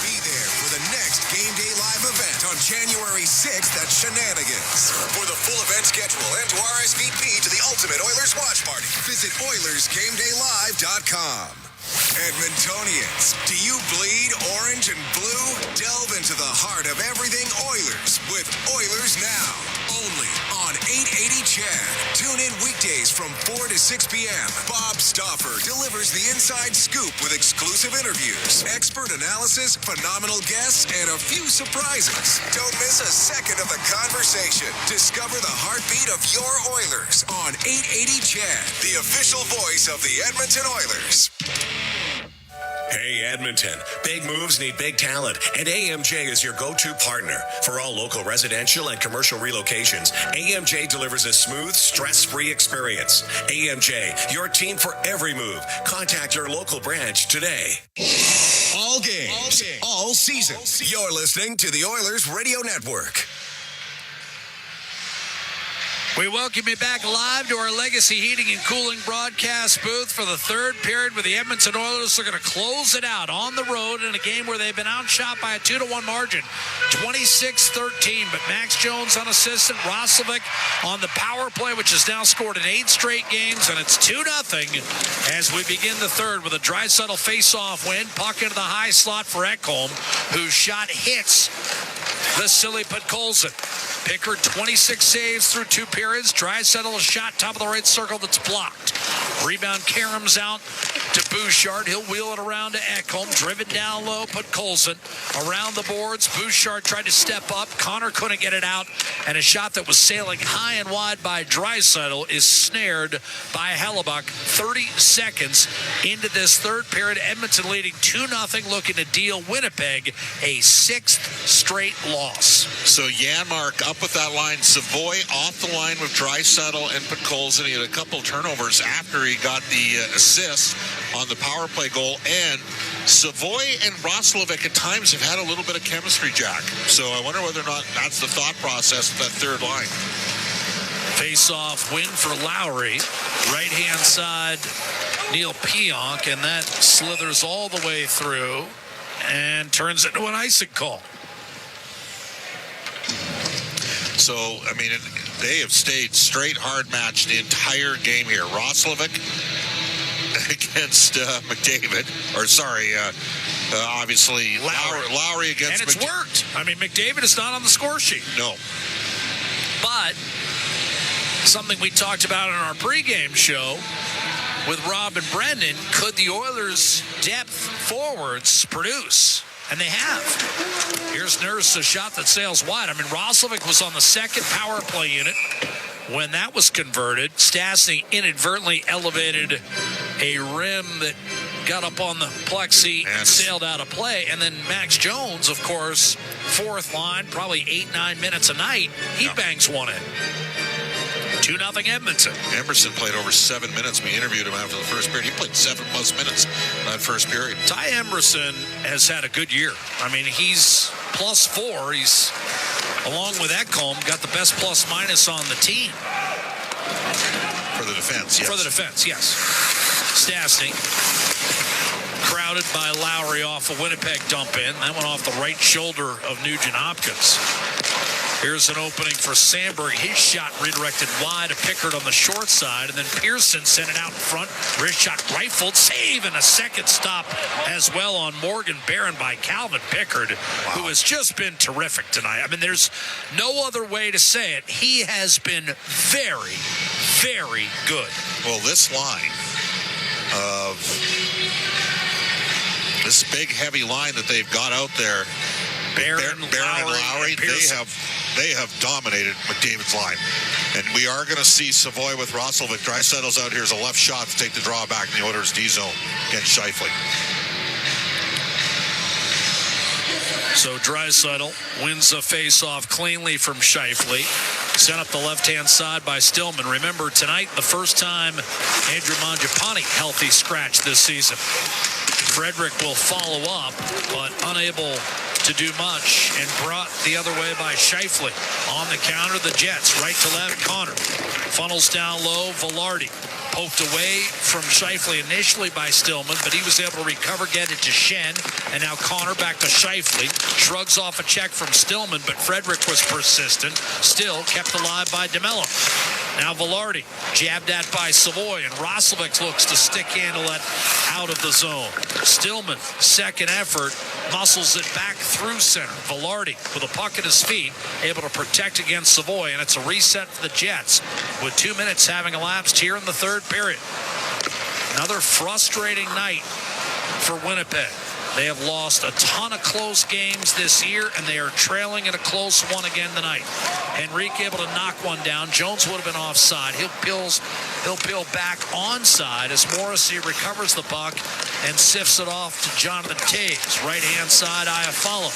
Be there for the next Game Day Live event on January 6th at Shenanigans. For the full event schedule and to RSVP to the Ultimate Oilers Watch Party, visit OilersGameDayLive.com. Edmontonians, do you bleed orange and blue? Delve into the heart of everything Oilers with Oilers Now. Only on 880 CHAD. Tune in weekdays from 4 to 6 p.m. Bob Stauffer delivers the inside scoop with exclusive interviews, expert analysis, phenomenal guests, and a few surprises. Don't miss a second of the conversation. Discover the heartbeat of your Oilers on 880 CHAD, the official voice of the Edmonton Oilers. Hey Edmonton, big moves need big talent, and AMJ is your go-to partner. For all local residential and commercial relocations, AMJ delivers a smooth, stress-free experience. AMJ, your team for every move. Contact your local branch today. All games, all season. You're listening to the Oilers Radio Network. We welcome you back live to our Legacy Heating and Cooling broadcast booth for the third period, where the Edmonton Oilers are going to close it out on the road in a game where they've been outshot by a 2-1 margin, 26-13. But Max Jones unassisted, Roslovic on the power play, which has now scored in 8 straight games, and it's 2-0 as we begin the third with a Draisaitl face-off win. Puck into the high slot for Ekholm, whose shot hits Vasily Podkolzin. Pickard, 26 saves through 2 periods. Draisaitl a shot top of the right circle that's blocked. Rebound, Karam's out to Bouchard. He'll wheel it around to Ekholm. Driven down low, Podkolzin around the boards. Bouchard tried to step up. Connor couldn't get it out. And a shot that was sailing high and wide by Draisaitl is snared by Hellebuck. 30 seconds into this third period. Edmonton leading 2-0, looking to deal Winnipeg a 6th straight loss. So Janmark up with that line. Savoy off the line with Draisaitl and Podkolzin. He had a couple turnovers after he got the assist on the power play goal. And Savoy and Roslovic at times have had a little bit of chemistry, Jack. So I wonder whether or not that's the thought process of that third line. Face-off win for Lowry. Right-hand side, Neil Pionk, and that slithers all the way through and turns into an icing call. So, I mean, they have stayed straight hard match the entire game here. Roslovic against McDavid. Obviously, Lowry against And it's worked. I mean, McDavid is not on the score sheet. No. But something we talked about in our pregame show with Rob and Brendan, could the Oilers' depth forwards produce? And they have. Here's Nurse, a shot that sails wide. I mean, Roslovic was on the second power play unit when that was converted. Stastny inadvertently elevated a rim that got up on the plexi and sailed out of play. And then Max Jones, of course, fourth line, probably 8-9 minutes a night. He bangs one in. 2-0 Edmonton. Emerson played over 7 minutes. We interviewed him after the first period. He played 7+ minutes that first period. Ty Emerson has had a good year. I mean, he's +4. He's, along with Ekholm, got the best plus-minus on the team. For the defense, yes. For the defense, yes. Stastny crowded by Lowry off a Winnipeg dump in. That went off the right shoulder of Nugent Hopkins. Here's an opening for Sandberg. His shot redirected wide to Pickard on the short side, and then Pearson sent it out in front. Wrist shot rifled, save, and a second stop as well on Morgan Barron by Calvin Pickard, who has just been terrific tonight. I mean, there's no other way to say it. He has been very, very good. Well, this line of this big, heavy line that they've got out there. Barron, Lowry, they have dominated McDavid's line. And we are going to see Savoy with Roslovic. Draisaitl's out here as a left shot to take the draw back in the Oilers' D zone against Scheifele. So Draisaitl wins a face-off cleanly from Scheifele. Sent up the left-hand side by Stillman. Remember, tonight, the first time Andrew Mangiapane healthy scratch this season. Frederick will follow up, but unable to do much, and brought the other way by Scheifele. On the counter, the Jets, right to left, Connor. Funnels down low, Velarde. Poked away from Scheifele initially by Stillman, but he was able to recover, get it to Shen, and now Connor back to Scheifele. Shrugs off a check from Stillman, but Frederick was persistent. Still kept alive by DeMello. Now Velarde, jabbed at by Savoy, and Roslovic looks to stick handle it out of the zone. Stillman, second effort, muscles it back through center. Velarde, with a puck at his feet, able to protect against Savoy, and it's a reset for the Jets, with 2 minutes having elapsed here in the third period. Another frustrating night for Winnipeg. They have lost a ton of close games this year, and they are trailing in a close one again tonight. Henrique able to knock one down. Jones would have been offside. He'll peel back onside as Morrissey recovers the puck and sifts it off to Jonathan Toews. Right-hand side, Iafallo.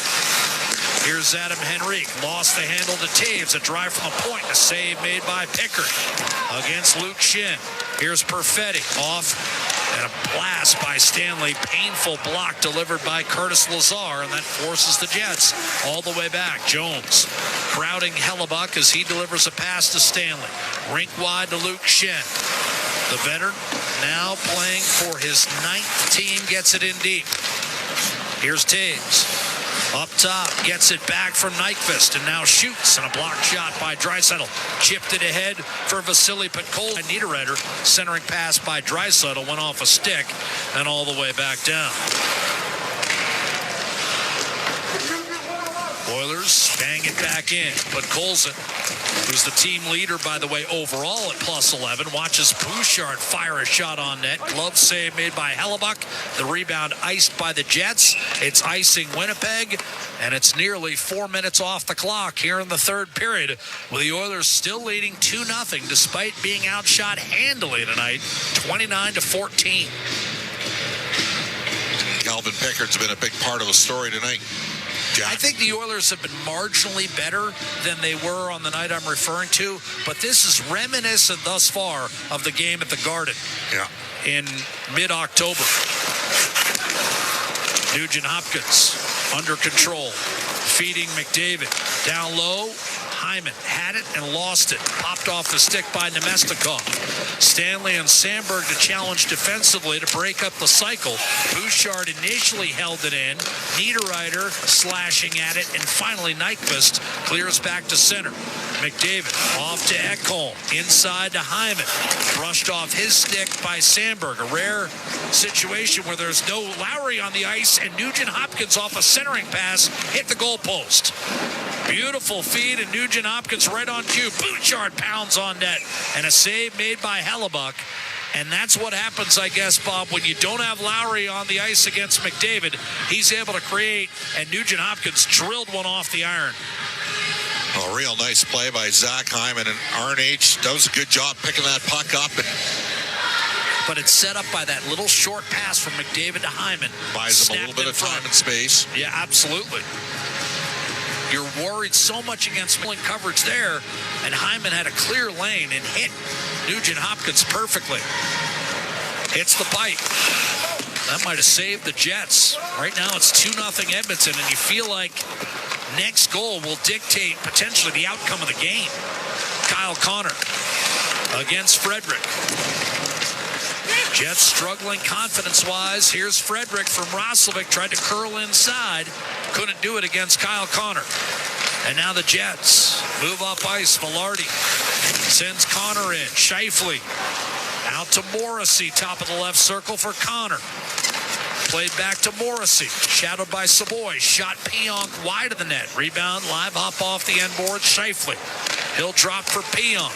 Here's Adam Henrique. Lost the handle to Toews. A drive from the point. A save made by Pickard against Luke Shin. Here's Perfetti off, and a blast by Stanley. Painful block delivered by Curtis Lazar, and that forces the Jets all the way back. Jones crowding Hellebuck as he delivers a pass to Stanley. Rink wide to Luke Shin. The veteran now playing for his 9th team, gets it in deep. Here's Toews. Up top, gets it back from Nyquist, and now shoots, and a blocked shot by Draisaitl. Chipped it ahead for Vasily Podkolzin. Niederreiter, centering pass by Draisaitl, went off a stick and all the way back down. Oilers bang it back in, but Colson, who's the team leader, by the way, overall at +11, watches Bouchard fire a shot on net. Glove save made by Hellebuck. The rebound iced by the Jets. It's icing Winnipeg, and it's nearly 4 minutes off the clock here in the third period, with the Oilers still leading 2-0 despite being outshot handily tonight, 29-14. Calvin Pickard's been a big part of the story tonight. I think the Oilers have been marginally better than they were on the night I'm referring to, but this is reminiscent thus far of the game at the Garden in mid-October. Nugent Hopkins under control, feeding McDavid. Down low, Hyman had it and lost it. Popped off the stick by Nemestikov. Stanley and Sandberg to challenge defensively to break up the cycle. Bouchard initially held it in. Niederreiter slashing at it, and finally Nyquist clears back to center. McDavid off to Ekholm. Inside to Hyman. Brushed off his stick by Sandberg. A rare situation where there's no Lowry on the ice, and Nugent Hopkins off a centering pass hit the goalpost. Beautiful feed, and Nugent Hopkins right on cue. Bouchard pounds on net, and a save made by Hellebuck. And that's what happens, I guess, Bob, when you don't have Lowry on the ice against McDavid. He's able to create, and Nugent Hopkins drilled one off the iron. A real nice play by Zach Hyman, and RNH does a good job picking that puck up. But it's set up by that little short pass from McDavid to Hyman. Buys him a little bit of time and space. Yeah, absolutely. You're worried so much against split coverage there, and Hyman had a clear lane and hit Nugent Hopkins perfectly. Hits the pipe. That might have saved the Jets. Right now it's 2-0 Edmonton, and you feel like next goal will dictate potentially the outcome of the game. Kyle Connor against Frederick. Jets struggling confidence-wise. Here's Frederick from Roslovic. Tried to curl inside. Couldn't do it against Kyle Connor. And now the Jets move up ice. Velarde sends Connor in. Scheifele out to Morrissey. Top of the left circle for Connor. Played back to Morrissey. Shadowed by Savoy. Shot Pionk wide of the net. Rebound, live hop off the end board. Scheifele. He'll drop for Pionk.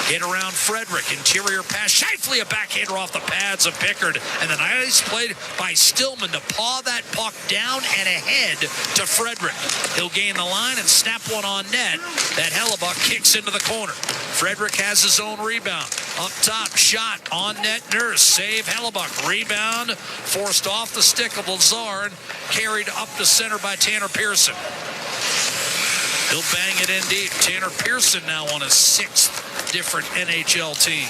Get around Frederick. Interior pass. Shifley, a backhander off the pads of Pickard. And the nice play by Stillman to paw that puck down and ahead to Frederick. He'll gain the line and snap one on net. That Hellebuck kicks into the corner. Frederick has his own rebound. Up top, shot on net. Nurse. Save Hellebuck. Rebound forced off the stick of Lazar and carried up the center by Tanner Pearson. He'll bang it in deep. Tanner Pearson now on his 6th different NHL team.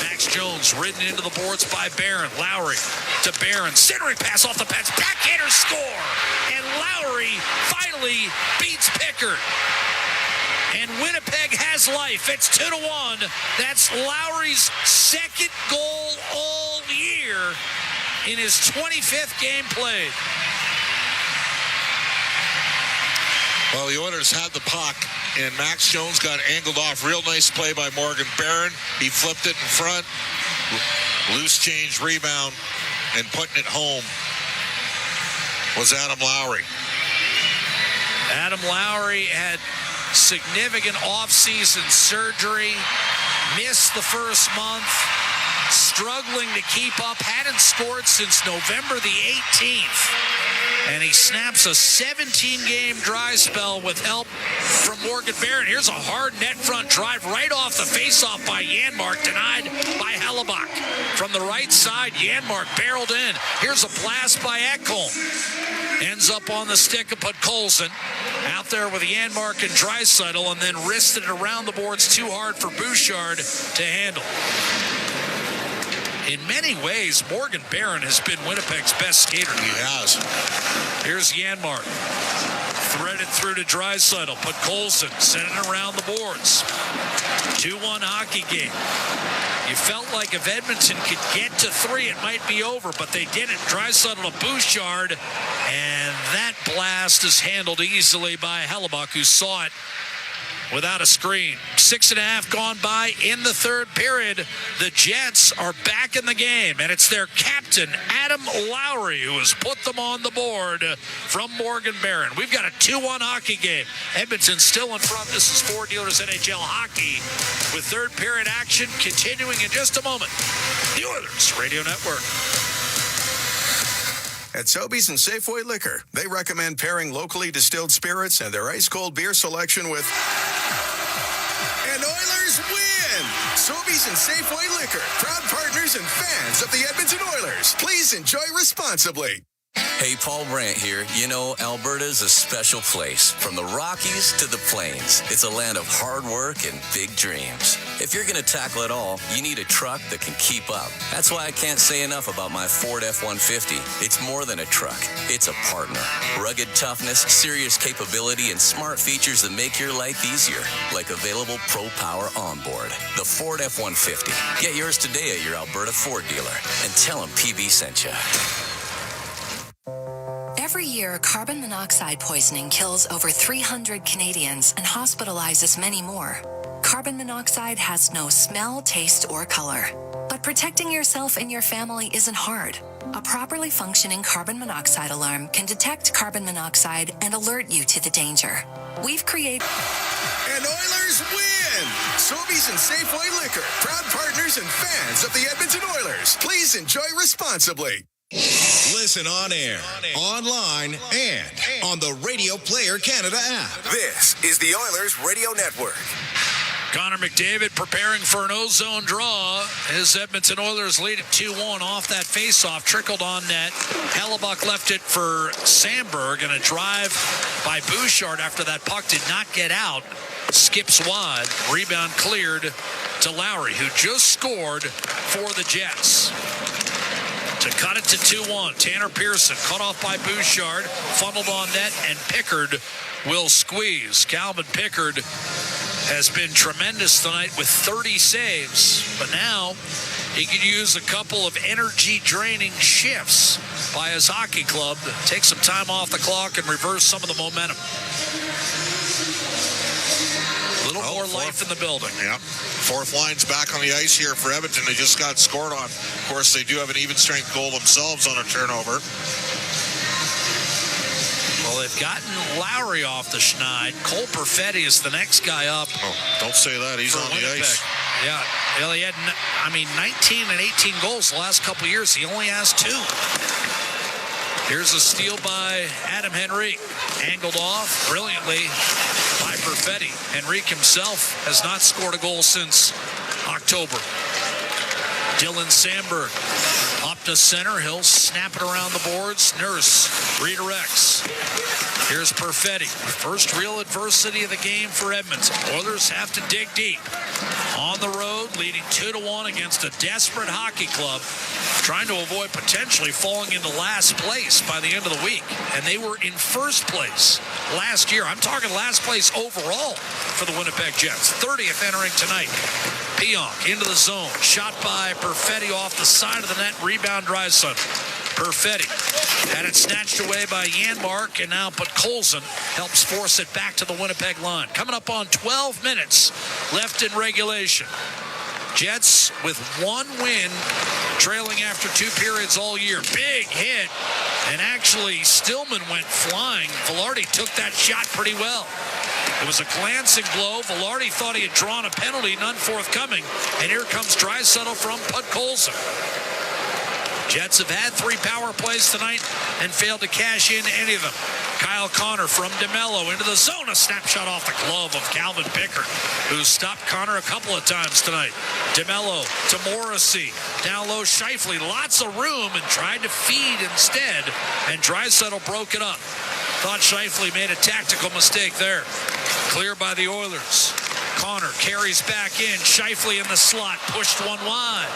Max Jones ridden into the boards by Barron. Lowry to Barron. Centering pass off the pads. Backhander score. And Lowry finally beats Pickard. And Winnipeg has life. It's 2-1. That's Lowry's 2nd goal all year in his 25th game played. Well, the Oilers had the puck, and Max Jones got angled off. Real nice play by Morgan Barron. He flipped it in front. Loose change rebound, and putting it home was Adam Lowry. Adam Lowry had significant off-season surgery, missed the first month, struggling to keep up, hadn't scored since November the 18th. And he snaps a 17-game dry spell with help from Morgan Barron. Here's a hard net front drive right off the faceoff by Janmark, denied by Hellebuck. From the right side, Janmark barreled in. Here's a blast by Ekholm. Ends up on the stick of Podkolzin. Out there with Janmark and Draisaitl, and then wristed it around the boards too hard for Bouchard to handle. In many ways, Morgan Barron has been Winnipeg's best skater. He has. Here's Janmark. Threaded through to Draisaitl. Podkolzin sent it around the boards. 2-1 hockey game. You felt like if Edmonton could get to 3, it might be over, but they didn't. Draisaitl to Bouchard, and that blast is handled easily by Hellebuck, who saw it without a screen. 6.5 gone by in the third period. The Jets are back in the game, and it's their captain, Adam Lowry, who has put them on the board from Morgan Barron. We've got a 2-1 hockey game. Edmonton still in front. This is Ford Dealers NHL Hockey with third period action continuing in just a moment. The Oilers Radio Network. At Sobeys and Safeway Liquor, they recommend pairing locally distilled spirits and their ice-cold beer selection with... And Oilers win! Sobeys and Safeway Liquor, proud partners and fans of the Edmonton Oilers. Please enjoy responsibly. Hey, Paul Brandt here. You know, Alberta's a special place. From the Rockies to the Plains, it's a land of hard work and big dreams. If you're going to tackle it all, you need a truck that can keep up. That's why I can't say enough about my Ford F-150. It's more than a truck. It's a partner. Rugged toughness, serious capability, and smart features that make your life easier, like available Pro Power onboard. The Ford F-150. Get yours today at your Alberta Ford dealer, and tell them PB sent you. Every year, carbon monoxide poisoning kills over 300 Canadians and hospitalizes many more. Carbon monoxide has no smell, taste, or color. But protecting yourself and your family isn't hard. A properly functioning carbon monoxide alarm can detect carbon monoxide and alert you to the danger. We've created... And Oilers win! Sobeys and Safeway Liquor, proud partners and fans of the Edmonton Oilers. Please enjoy responsibly. Listen on air, online, and on the Radio Player Canada app. This is the Oilers Radio Network. Connor McDavid preparing for an ozone draw. His Edmonton Oilers lead at 2-1 off that faceoff. Trickled on net. Hellebuck left it for Sandberg, and a drive by Bouchard after that puck did not get out. Skips wide. Rebound cleared to Lowry, who just scored for the Jets. To cut it to 2-1, Tanner Pearson cut off by Bouchard, funneled on net, and Pickard will squeeze. Calvin Pickard has been tremendous tonight with 30 saves, but now he could use a couple of energy-draining shifts by his hockey club to take some time off the clock and reverse some of the momentum. A little more life in the building. Yeah. Fourth line's back on the ice here for Edmonton. They just got scored on. Of course, they do have an even strength goal themselves on a turnover. Well, if gotten Lowry off the schneid. Cole Perfetti is the next guy up. Oh, don't say that. He's on the ice. Yeah. Well, he had, 19 and 18 goals the last couple of years. He only has 2. Here's a steal by Adam Henrique. Angled off brilliantly by Perfetti. Henrique himself has not scored a goal since October. Dylan Sandberg up to center. He'll snap it around the boards. Nurse redirects. Here's Perfetti. First real adversity of the game for Edmonton. Oilers have to dig deep. On the road, leading 2-1 against a desperate hockey club, trying to avoid potentially falling into last place by the end of the week. And they were in first place last year. I'm talking last place overall for the Winnipeg Jets. 30th entering tonight. Pionk into the zone. Shot by Perfetti off the side of the net. Rebound, Draisaitl. Perfetti had it snatched away by Janmark, and now Colson helps force it back to the Winnipeg line. Coming up on 12 minutes left in regulation. Jets with 1 win, trailing after 2 periods all year. Big hit, and actually Stillman went flying. Velarde took that shot pretty well. It was a glancing blow. Velarde thought he had drawn a penalty, none forthcoming. And here comes Draisaitl from Podkolzin. Jets have had 3 power plays tonight and failed to cash in any of them. Kyle Connor from DeMello into the zone. A snapshot off the glove of Calvin Pickard, who stopped Connor a couple of times tonight. DeMello to Morrissey. Down low, Scheifele. Lots of room and tried to feed instead. And Draisaitl broke it up. Thought Scheifele made a tactical mistake there. Clear by the Oilers. Connor carries back in. Scheifele in the slot. Pushed one wide.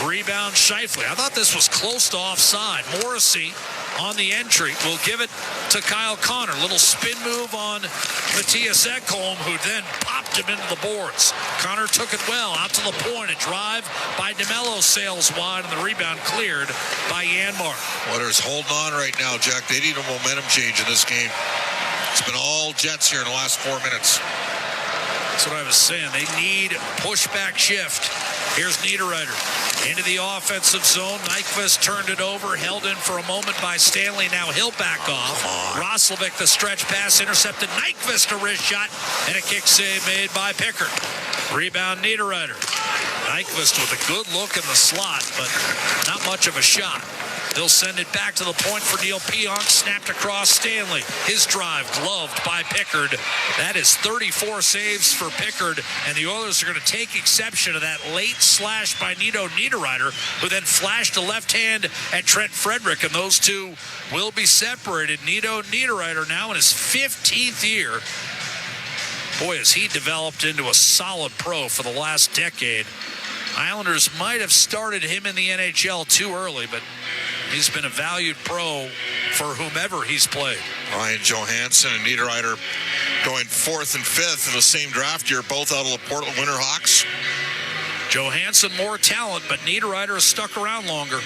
Rebound Scheifele. I thought this was close to offside. Morrissey on the entry will give it to Kyle Connor. Little spin move on Matthias Ekholm, who then popped him into the boards. Connor took it well out to the point. A drive by DeMello sails wide, and the rebound cleared by Janmark. Oilers holding on right now, Jack. They need a momentum change in this game. It's been all Jets here in the last 4 minutes. That's what I was saying. They need pushback shift. Here's Niederreiter into the offensive zone. Nyquist turned it over, held in for a moment by Stanley. Now he'll back off. Roslovic, the stretch pass, intercepted. Nyquist, a wrist shot, and a kick save made by Pickard. Rebound Niederreiter. Nyquist with a good look in the slot, but not much of a shot. They'll send it back to the point for Neil Pionk. Snapped across Stanley. His drive gloved by Pickard. That is 34 saves for Pickard, and the Oilers are going to take exception to that late slash by Nito Niederreiter, who then flashed a left hand at Trent Frederick, and those two will be separated. Nito Niederreiter now in his 15th year. Boy, has he developed into a solid pro for the last decade. Islanders might have started him in the NHL too early, but he's been a valued pro for whomever he's played. Ryan Johansson and Niederreiter going 4th and 5th in the same draft year, both out of the Portland Winterhawks. Johansson more talent, but Niederreiter has stuck around longer.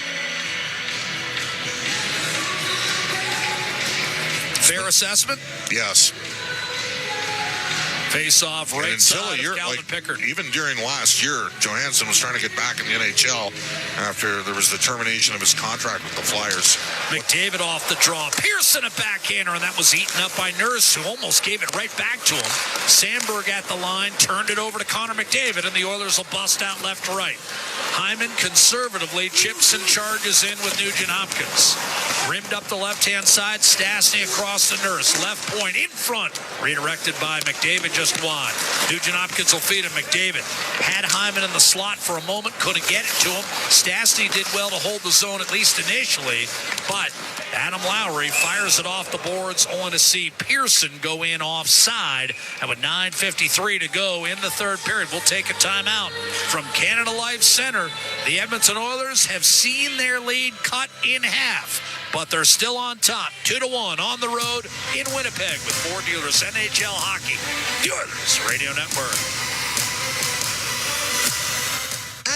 Fair assessment? Yes. Face-off right side of Calvin Pickard. Even during last year, Johansson was trying to get back in the NHL after there was the termination of his contract with the Flyers. McDavid off the draw. Pearson a backhander, and that was eaten up by Nurse, who almost gave it right back to him. Sandberg at the line, turned it over to Connor McDavid, and the Oilers will bust out left to right. Hyman conservatively chips and charges in with Nugent Hopkins. Rimmed up the left-hand side, Stastny across the Nurse. Left point in front, redirected by McDavid just wide. Nugent Hopkins will feed him. McDavid had Hyman in the slot for a moment, couldn't get it to him. Stastny did well to hold the zone, at least initially, but Adam Lowry fires it off the boards, only to see Pearson go in offside. And with 9:53 to go in the third period, we'll take a timeout from Canada Life Center. The Edmonton Oilers have seen their lead cut in half, but they're still on top, 2-1 on the road in Winnipeg with Ford Dealers NHL Hockey, the Oilers Radio Network.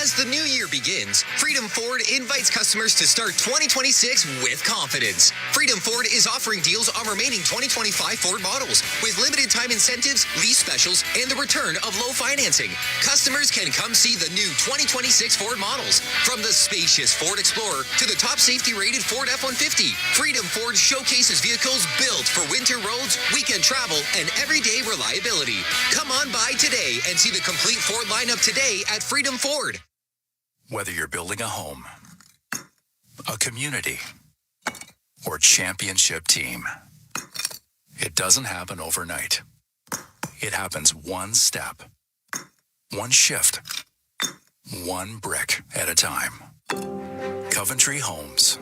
As the new year begins, Freedom Ford invites customers to start 2026 with confidence. Freedom Ford is offering deals on remaining 2025 Ford models with limited time incentives, lease specials, and the return of low financing. Customers can come see the new 2026 Ford models, from the spacious Ford Explorer to the top safety-rated Ford F-150. Freedom Ford showcases vehicles built for winter roads, weekend travel, and everyday reliability. Come on by today and see the complete Ford lineup today at Freedom Ford. Whether you're building a home, a community, or championship team, it doesn't happen overnight. It happens one step, one shift, one brick at a time. Coventry Homes,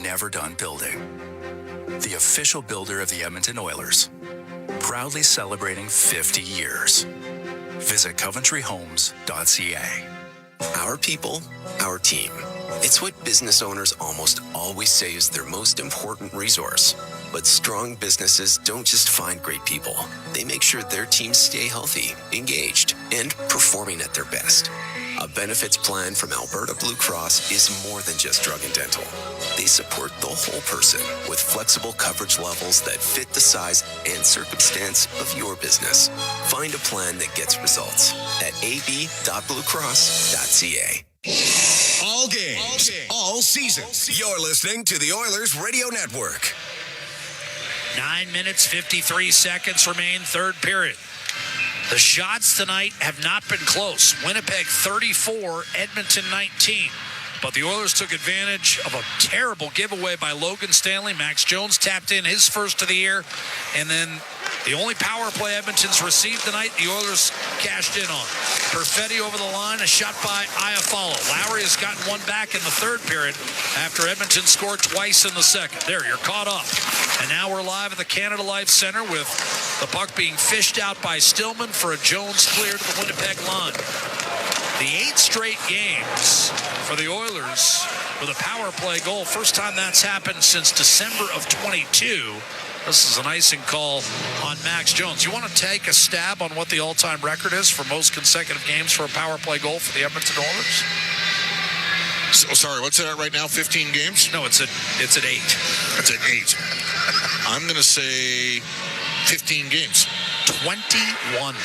never done building. The official builder of the Edmonton Oilers, proudly celebrating 50 years. Visit coventryhomes.ca. Our people, our team. It's what business owners almost always say is their most important resource. But strong businesses don't just find great people. They make sure their teams stay healthy, engaged, and performing at their best. A benefits plan from Alberta Blue Cross is more than just drug and dental. They support the whole person with flexible coverage levels that fit the size and circumstance of your business. Find a plan that gets results at ab.bluecross.ca. All games, all seasons. You're listening to the Oilers Radio Network. 9 minutes, 53 seconds remain, third period. The shots tonight have not been close. Winnipeg 34, Edmonton 19. But the Oilers took advantage of a terrible giveaway by Logan Stanley. Max Jones tapped in his first of the year. And then the only power play Edmonton's received tonight, the Oilers cashed in on. Perfetti over the line, a shot by Iafallo. Lowry has gotten one back in the third period after Edmonton scored twice in the second. There, you're caught up. And now we're live at the Canada Life Center with the puck being fished out by Stillman for a Jones clear to the Winnipeg line. The 8 straight games for the Oilers with a power play goal. First time that's happened since December of 22. This is an icing call on Max Jones. You want to take a stab on what the all-time record is for most consecutive games for a power play goal for the Edmonton Oilers? So, sorry, what's it at right now? 15 games? No, it's at 8. It's at 8. I'm going to say 15 games. 21.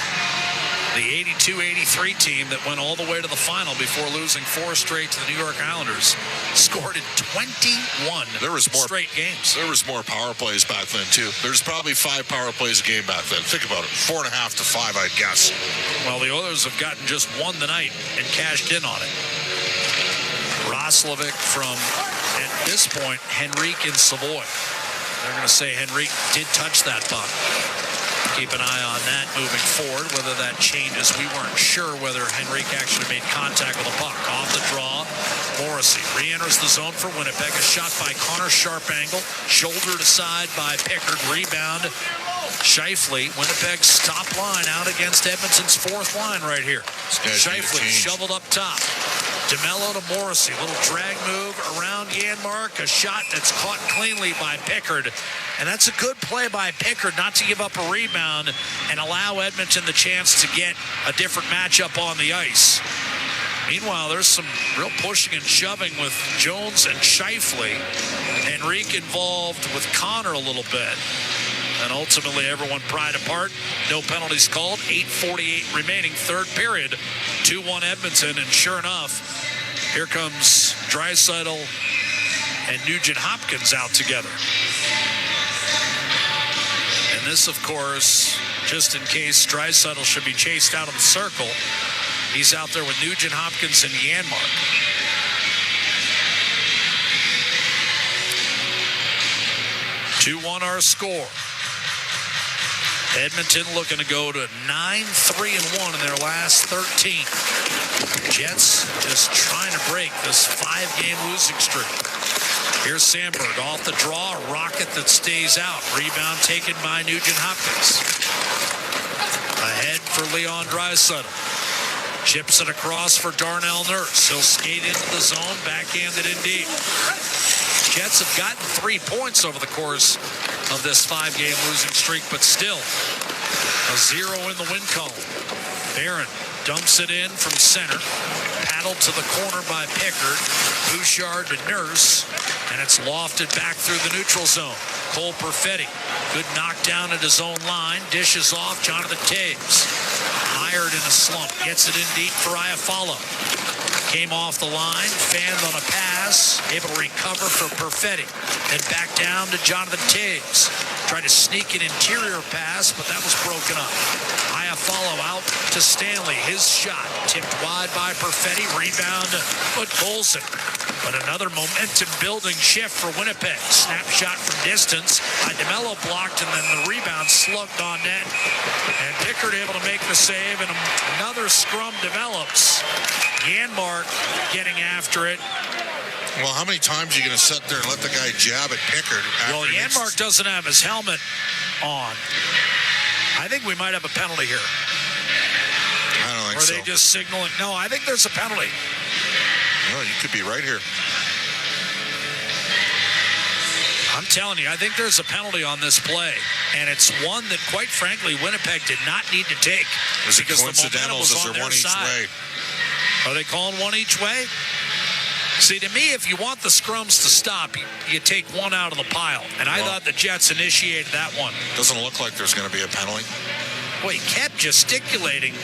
The 82-83 team that went all the way to the final before losing 4 straight to the New York Islanders scored in 21 straight games. There was more power plays back then, too. There's probably 5 power plays a game back then. Think about it. 4.5 to 5, I'd guess. Well, the Oilers have gotten just one tonight and cashed in on it. Roslovic from, at this point, Henrique in Savoy. They're going to say Henrique did touch that puck. Keep an eye on that moving forward. Whether that changes, we weren't sure whether Henrique actually made contact with the puck. Off the draw, Morrissey re-enters the zone for Winnipeg. A shot by Connor Sharpangle, shouldered aside by Pickard. Rebound, Scheifele. Winnipeg's top line out against Edmonton's fourth line right here. Scheifele shoveled up top. DeMello to Morrissey. Little drag move around Janmark. A shot that's caught cleanly by Pickard. And that's a good play by Pickard not to give up a rebound and allow Edmonton the chance to get a different matchup on the ice. Meanwhile, there's some real pushing and shoving with Jones and Scheifele. Henrique involved with Connor a little bit. And ultimately, everyone pried apart. No penalties called. 8:48 remaining, third period. 2-1 Edmonton. And sure enough, here comes Draisaitl and Nugent-Hopkins out together. And this, of course, just in case Draisaitl should be chased out of the circle, he's out there with Nugent-Hopkins and Janmark. Two-1 our score. Edmonton looking to go to 9-3-1 in their last 13. Jets just trying to break this 5-game losing streak. Here's Sandberg off the draw, a rocket that stays out. Rebound taken by Nugent-Hopkins. Ahead for Leon Draisaitl. Chips it across for Darnell Nurse. He'll skate into the zone, backhanded in deep. Jets have gotten 3 points over the course of this 5-game losing streak, but still a 0 in the win column. Barron dumps it in from center. Battled to the corner by Pickard. Bouchard to Nurse. And it's lofted back through the neutral zone. Cole Perfetti. Good knockdown at his own line. Dishes off Jonathan Taves. Hired in a slump. Gets it in deep for Iafallo. Came off the line. Fanned on a pass. Able to recover for Perfetti. Then back down to Jonathan Taves. Tried to sneak an interior pass, but that was broken up. Iafallo out to Stanley. His shot tipped wide by Perfetti. Rebound to Colson. But another momentum-building shift for Winnipeg. Snapshot from distance by DeMello blocked, and then the rebound slugged on net. And Pickard able to make the save, and another scrum develops. Janmark getting after it. Well, how many times are you going to sit there and let the guy jab at Pickard? Well, Janmark doesn't have his helmet on. I think we might have a penalty here. I don't think so. Or are they just signaling? No, I think there's a penalty. No, you could be right here. I'm telling you, I think there's a penalty on this play. And it's one that, quite frankly, Winnipeg did not need to take. Is it because coincidental? Is there one each way? Are they calling one each way? See, to me, if you want the scrums to stop, you take one out of the pile. And I thought the Jets initiated that one. Doesn't look like there's going to be a penalty. Boy, he kept gesticulating.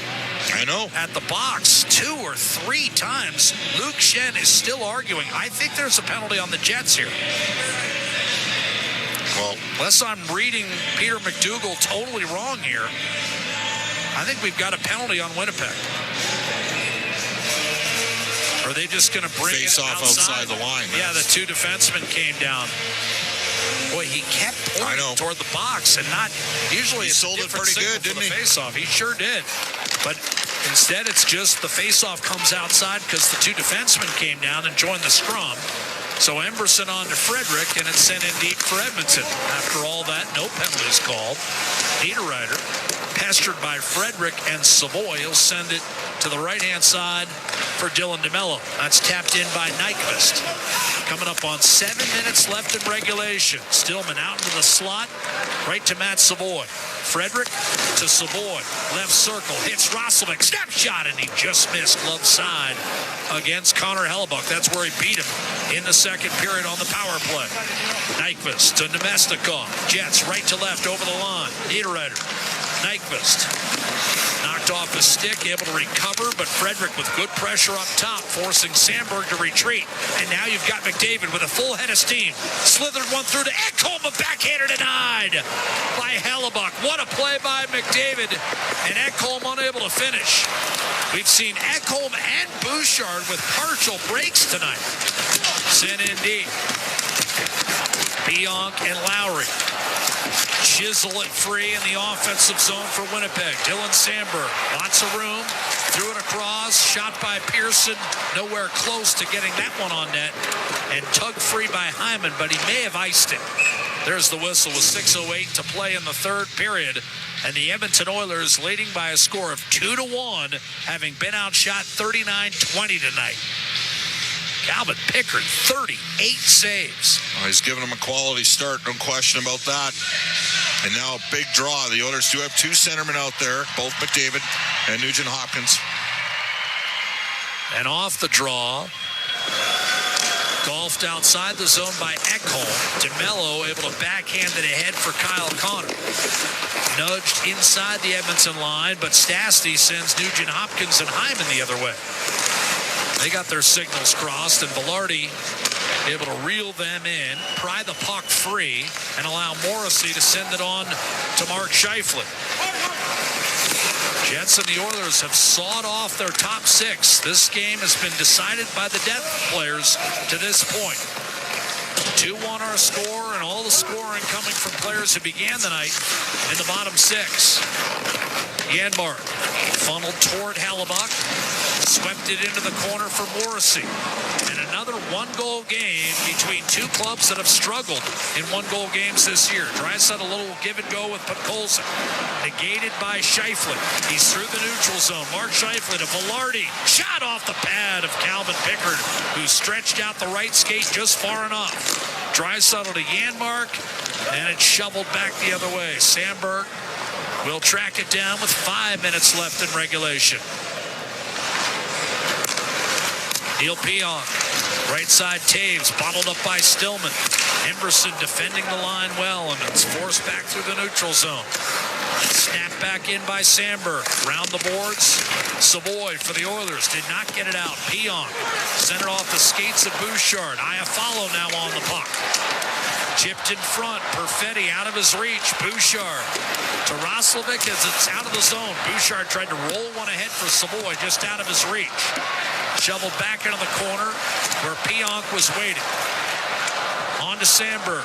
I know. At the box 2 or 3 times. Luke Shen is still arguing. I think there's a penalty on the Jets here. Well, unless I'm reading Peter McDougall totally wrong here, I think we've got a penalty on Winnipeg. Are they just going to bring face it off outside the line? Yeah, the 2 defensemen came down. Boy, he kept pointing toward the box and not. Usually, it's sold it pretty good, didn't he? Face-off, he sure did. But instead, it's just the face-off comes outside because the 2 defensemen came down and joined the scrum. So Emberson on to Frederick, and it's sent in deep for Edmonton. After all that, no penalties called. Niederreiter, pestered by Frederick and Savoy, he'll send it to the right-hand side for Dylan DeMello. That's tapped in by Nyquist. Coming up on 7 minutes left in regulation. Stillman out into the slot, right to Matt Savoy. Frederick to Savoy. Left circle, hits Roslovic. Snapshot, and he just missed left side against Connor Hellebuck. That's where he beat him in the second period on the power play. Nyquist to Nemestikov. Jets right to left over the line. Niederreiter. Nyquist knocked off his stick, able to recover, but Frederick with good pressure up top, forcing Sandberg to retreat. And now you've got McDavid with a full head of steam. Slithered one through to Ekholm, a backhander denied by Hellebuck. What a play by McDavid, and Ekholm unable to finish. We've seen Ekholm and Bouchard with partial breaks tonight. Sent in deep. Bionk and Lowry chisel it free in the offensive zone for Winnipeg. Dylan Sandberg, lots of room, threw it across, shot by Pearson, nowhere close to getting that one on net, and tugged free by Hyman, but he may have iced it. There's the whistle with 6:08 to play in the third period, and the Edmonton Oilers leading by a score of 2-1, having been outshot 39-20 tonight. Calvin Pickard, 38 saves. Well, he's given him a quality start, no question about that. And now a big draw. The Oilers do have 2 centermen out there, both McDavid and Nugent Hopkins. And off the draw, golfed outside the zone by Ekholm. DeMello able to backhand it ahead for Kyle Connor. Nudged inside the Edmonton line, but Stastny sends Nugent Hopkins and Hyman the other way. They got their signals crossed, and Velarde able to reel them in, pry the puck free, and allow Morrissey to send it on to Mark Scheifele. Jets and the Oilers have sawed off their top 6. This game has been decided by the depth players to this point. 2-1 our score, and all the scoring coming from players who began the night in the bottom 6. Janmark funneled toward Hellebuck, swept it into the corner for Morrissey. And another 1-goal game between 2 clubs that have struggled in 1-goal games this year. Draisaitl a little give and go with Colson. Negated by Scheifele. He's through the neutral zone. Mark Scheifele to Velarde. Shot off the pad of Calvin Pickard, who stretched out the right skate just far enough. Draisaitl to Janmark, and it's shoveled back the other way. Sandberg will track it down with 5 minutes left in regulation. Neil Pionk. Right side Taves, bottled up by Stillman. Emerson defending the line well, and it's forced back through the neutral zone. Snap back in by Sandberg. Round the boards. Savoy for the Oilers. Did not get it out. Pionk sent it off the skates of Bouchard. Iafallo now on the puck. Chipped in front. Perfetti out of his reach. Bouchard to Roslovic as it's out of the zone. Bouchard tried to roll one ahead for Savoy, just out of his reach. Shoveled back into the corner where Pionk was waiting. On to Sandberg.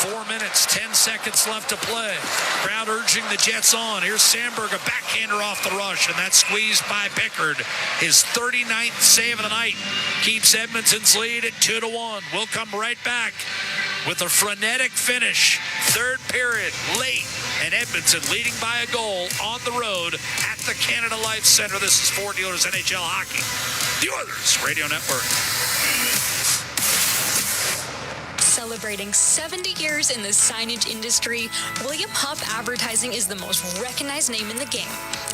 4 minutes, 10 seconds left to play. Crowd urging the Jets on. Here's Sandberg, a backhander off the rush, and that's squeezed by Pickard. His 39th save of the night keeps Edmonton's lead at 2-1. We'll come right back with a frenetic finish. Third period, late, and Edmonton leading by a goal on the road at the Canada Life Center. This is Ford Dealers NHL Hockey, the Oilers Radio Network. Celebrating 70 years in the signage industry, William Huff Advertising is the most recognized name in the game.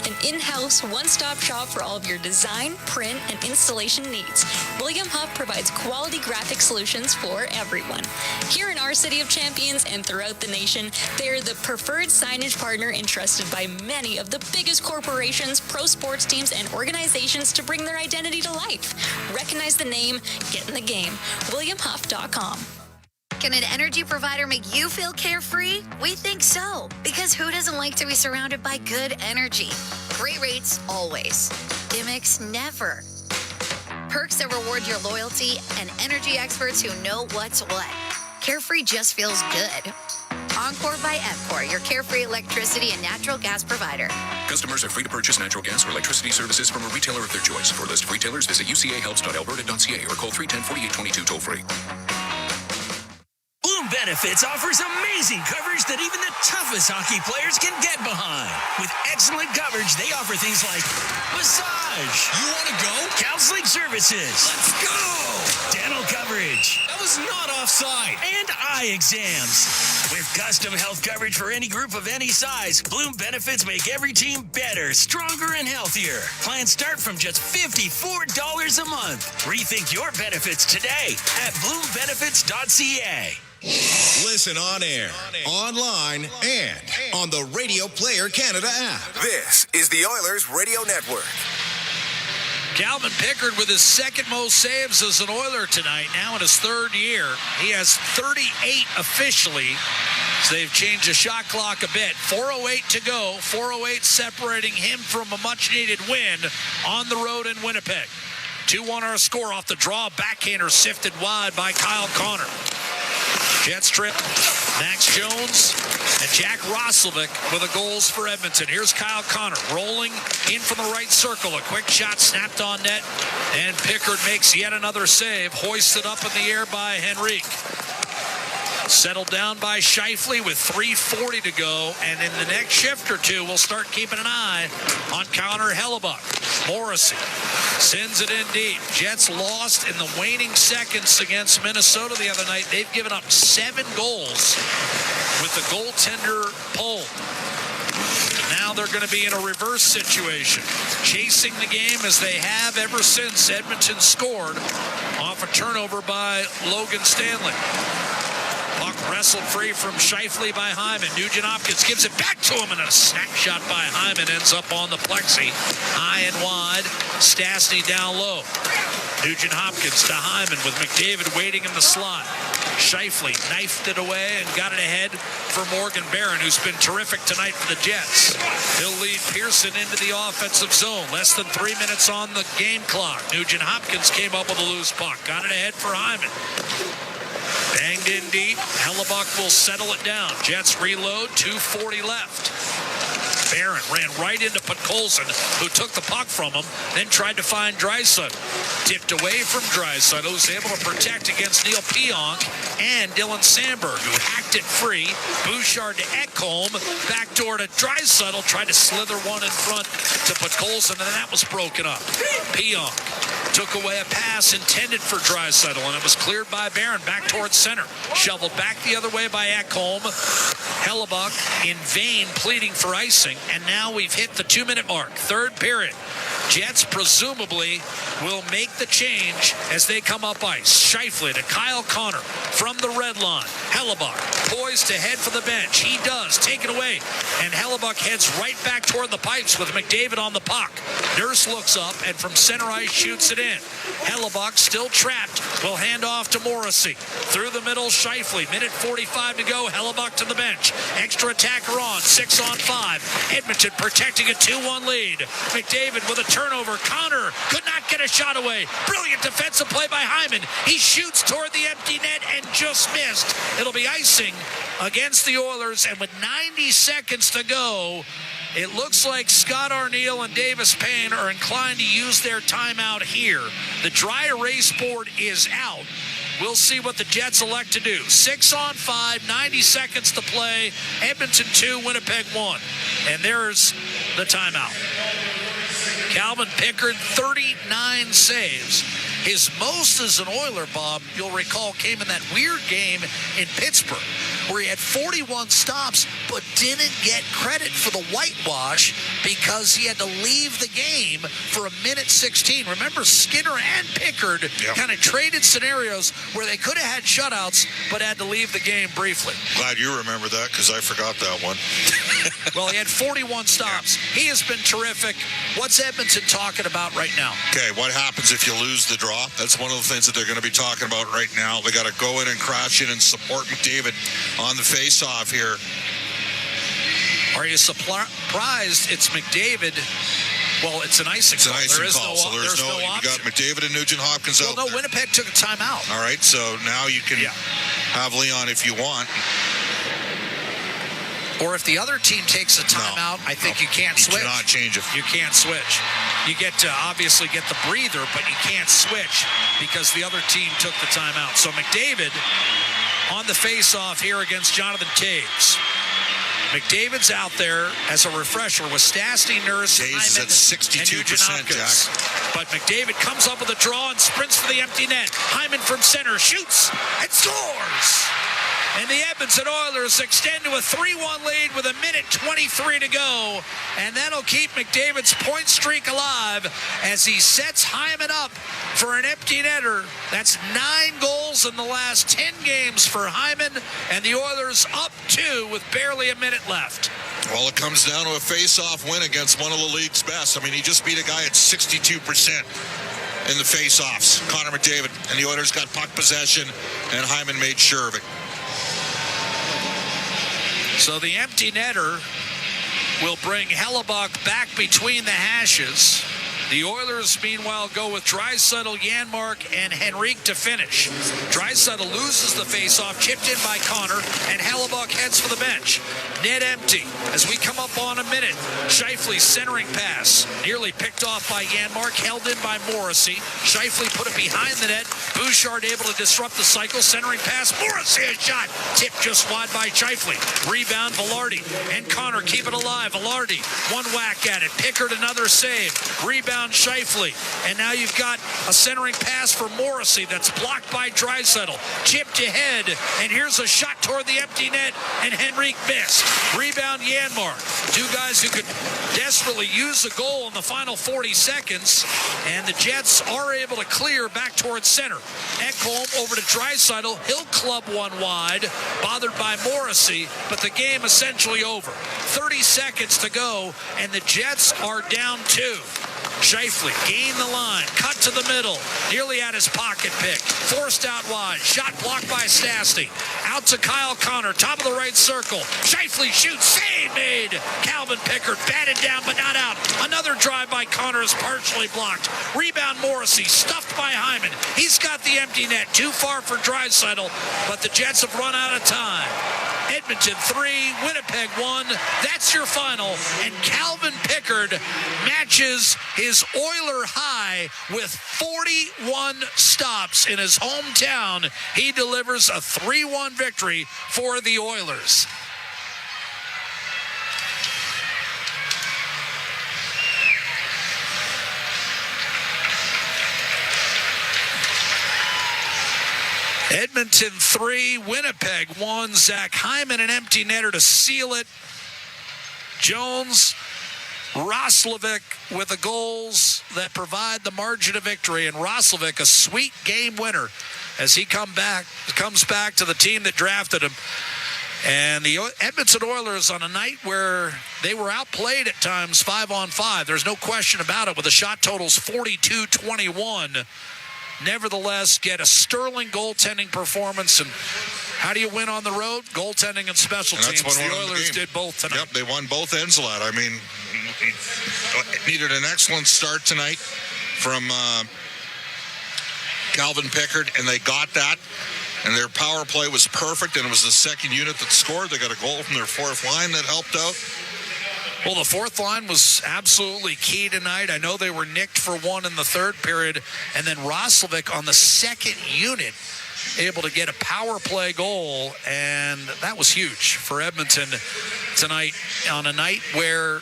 An in-house, one-stop shop for all of your design, print, and installation needs. William Huff provides quality graphic solutions for everyone. Here in our City of Champions and throughout the nation, they are the preferred signage partner entrusted by many of the biggest corporations, pro sports teams, and organizations to bring their identity to life. Recognize the name, get in the game. WilliamHuff.com. Can an energy provider make you feel carefree? We think so, because who doesn't like to be surrounded by good energy? Great rates, always. Gimmicks, never. Perks that reward your loyalty, and energy experts who know what's what. Carefree just feels good. Encore by EPCOR, your carefree electricity and natural gas provider. Customers are free to purchase natural gas or electricity services from a retailer of their choice. For a list of retailers, visit ucahelps.alberta.ca or call 310-4822 toll-free. Bloom Benefits offers amazing coverage that even the toughest hockey players can get behind. With excellent coverage, they offer things like massage. You want to go? Counseling services. Let's go! Dental coverage. That was not offside. And eye exams. With custom health coverage for any group of any size, Bloom Benefits make every team better, stronger, and healthier. Plans start from just $54 a month. Rethink your benefits today at bloombenefits.ca. Listen on air, online, and on the Radio Player Canada app. This is the Oilers Radio Network. Calvin Pickard with his second most saves as an Oiler tonight, now in his third year. He has 38 officially, so they've changed the shot clock a bit. 4:08 to go, 4:08 separating him from a much-needed win on the road in Winnipeg. 2-1 our score off the draw. Backhander sifted wide by Kyle Connor. Jets trip, Max Jones, and Jack Roslovic with the goals for Edmonton. Here's Kyle Connor rolling in from the right circle. A quick shot snapped on net, and Pickard makes yet another save. Hoisted up in the air by Henrique. Settled down by Scheifele with 3:40 to go, and in the next shift or two, we'll start keeping an eye on Connor Hellebuck. Morrissey sends it in deep. Jets lost in the waning seconds against Minnesota the other night. They've given up 7 goals with the goaltender pulled. Now they're going to be in a reverse situation, chasing the game as they have ever since Edmonton scored off a turnover by Logan Stanley. Puck wrestled free from Scheifele by Hyman. Nugent Hopkins gives it back to him, and a snapshot by Hyman ends up on the plexi. High and wide. Stastny down low. Nugent Hopkins to Hyman with McDavid waiting in the slot. Scheifele knifed it away and got it ahead for Morgan Barron, who's been terrific tonight for the Jets. He'll lead Pearson into the offensive zone. Less than 3 minutes on the game clock. Nugent Hopkins came up with a loose puck. Got it ahead for Hyman. Banged in deep. Hellebuck will settle it down. Jets reload. 2:40 left. Barron ran right into Podkolzin, who took the puck from him, then tried to find Draisaitl. Tipped away from Draisaitl, who was able to protect against Neil Pionk and Dylan Sandberg, who hacked it free. Bouchard to Ekholm, backdoor to Draisaitl, tried to slither one in front to Podkolzin, and that was broken up. Pionk took away a pass intended for Draisaitl, and it was cleared by Barron back towards center. Shoveled back the other way by Ekholm. Hellebuck in vain pleading for icing, and now we've hit the 2-minute mark. Third period. Jets presumably will make the change as they come up ice. Scheifele to Kyle Connor from the red line. Hellebuck poised to head for the bench. He does. Take it away. And Hellebuck heads right back toward the pipes with McDavid on the puck. Nurse looks up and from center ice shoots it in. Hellebuck still trapped. Will hand off to Morrissey. Through the middle, Scheifele. Minute 45 to go. Hellebuck to the bench. Extra attacker on. 6-on-5. Edmonton protecting a 2-1 lead. McDavid with a turnover. Connor could not get a shot away. Brilliant defensive play by Hyman. He shoots toward the empty net and just missed. It'll be icing against the Oilers, and with 90 seconds to go, it looks like Scott Arniel and Davis Payne are inclined to use their timeout here. The dry erase board is out. We'll see what the Jets elect to do. 6-on-5, 90 seconds to play. Edmonton 2, Winnipeg 1. And there's the timeout. Calvin Pickard, 39 saves. His most as an Oiler, Bob, you'll recall, came in that weird game in Pittsburgh where he had 41 stops but didn't get credit for the whitewash because he had to leave the game for a minute 16. Remember, Skinner and Pickard kind of traded scenarios where they could have had shutouts but had to leave the game briefly. Glad you remember that because I forgot that one. Well, he had 41 stops. He has been terrific. What's Edmonton talking about right now? Okay, what happens if you lose the draw? That's one of the things that they're going to be talking about right now. They got to go in and crash in and support McDavid on the face-off here. Are you surprised it's McDavid? Well, it's an icing call. There's no option. You got McDavid and Nugent Hopkins out there. Winnipeg took a timeout. All right, so now you can have Leon if you want. Or if the other team takes a timeout, I think you can't switch. You cannot change it. You can't switch. You get to obviously get the breather, but you can't switch because the other team took the timeout. So McDavid on the face-off here against Jonathan Toews. McDavid's out there as a refresher with Stastny, Nurse, Toews is at 62%, Jack. But McDavid comes up with a draw and sprints for the empty net. Hyman from center shoots and scores. And the Edmonton Oilers extend to a 3-1 lead with a minute 23 to go. And that'll keep McDavid's point streak alive as he sets Hyman up for an empty netter. That's 9 goals in the last 10 games for Hyman. And the Oilers up 2 with barely a minute left. Well, it comes down to a face-off win against one of the league's best. I mean, he just beat a guy at 62% in the face-offs, Connor McDavid. And the Oilers got puck possession, and Hyman made sure of it. So the empty netter will bring Hellebuck back between the hashes. The Oilers, meanwhile, go with Draisaitl, Janmark, and Henrique to finish. Draisaitl loses the faceoff, chipped in by Connor, and Hellebuck heads for the bench. Net empty as we come up on a minute. Scheifele centering pass, nearly picked off by Janmark, held in by Morrissey. Scheifele put it behind the net. Bouchard able to disrupt the cycle. Centering pass, Morrissey a shot. Tipped just wide by Scheifele. Rebound, Velarde. And Connor keep it alive. Velarde, one whack at it. Pickard another save. Rebound, Scheifele. And now you've got a centering pass for Morrissey that's blocked by Draisaitl. Chipped ahead, and here's a shot toward the empty net, and Henrique missed. Rebound, Janmark. Two guys who could desperately use a goal in the final 40 seconds, and the Jets are able to clear back towards center. Ekholm over to Draisaitl. He'll club one wide, bothered by Morrissey, but the game essentially over. 30 seconds to go, and the Jets are down 2. Scheifele gained the line, cut to the middle, nearly at his pocket pick, forced out wide, shot blocked by Stastny. Out to Kyle Connor, top of the right circle. Scheifele shoots, save made. Calvin Pickard batted down but not out. Another drive by Connor is partially blocked. Rebound Morrissey, stuffed by Hyman. He's got the empty net, too far for Draisaitl, but the Jets have run out of time. Edmonton 3, Winnipeg 1. That's your final. And Calvin Pickard matches his Oiler high with 41 stops in his hometown. He delivers a 3-1 victory for the Oilers. Edmonton 3, Winnipeg 1. Zach Hyman, an empty netter to seal it. Jones Roslovic with the goals that provide the margin of victory. And Roslovic, a sweet game winner as he comes back to the team that drafted him. And the Edmonton Oilers, on a night where they were outplayed at times 5-on-5, there's no question about it, with the shot totals 42-21, nevertheless get a sterling goaltending performance. And how do you win on the road? Goaltending and special teams. The Oilers did both tonight. Yep, they won both ends of that. I mean, needed an excellent start tonight from Calvin Pickard, and they got that. And their power play was perfect, and it was the second unit that scored. They got a goal from their fourth line that helped out. Well, the fourth line was absolutely key tonight. I know they were nicked for one in the third period, and then Roslovic on the second unit able to get a power play goal, and that was huge for Edmonton tonight on a night where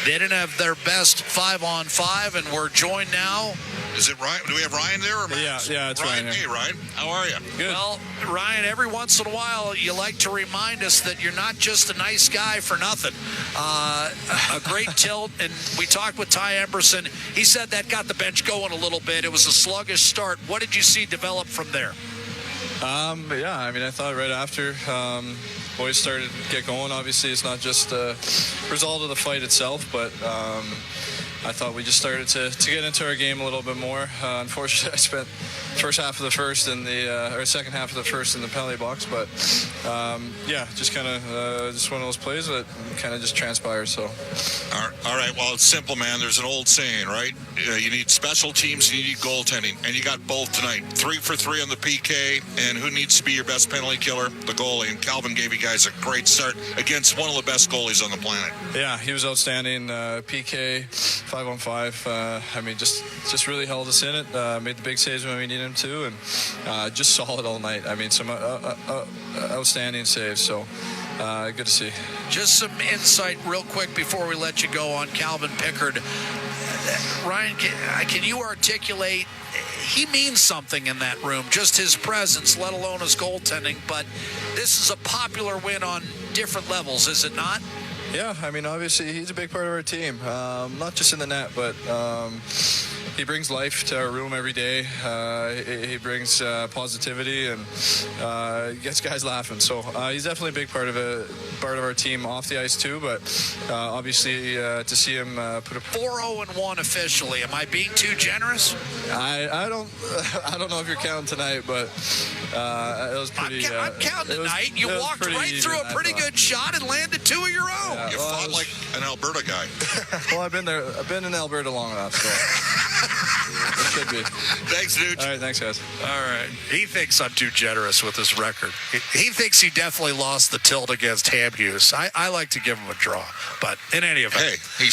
they didn't have their best 5-on-5, and we're joined now. Is it Ryan? Do we have Ryan there? Or Max? Yeah, it's Ryan. Hey, Ryan. How are you? Good. Well, Ryan, every once in a while, you like to remind us that you're not just a nice guy for nothing. A great tilt, and we talked with Ty Emberson. He said that got the bench going a little bit. It was a sluggish start. What did you see develop from there? Yeah, I mean, I thought right after boys started to get going. Obviously, it's not just a result of the fight itself, but I thought we just started to get into our game a little bit more. Unfortunately, I spent first half of the first in the or second half of the first in the penalty box, but yeah, just kind of just one of those plays that kind of just transpired. So, all right. Well, it's simple, man. There's an old saying, right? You need special teams, you need goaltending, and you got both tonight. 3 for 3 on the PK, and who needs to be your best penalty killer? The goalie. And Calvin gave you guys a great start against one of the best goalies on the planet. Yeah, he was outstanding. PK, 5-on-5. I mean, just really held us in it. Made the big saves when we needed him to, and just solid all night. I mean, some outstanding saves. So good to see. Just some insight real quick before we let you go on Calvin Pickard. Ryan, can you articulate, he means something in that room, just his presence, let alone his goaltending, but this is a popular win on different levels, is it not? Yeah, I mean, obviously he's a big part of our team, not just in the net, but he brings life to our room every day. He brings positivity and gets guys laughing. So he's definitely a big part of our team off the ice too. But obviously to see him put a 4-0-1 officially. Am I being too generous? I don't know if you're counting tonight, but it was pretty. I'm counting tonight. You walked right through a pretty good shot and landed 2 of your own. You fought like an Alberta guy. Well, I've been there. I've been in Alberta long enough, so it should be. Thanks, dude. All right, thanks, guys. All right. He thinks I'm too generous with his record. He thinks he definitely lost the tilt against Ham Hughes. I like to give him a draw, but in any event. Hey,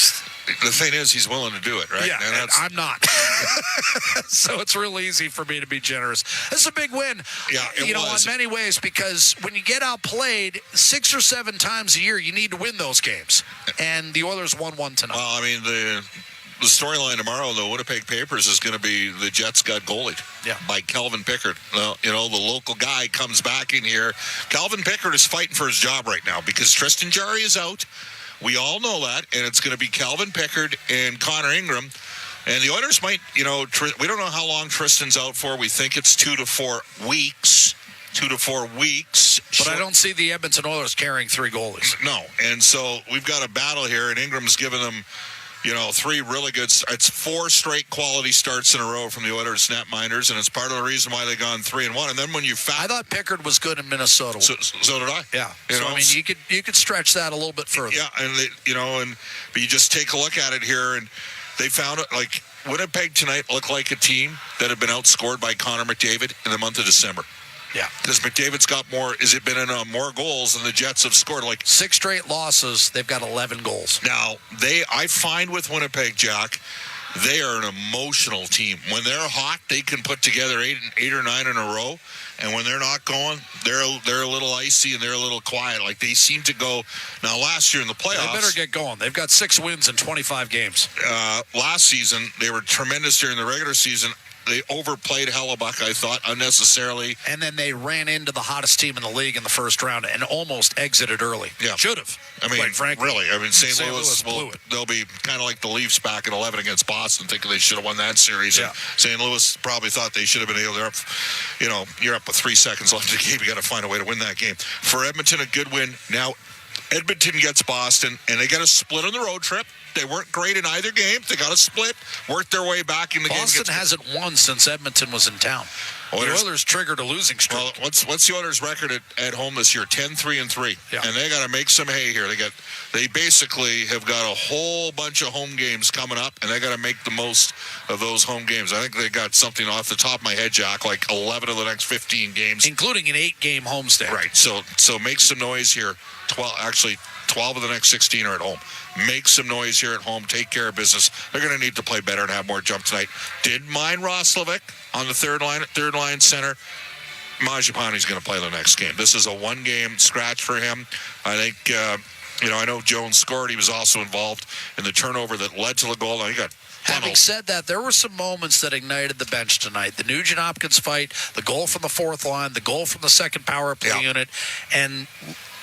the thing is, he's willing to do it, right? Yeah, and I'm not. So it's real easy for me to be generous. This is a big win. Yeah, it was. In many ways, because when you get outplayed 6 or 7 times a year, you need to win those games. And the Oilers won one tonight. Well, I mean, the storyline tomorrow in the Winnipeg papers is going to be the Jets got goalied by Calvin Pickard. Well, the local guy comes back in here. Calvin Pickard is fighting for his job right now because Tristan Jarry is out. We all know that, and it's going to be Calvin Pickard and Connor Ingram. And the Oilers might, we don't know how long Tristan's out for. We think it's 2 to 4 weeks. 2 to 4 weeks. But I don't see the Edmonton Oilers carrying 3 goalies. No, and so we've got a battle here, and Ingram's given them 3 really good it's 4 straight quality starts in a row from the Oilers netminders, and it's part of the reason why they gone 3-1. And then when you I thought Pickard was good in Minnesota. So did I. Yeah. I mean, you could stretch that a little bit further. Yeah, and but you just take a look at it here, and they found it like Winnipeg tonight looked like a team that had been outscored by Connor McDavid in the month of December. Yeah. Because McDavid's got more more goals than the Jets have scored. Like 6 straight losses, they've got 11 goals. Now, I find with Winnipeg, Jack, they are an emotional team. When they're hot, they can put together 8 or 9 in a row. And when they're not going, they're a little icy and they're a little quiet. Like they seem to go. Now, last year in the playoffs, they better get going. They've got 6 wins in 25 games. Last season, they were tremendous during the regular season. They overplayed Hellebuck, I thought, unnecessarily. And then they ran into the hottest team in the league in the first round and almost exited early. Yeah. Should have. I mean, quite frankly. really. I mean, St. Louis blew it. they'll be kind of like the Leafs back in 11 against Boston, thinking they should have won that series. Yeah. And St. Louis probably thought they should have been able to. You're up with 3 seconds left in the game. You got to find a way to win that game. For Edmonton, a good win. Now, Edmonton gets Boston, and they got a split on the road trip. They weren't great in either game. They got a split, worked their way back in the game. Boston hasn't won since Edmonton was in town. The Oilers triggered a losing streak. Well, what's the Oilers' record at home this year? 10-3-3. Yeah. And they got to make some hay here. They basically have got a whole bunch of home games coming up, and they got to make the most of those home games. I think they got something off the top of my head, Jack, like 11 of the next 15 games, including an 8-game homestand. Right. So make some noise here. 12 of the next 16 are at home. Make some noise here at home. Take care of business. They're going to need to play better and have more jump tonight. Didn't mind Roslovic on the third line center. Mangiapane's going to play the next game. This is a one-game scratch for him. I think, I know Jones scored. He was also involved in the turnover that led to the goal. Now he got Having said that, there were some moments that ignited the bench tonight. The Nugent-Hopkins fight, the goal from the fourth line, the goal from the second power play unit, and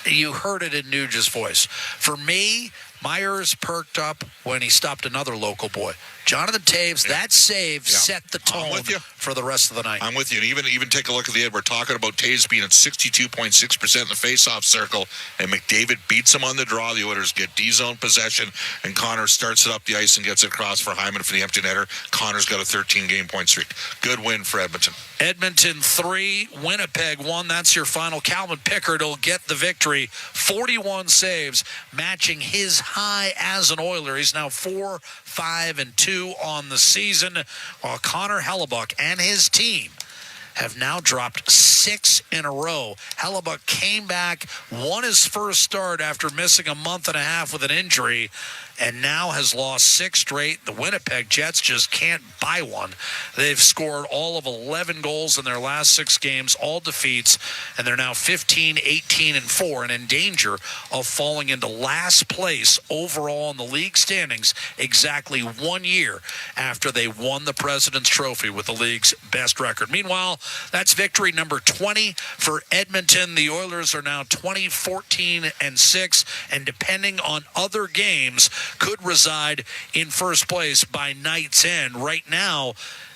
you heard it in Nugent's voice. For me, Myers perked up when he stopped another local boy. Jonathan Taves, that save set the tone for the rest of the night. I'm with you. And even take a look at the end. We're talking about Taves being at 62.6% in the face-off circle, and McDavid beats him on the draw. The Oilers get D-zone possession, and Connor starts it up the ice and gets it across for Hyman for the empty netter. Connor's got a 13-game point streak. Good win for Edmonton. Edmonton 3, Winnipeg 1. That's your final. Calvin Pickard will get the victory. 41 saves, matching his high as an Oiler. He's now 4-5-2 on the season, while Connor Hellebuck and his team have now dropped 6 in a row. Hellebuck came back, won his first start after missing a month and a half with an injury, and now has lost 6 straight. The Winnipeg Jets just can't buy one. They've scored all of 11 goals in their last 6 games, all defeats, and they're now 15-18-4 and in danger of falling into last place overall in the league standings exactly 1 year after they won the President's Trophy with the league's best record. Meanwhile, that's victory number 20 for Edmonton. The Oilers are now 20-14-6, and depending on other games, could reside in first place by night's end. Right now,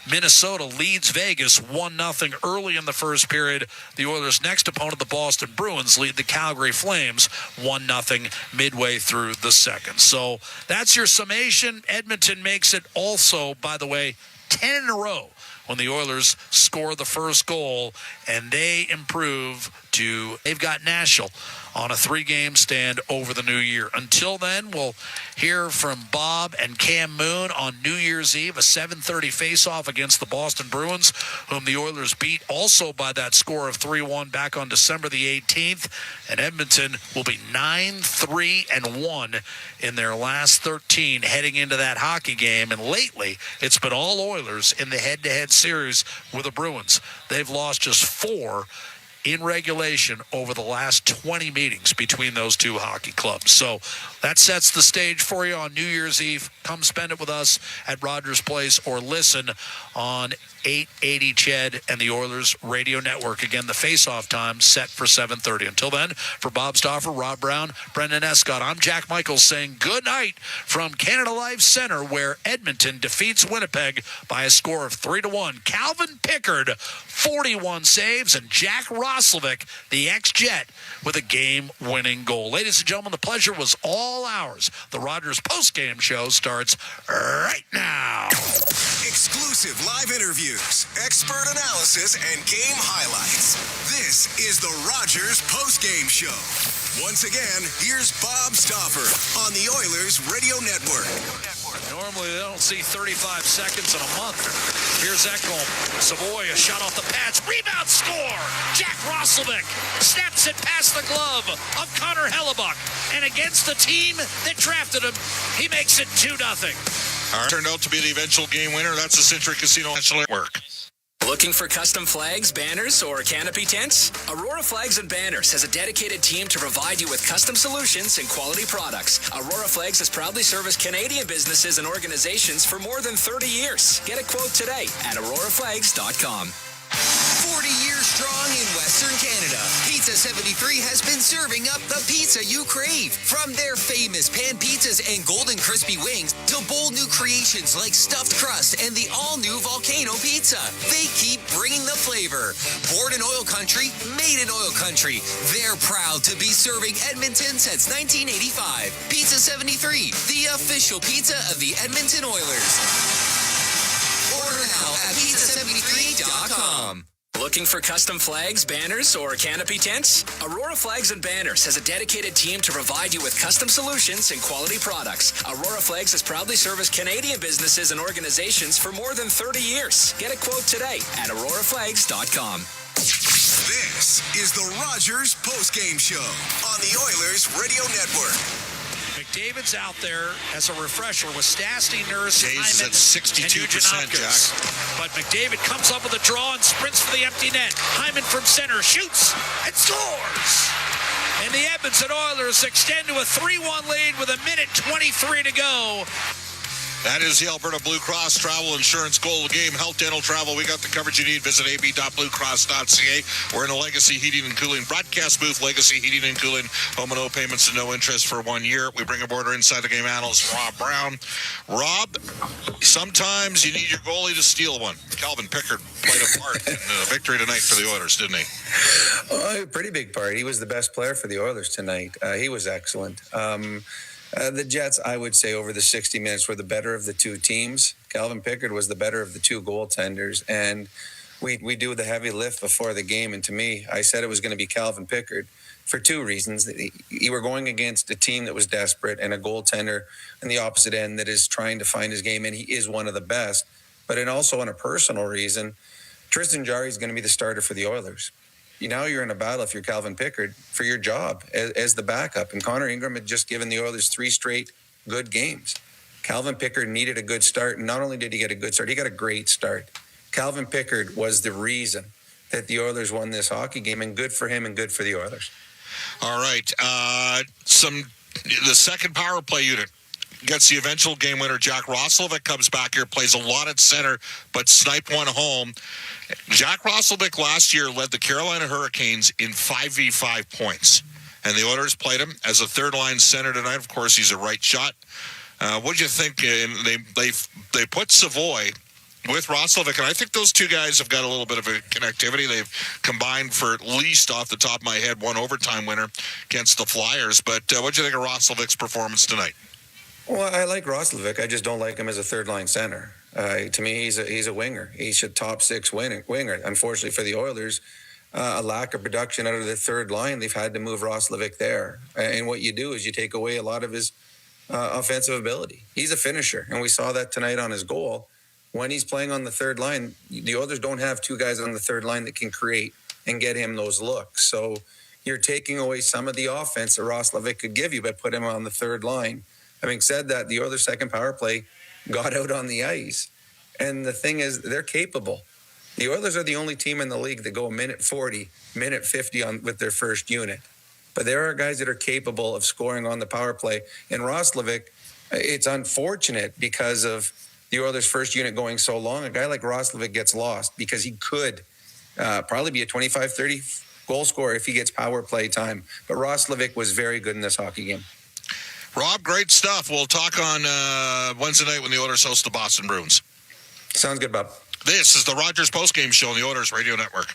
Minnesota leads Vegas 1-0 early in the first period. The Oilers' next opponent, the Boston Bruins, lead the Calgary Flames 1-0 midway through the second. So that's your summation. Edmonton makes it also, by the way, 10 in a row when the Oilers score the first goal, and they improve to, they've got Nashville on a 3-game stand over the new year. Until then, we'll hear from Bob and Cam Moon on New Year's Eve, a 7:30 face-off against the Boston Bruins, whom the Oilers beat also by that score of 3-1 back on December the 18th. And Edmonton will be 9-3-1 in their last 13 heading into that hockey game. And lately, it's been all Oilers in the head-to-head series with the Bruins. They've lost just 4 in regulation over the last 20 meetings between those two hockey clubs. So that sets the stage for you on New Year's Eve. Come spend it with us at Rogers Place or listen on 880 CHED and the Oilers Radio Network. Again, the face-off time set for 7:30. Until then, for Bob Stauffer, Rob Brown, Brendan Escott, I'm Jack Michaels saying good night from Canada Life Center, where Edmonton defeats Winnipeg by a score of 3-1. Calvin Pickard, 41 saves, and Jack Roslovic, the ex-Jet, with a game-winning goal. Ladies and gentlemen, the pleasure was all ours. The Rogers Postgame Show starts right now. Exclusive live interviews, expert analysis, and game highlights. This is the Rogers Postgame Show. Once again, here's Bob Stauffer on the Oilers Radio Network. Normally, they don't see 35 seconds in a month. Here's Ekholm. Savoy, a shot off the pads. Rebound score! Jack Roslovic snaps it past the glove of Connor Hellebuck. And against the team that drafted him, he makes it 2-0. Turned out to be the eventual game winner. That's the Century Casino Work. Looking for custom flags, banners, or canopy tents? Aurora Flags and Banners has a dedicated team to provide you with custom solutions and quality products. Aurora Flags has proudly serviced Canadian businesses and organizations for more than 30 years. Get a quote today at auroraflags.com. 40 years strong in Western Canada, Pizza 73 has been serving up the pizza you crave. From their famous pan pizzas and golden crispy wings to bold new creations like stuffed crust and the all-new volcano pizza, they keep bringing the flavor. Born in oil country, made in oil country, they're proud to be serving Edmonton since 1985. Pizza 73, the official pizza of the Edmonton Oilers. Order now at pizza73.com. Looking for custom flags, banners, or canopy tents? Aurora Flags and Banners has a dedicated team to provide you with custom solutions and quality products. Aurora Flags has proudly serviced Canadian businesses and organizations for more than 30 years. Get a quote today at auroraflags.com. This is the Rogers Postgame Show on the Oilers Radio Network. McDavid's out there as a refresher with Stastny, Nurse, Hayes is Hyman, at 62%, and Jack. But McDavid comes up with a draw and sprints for the empty net. Hyman from center shoots and scores. And the Edmonton Oilers extend to a 3-1 lead with 1:23 to go. That is the Alberta Blue Cross Travel Insurance Goal of the Game. Health, dental, travel. We got the coverage you need. Visit ab.bluecross.ca. We're in the Legacy Heating and Cooling broadcast booth. Legacy Heating and Cooling. Home and no payments and no interest for 1 year. We bring aboard our inside the game analyst, Rob Brown. Rob, sometimes you need your goalie to steal one. Calvin Pickard played a part in the victory tonight for the Oilers, didn't he? Oh, a pretty big part. He was the best player for the Oilers tonight. He was excellent. The Jets, I would say, over the 60 minutes were the better of the two teams. Calvin Pickard was the better of the two goaltenders, and we do the heavy lift before the game. And to me, I said it was going to be Calvin Pickard for two reasons. You were going against a team that was desperate and a goaltender on the opposite end that is trying to find his game, and he is one of the best. But also on a personal reason, Tristan Jarry is going to be the starter for the Oilers. Now you're in a battle if you're Calvin Pickard for your job as the backup. And Connor Ingram had just given the Oilers 3 straight good games. Calvin Pickard needed a good start. And not only did he get a good start, he got a great start. Calvin Pickard was the reason that the Oilers won this hockey game, and good for him and good for the Oilers. All right. The second power play unit gets the eventual game winner. Jack Roslovic comes back here, plays a lot at center, but sniped one home. Jack Roslovic last year led the Carolina Hurricanes in 5v5 points, and the Oilers played him as a third-line center tonight. Of course, he's a right shot. What do you think? They put Savoy with Roslovic, and I think those two guys have got a little bit of a connectivity. They've combined for at least, off the top of my head, one overtime winner against the Flyers. But what do you think of Roslovic's performance tonight? Well, I like Roslovic. I just don't like him as a third-line center. To me, he's a winger. He's a top 6 winger. Unfortunately for the Oilers, a lack of production out of the third line, they've had to move Roslovic there. And what you do is you take away a lot of his offensive ability. He's a finisher, and we saw that tonight on his goal. When he's playing on the third line, the Oilers don't have two guys on the third line that can create and get him those looks. So you're taking away some of the offense that Roslovic could give you by putting him on the third line. Having said that, the Oilers' second power play got out on the ice. And the thing is, they're capable. The Oilers are the only team in the league that go minute 40, minute 50 with their first unit. But there are guys that are capable of scoring on the power play. And Roslovic, it's unfortunate because of the Oilers' first unit going so long. A guy like Roslovic gets lost because he could probably be a 25-30 goal scorer if he gets power play time. But Roslovic was very good in this hockey game. Rob, great stuff. We'll talk on Wednesday night when the Oilers host the Boston Bruins. Sounds good, Bob. This is the Rogers Postgame Show on the Oilers Radio Network.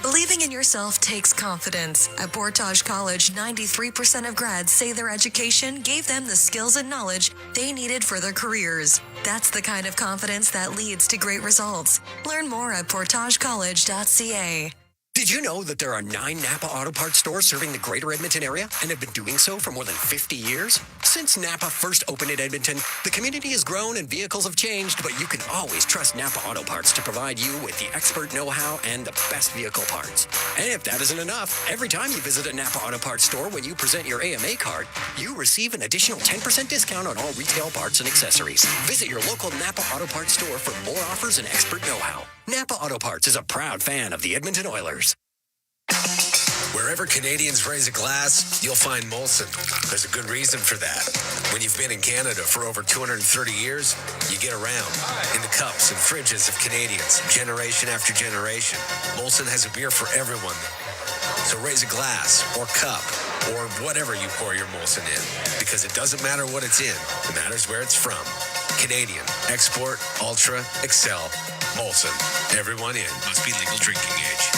Believing in yourself takes confidence. At Portage College, 93% of grads say their education gave them the skills and knowledge they needed for their careers. That's the kind of confidence that leads to great results. Learn more at portagecollege.ca. Did you know that there are 9 Napa Auto Parts stores serving the greater Edmonton area and have been doing so for more than 50 years? Since Napa first opened in Edmonton, the community has grown and vehicles have changed, but you can always trust Napa Auto Parts to provide you with the expert know-how and the best vehicle parts. And if that isn't enough, every time you visit a Napa Auto Parts store when you present your AMA card, you receive an additional 10% discount on all retail parts and accessories. Visit your local Napa Auto Parts store for more offers and expert know-how. Napa Auto Parts is a proud fan of the Edmonton Oilers. Wherever Canadians raise a glass, you'll find Molson. There's a good reason for that. When you've been in Canada for over 230 years, you get around in the cups and fridges of Canadians, generation after generation. Molson has a beer for everyone. So raise a glass or cup or whatever you pour your Molson in, because it doesn't matter what it's in. It matters where it's from. Canadian, export, ultra, excel, Molson. Everyone in. Must be legal drinking age.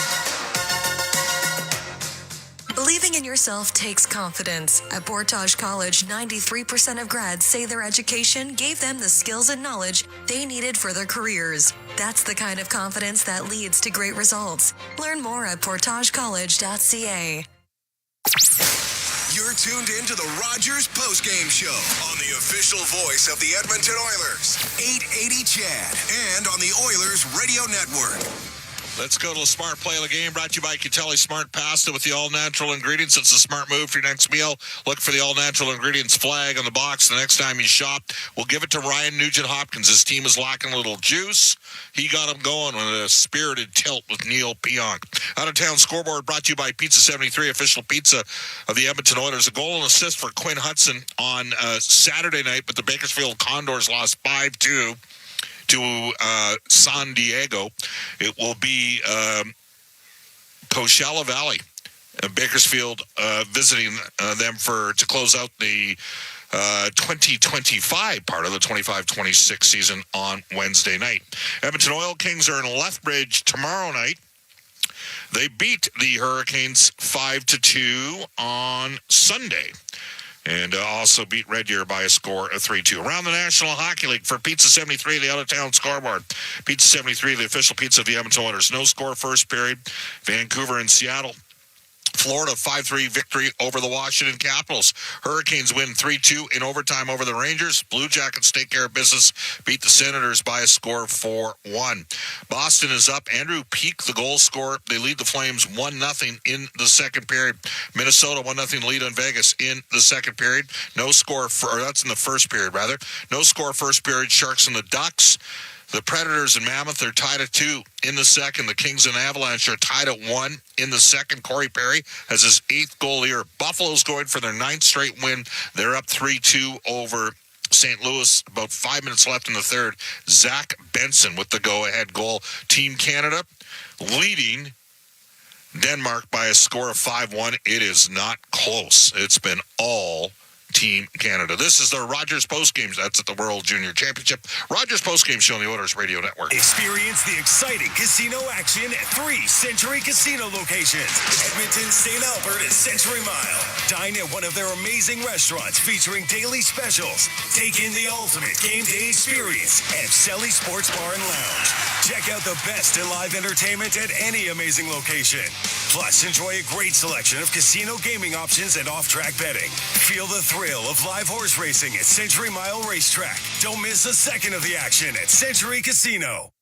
Believing in yourself takes confidence. At Portage College, 93% of grads say their education gave them the skills and knowledge they needed for their careers. That's the kind of confidence that leads to great results. Learn more at portagecollege.ca. You're tuned in to the Rogers Postgame Show on the official voice of the Edmonton Oilers, 880 CHAD, and on the Oilers Radio Network. Let's go to the Smart Play of the Game, brought to you by Catelli Smart Pasta with the all-natural ingredients. It's a smart move for your next meal. Look for the all-natural ingredients flag on the box the next time you shop. We'll give it to Ryan Nugent-Hopkins. His team is lacking a little juice. He got him going with a spirited tilt with Neil Pionk. Out-of-town scoreboard brought to you by Pizza 73, official pizza of the Edmonton Oilers. A goal and assist for Quinn Hudson on Saturday night, but the Bakersfield Condors lost 5-2. To San Diego. It will be Coachella Valley, Bakersfield visiting them to close out the 2025 part of the 25-26 season on Wednesday night. Edmonton Oil Kings are in Lethbridge tomorrow night. They beat the Hurricanes 5-2 on Sunday. And also beat Red Deer by a score of 3-2. Around the National Hockey League for Pizza 73, the out-of-town scoreboard. Pizza 73, the official pizza of the Edmonton Oilers. No score first period. Vancouver and Seattle. Florida 5-3 victory over the Washington Capitals. Hurricanes win 3-2 in overtime over the Rangers. Blue Jackets take care of business, beat the Senators by a score of 4-1. Boston is up. Andrew Peeke, the goal scorer. They lead the Flames 1-0 in the second period. Minnesota 1-0 lead on Vegas in the second period. No score that's in the first period, rather. No score first period. Sharks and the Ducks. The Predators and Mammoth are tied at 2 in the second. The Kings and Avalanche are tied at 1 in the second. Corey Perry has his 8th goal here. Buffalo's going for their 9th straight win. They're up 3-2 over St. Louis. About 5 minutes left in the third. Zach Benson with the go-ahead goal. Team Canada leading Denmark by a score of 5-1. It is not close. It's been all Team Canada. This is the Rogers Postgame. That's at the World Junior Championship. Rogers Postgame Show on the Oilers Radio Network. Experience the exciting casino action at 3 Century Casino locations. Edmonton, St. Albert, and Century Mile. Dine at one of their amazing restaurants featuring daily specials. Take in the ultimate game day experience at Selly Sports Bar and Lounge. Check out the best in live entertainment at any amazing location. Plus, enjoy a great selection of casino gaming options and off-track betting. Feel the thrill of live horse racing at Century Mile Racetrack. Don't miss a second of the action at Century Casino.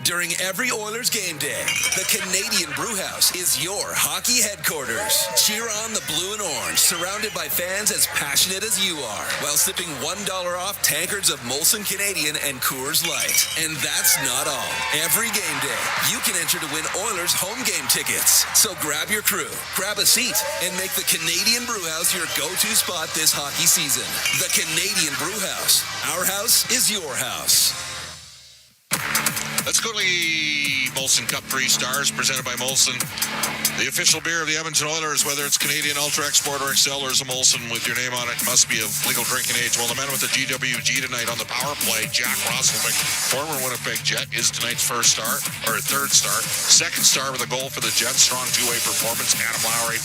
During every Oilers game day, the Canadian Brewhouse is your hockey headquarters. Cheer on the blue and orange, surrounded by fans as passionate as you are, while sipping $1 off tankards of Molson Canadian and Coors Light. And that's not all. Every game day, you can enter to win Oilers home game tickets. So grab your crew, grab a seat, and make the Canadian Brewhouse your go-to spot this hockey season. The Canadian Brewhouse. Our house is your house. Let's go to the Molson Cup 3 Stars, presented by Molson. The official beer of the Edmonton Oilers, whether it's Canadian Ultra Export or Excel or is a Molson with your name on it, must be of legal drinking age. Well, the man with the GWG tonight on the power play, Jack Rosselvic, former Winnipeg Jet, is tonight's first star, or third star. Second star with a goal for the Jets. Strong two-way performance, Adam Lowry.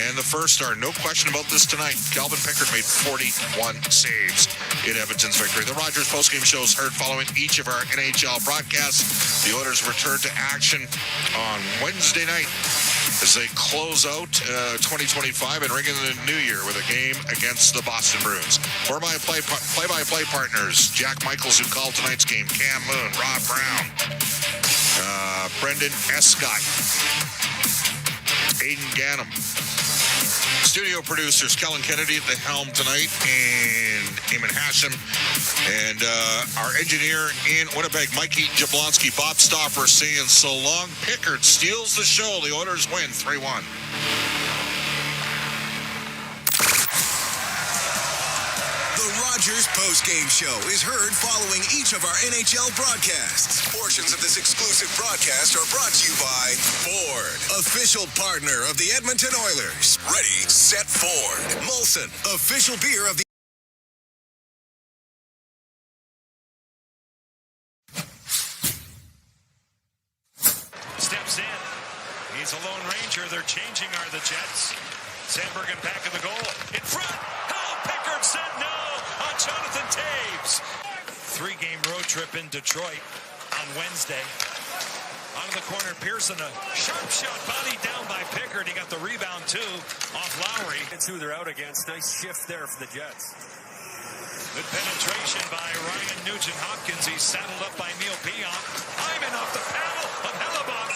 And the first star, no question about this tonight, Calvin Pickard made 41 saves in Edmonton's victory. The Rogers postgame show is heard following each of our NHL broadcasts. The Oilers return to action on Wednesday night as they close out 2025 and ring in the new year with a game against the Boston Bruins. For my play-by-play partners, Jack Michaels, who called tonight's game, Cam Moon, Rob Brown, Brendan Escott, Aiden Gannum. Studio producers, Kellen Kennedy at the helm tonight, and Eamon Hashem. And our engineer in Winnipeg, Mikey Jablonski, Bob Stoffer saying so long. Pickard steals the show. The Oilers win 3-1. The Rogers Postgame Show is heard following each of our NHL broadcasts. Portions of this exclusive broadcast are brought to you by Ford, official partner of the Edmonton Oilers. Ready, set, Ford. Molson, official beer of the steps in. He's a Lone Ranger. They're changing are the Jets. Sandbergen back of the goal. In front. Oh, Pickard said no on Jonathan Taves. 3-game road trip in Detroit on Wednesday. Out of the corner, Pearson, a sharp shot, bodied down by Pickard. He got the rebound, too, off Lowry. It's who they're out against. Nice shift there for the Jets. Good penetration by Ryan Nugent-Hopkins. He's saddled up by Neil Pionk. Hyman off the paddle of Hellebuck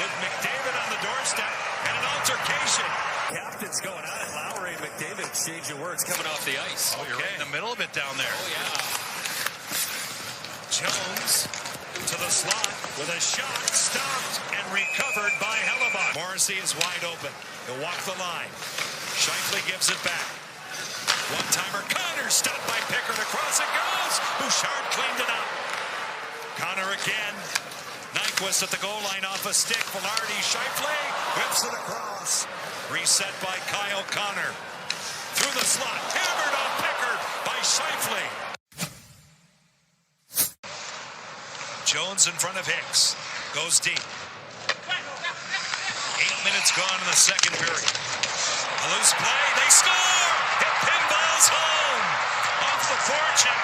with McDavid on the doorstep and an altercation. Captain's going at it. Lowry and McDavid exchanging words coming off the ice. Oh, you're right in the middle of it down there. Oh, yeah. Jones to the slot with a shot stopped and recovered by Hellebuck. Morrissey is wide open. He'll walk the line. Scheifele gives it back. One-timer, Connor stopped by Pickard. Across it goes. Bouchard cleaned it up. Connor again. Nyquist at the goal line off a stick. Velarde, Scheifele whips it across. Reset by Kyle Connor. Through the slot. Hammered off Pickard by Scheifele. Jones in front of Hicks. Goes deep. 8 minutes gone in the second period. A loose play. They score! It pinballs home off the forecheck.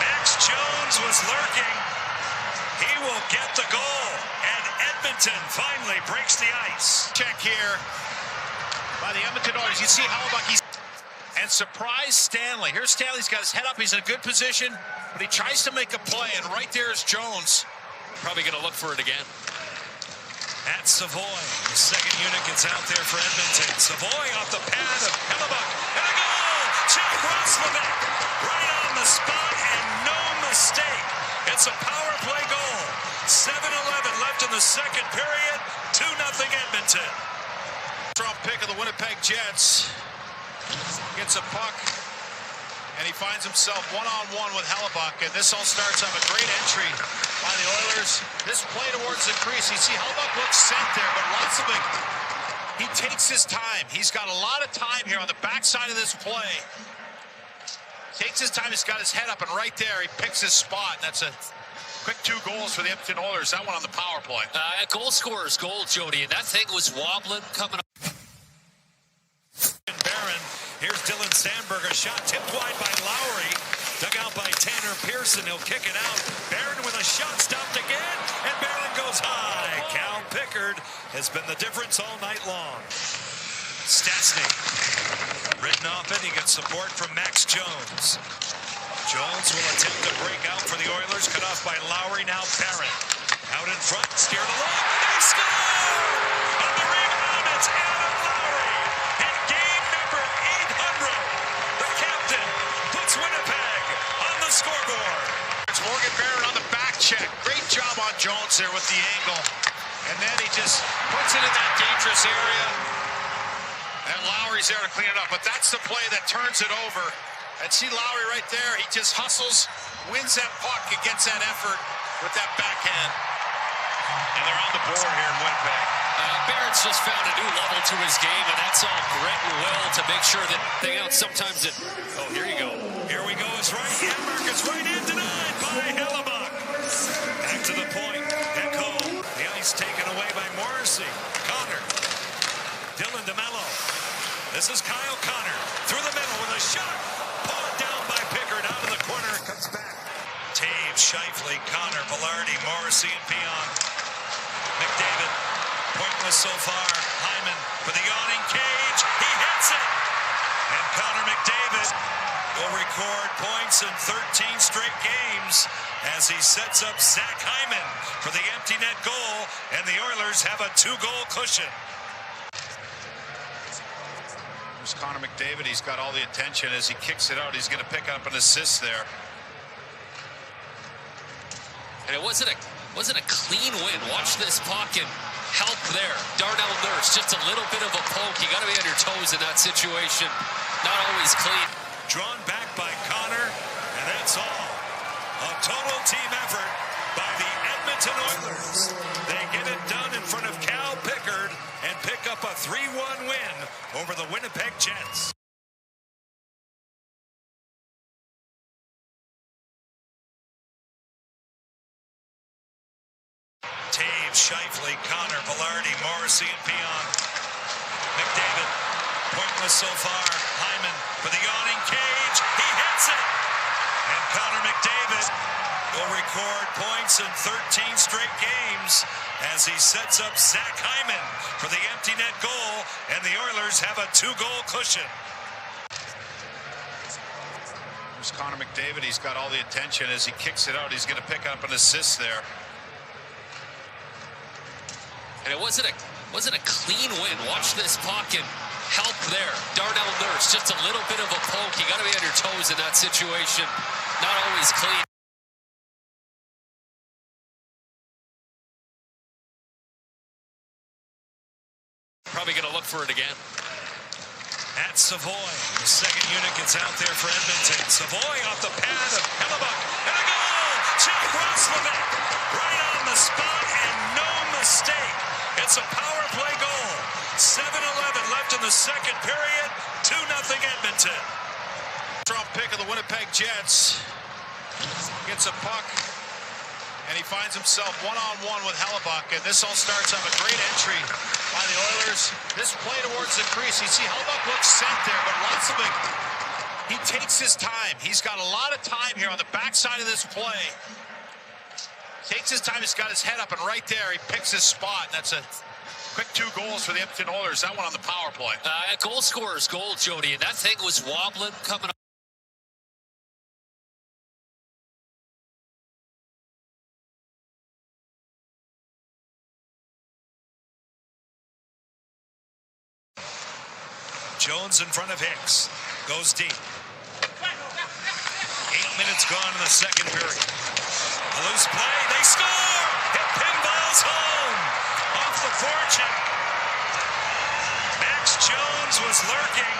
Max Jones was lurking. He will get the goal. And Edmonton finally breaks the ice. Check here by the Edmonton Oilers. You see Hellebuck. And surprise Stanley. Here's Stanley's got his head up. He's in a good position. But he tries to make a play. And right there is Jones. Probably going to look for it again. At Savoy, the second unit gets out there for Edmonton. Savoy off the pad of Hellebuck. And a goal! Jack Roslovic right on the spot and no mistake. It's a power play goal. 7-11 left in the second period. 2-0 Edmonton. Strong pick of the Winnipeg Jets. Gets a puck. And he finds himself one-on-one with Hellebuck. And this all starts off a great entry by the Oilers. This play towards the crease. You see Hellebuck looks sent there, but Roslovic, he takes his time. He's got a lot of time here on the backside of this play. Takes his time. He's got his head up, and right there, he picks his spot. That's a quick 2 goals for the Edmonton Oilers. That one on the power play. A goal scorer's goal, Jody, and that thing was wobbling coming up. Barron. Here's Dylan Sandberg, a shot tipped wide by Lowry. Dug out by Tanner Pearson. He'll kick it out. Barron with a shot stopped again, and Barron goes high. Cal Pickard has been the difference all night long. Stastny written off it. He gets support from Max Jones. Jones will attempt to break out for the Oilers. Cut off by Lowry. Now Barron out in front, steered along, and they score! On the rebound, it's Adam Lowry. And game number 800. The captain puts Winnipeg on the scoreboard. It's Morgan Barron on the back check. Great job on Jones there with the angle. And then he just puts it in that dangerous area. And Lowry's there to clean it up. But that's the play that turns it over. And see Lowry right there. He just hustles, wins that puck, and gets that effort with that backhand. And they're on the board here in Winnipeg. Barron's just found a new level to his game, and that's all grit and will to make sure that they out sometimes it. Oh, here you go. Here we go. It's right. Hamburg is right in, denied by Hellebuck. Back to the point. Echo. The ice taken away by Morrissey. Connor. Dylan DeMello. This is Kyle Connor. Through the middle with a shot. Pulled down by Pickard. Out of the corner. It comes back. Taves, Scheifele, Connor, Velarde, Morrissey, and Pionk. McDavid Pointless so far. Hyman for the yawning cage. He hits it. And Connor McDavid will record points in 13 straight games as he sets up Zach Hyman for the empty net goal, and the Oilers have a 2-goal cushion. There's Connor McDavid. He's got all the attention as he kicks it out. He's going to pick up an assist there. And it wasn't a clean win. Watch this puck and help there. Darnell Nurse, just a little bit of a poke. You got to be on your toes in that situation. Not always clean. Drawn back by Connor, and that's all. A total team effort by the Edmonton Oilers. They get it done in front of Cal Pickard and pick up a 3-1 win over the Winnipeg Jets. Taves, Scheifele, Connor, Velarde, Morrissey, and Pion. McDavid, pointless so far. Hyman for the yawning cage. He hits it. And Connor McDavid will record points in 13 straight games as he sets up Zach Hyman for the empty net goal, and the Oilers have a 2-goal cushion. There's Connor McDavid. He's got all the attention as he kicks it out. He's going to pick up an assist there. And it wasn't a clean win. Watch this puck and help there. Darnell Nurse, just a little bit of a poke. You got to be on your toes in that situation. Not always clean. Probably going to look for it again. At Savoy, the second unit gets out there for Edmonton. Savoy off the pad of Hellebuck. And a goal! Jack Roslovic right on the spot, and no mistake. It's a power play goal. 7-11 left in the second period. 2-0 Edmonton. Strong pick of the Winnipeg Jets. Gets a puck, and he finds himself one-on-one with Hellebuck. And this all starts off a great entry by the Oilers. This play towards the crease. You see Hellebuck looks sent there, but Roslovic, he takes his time. He's got a lot of time here on the backside of this play. Takes his time, he's got his head up, and right there, he picks his spot. That's a quick 2 goals for the Edmonton Oilers. That one on the power play. A goal scorer's goal, Jody, and that thing was wobbling coming up. Jones in front of Hicks. Goes deep. 8 minutes gone in the second period. A loose play, they score! It pinballs home! Off the forecheck. Max Jones was lurking.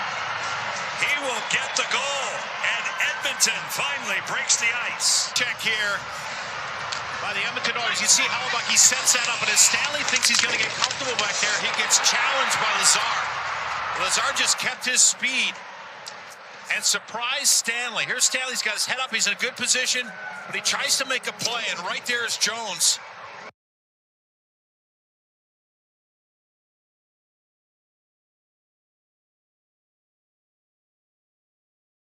He will get the goal, and Edmonton finally breaks the ice. Check here by the Edmonton Oilers. You see Hellebuck, he sets that up, and as Stanley thinks he's going to get comfortable back there, he gets challenged by Lazar. Lazar just kept his speed and surprised Stanley. Here's Stanley's got his head up. He's in a good position, but he tries to make a play, and right there is Jones.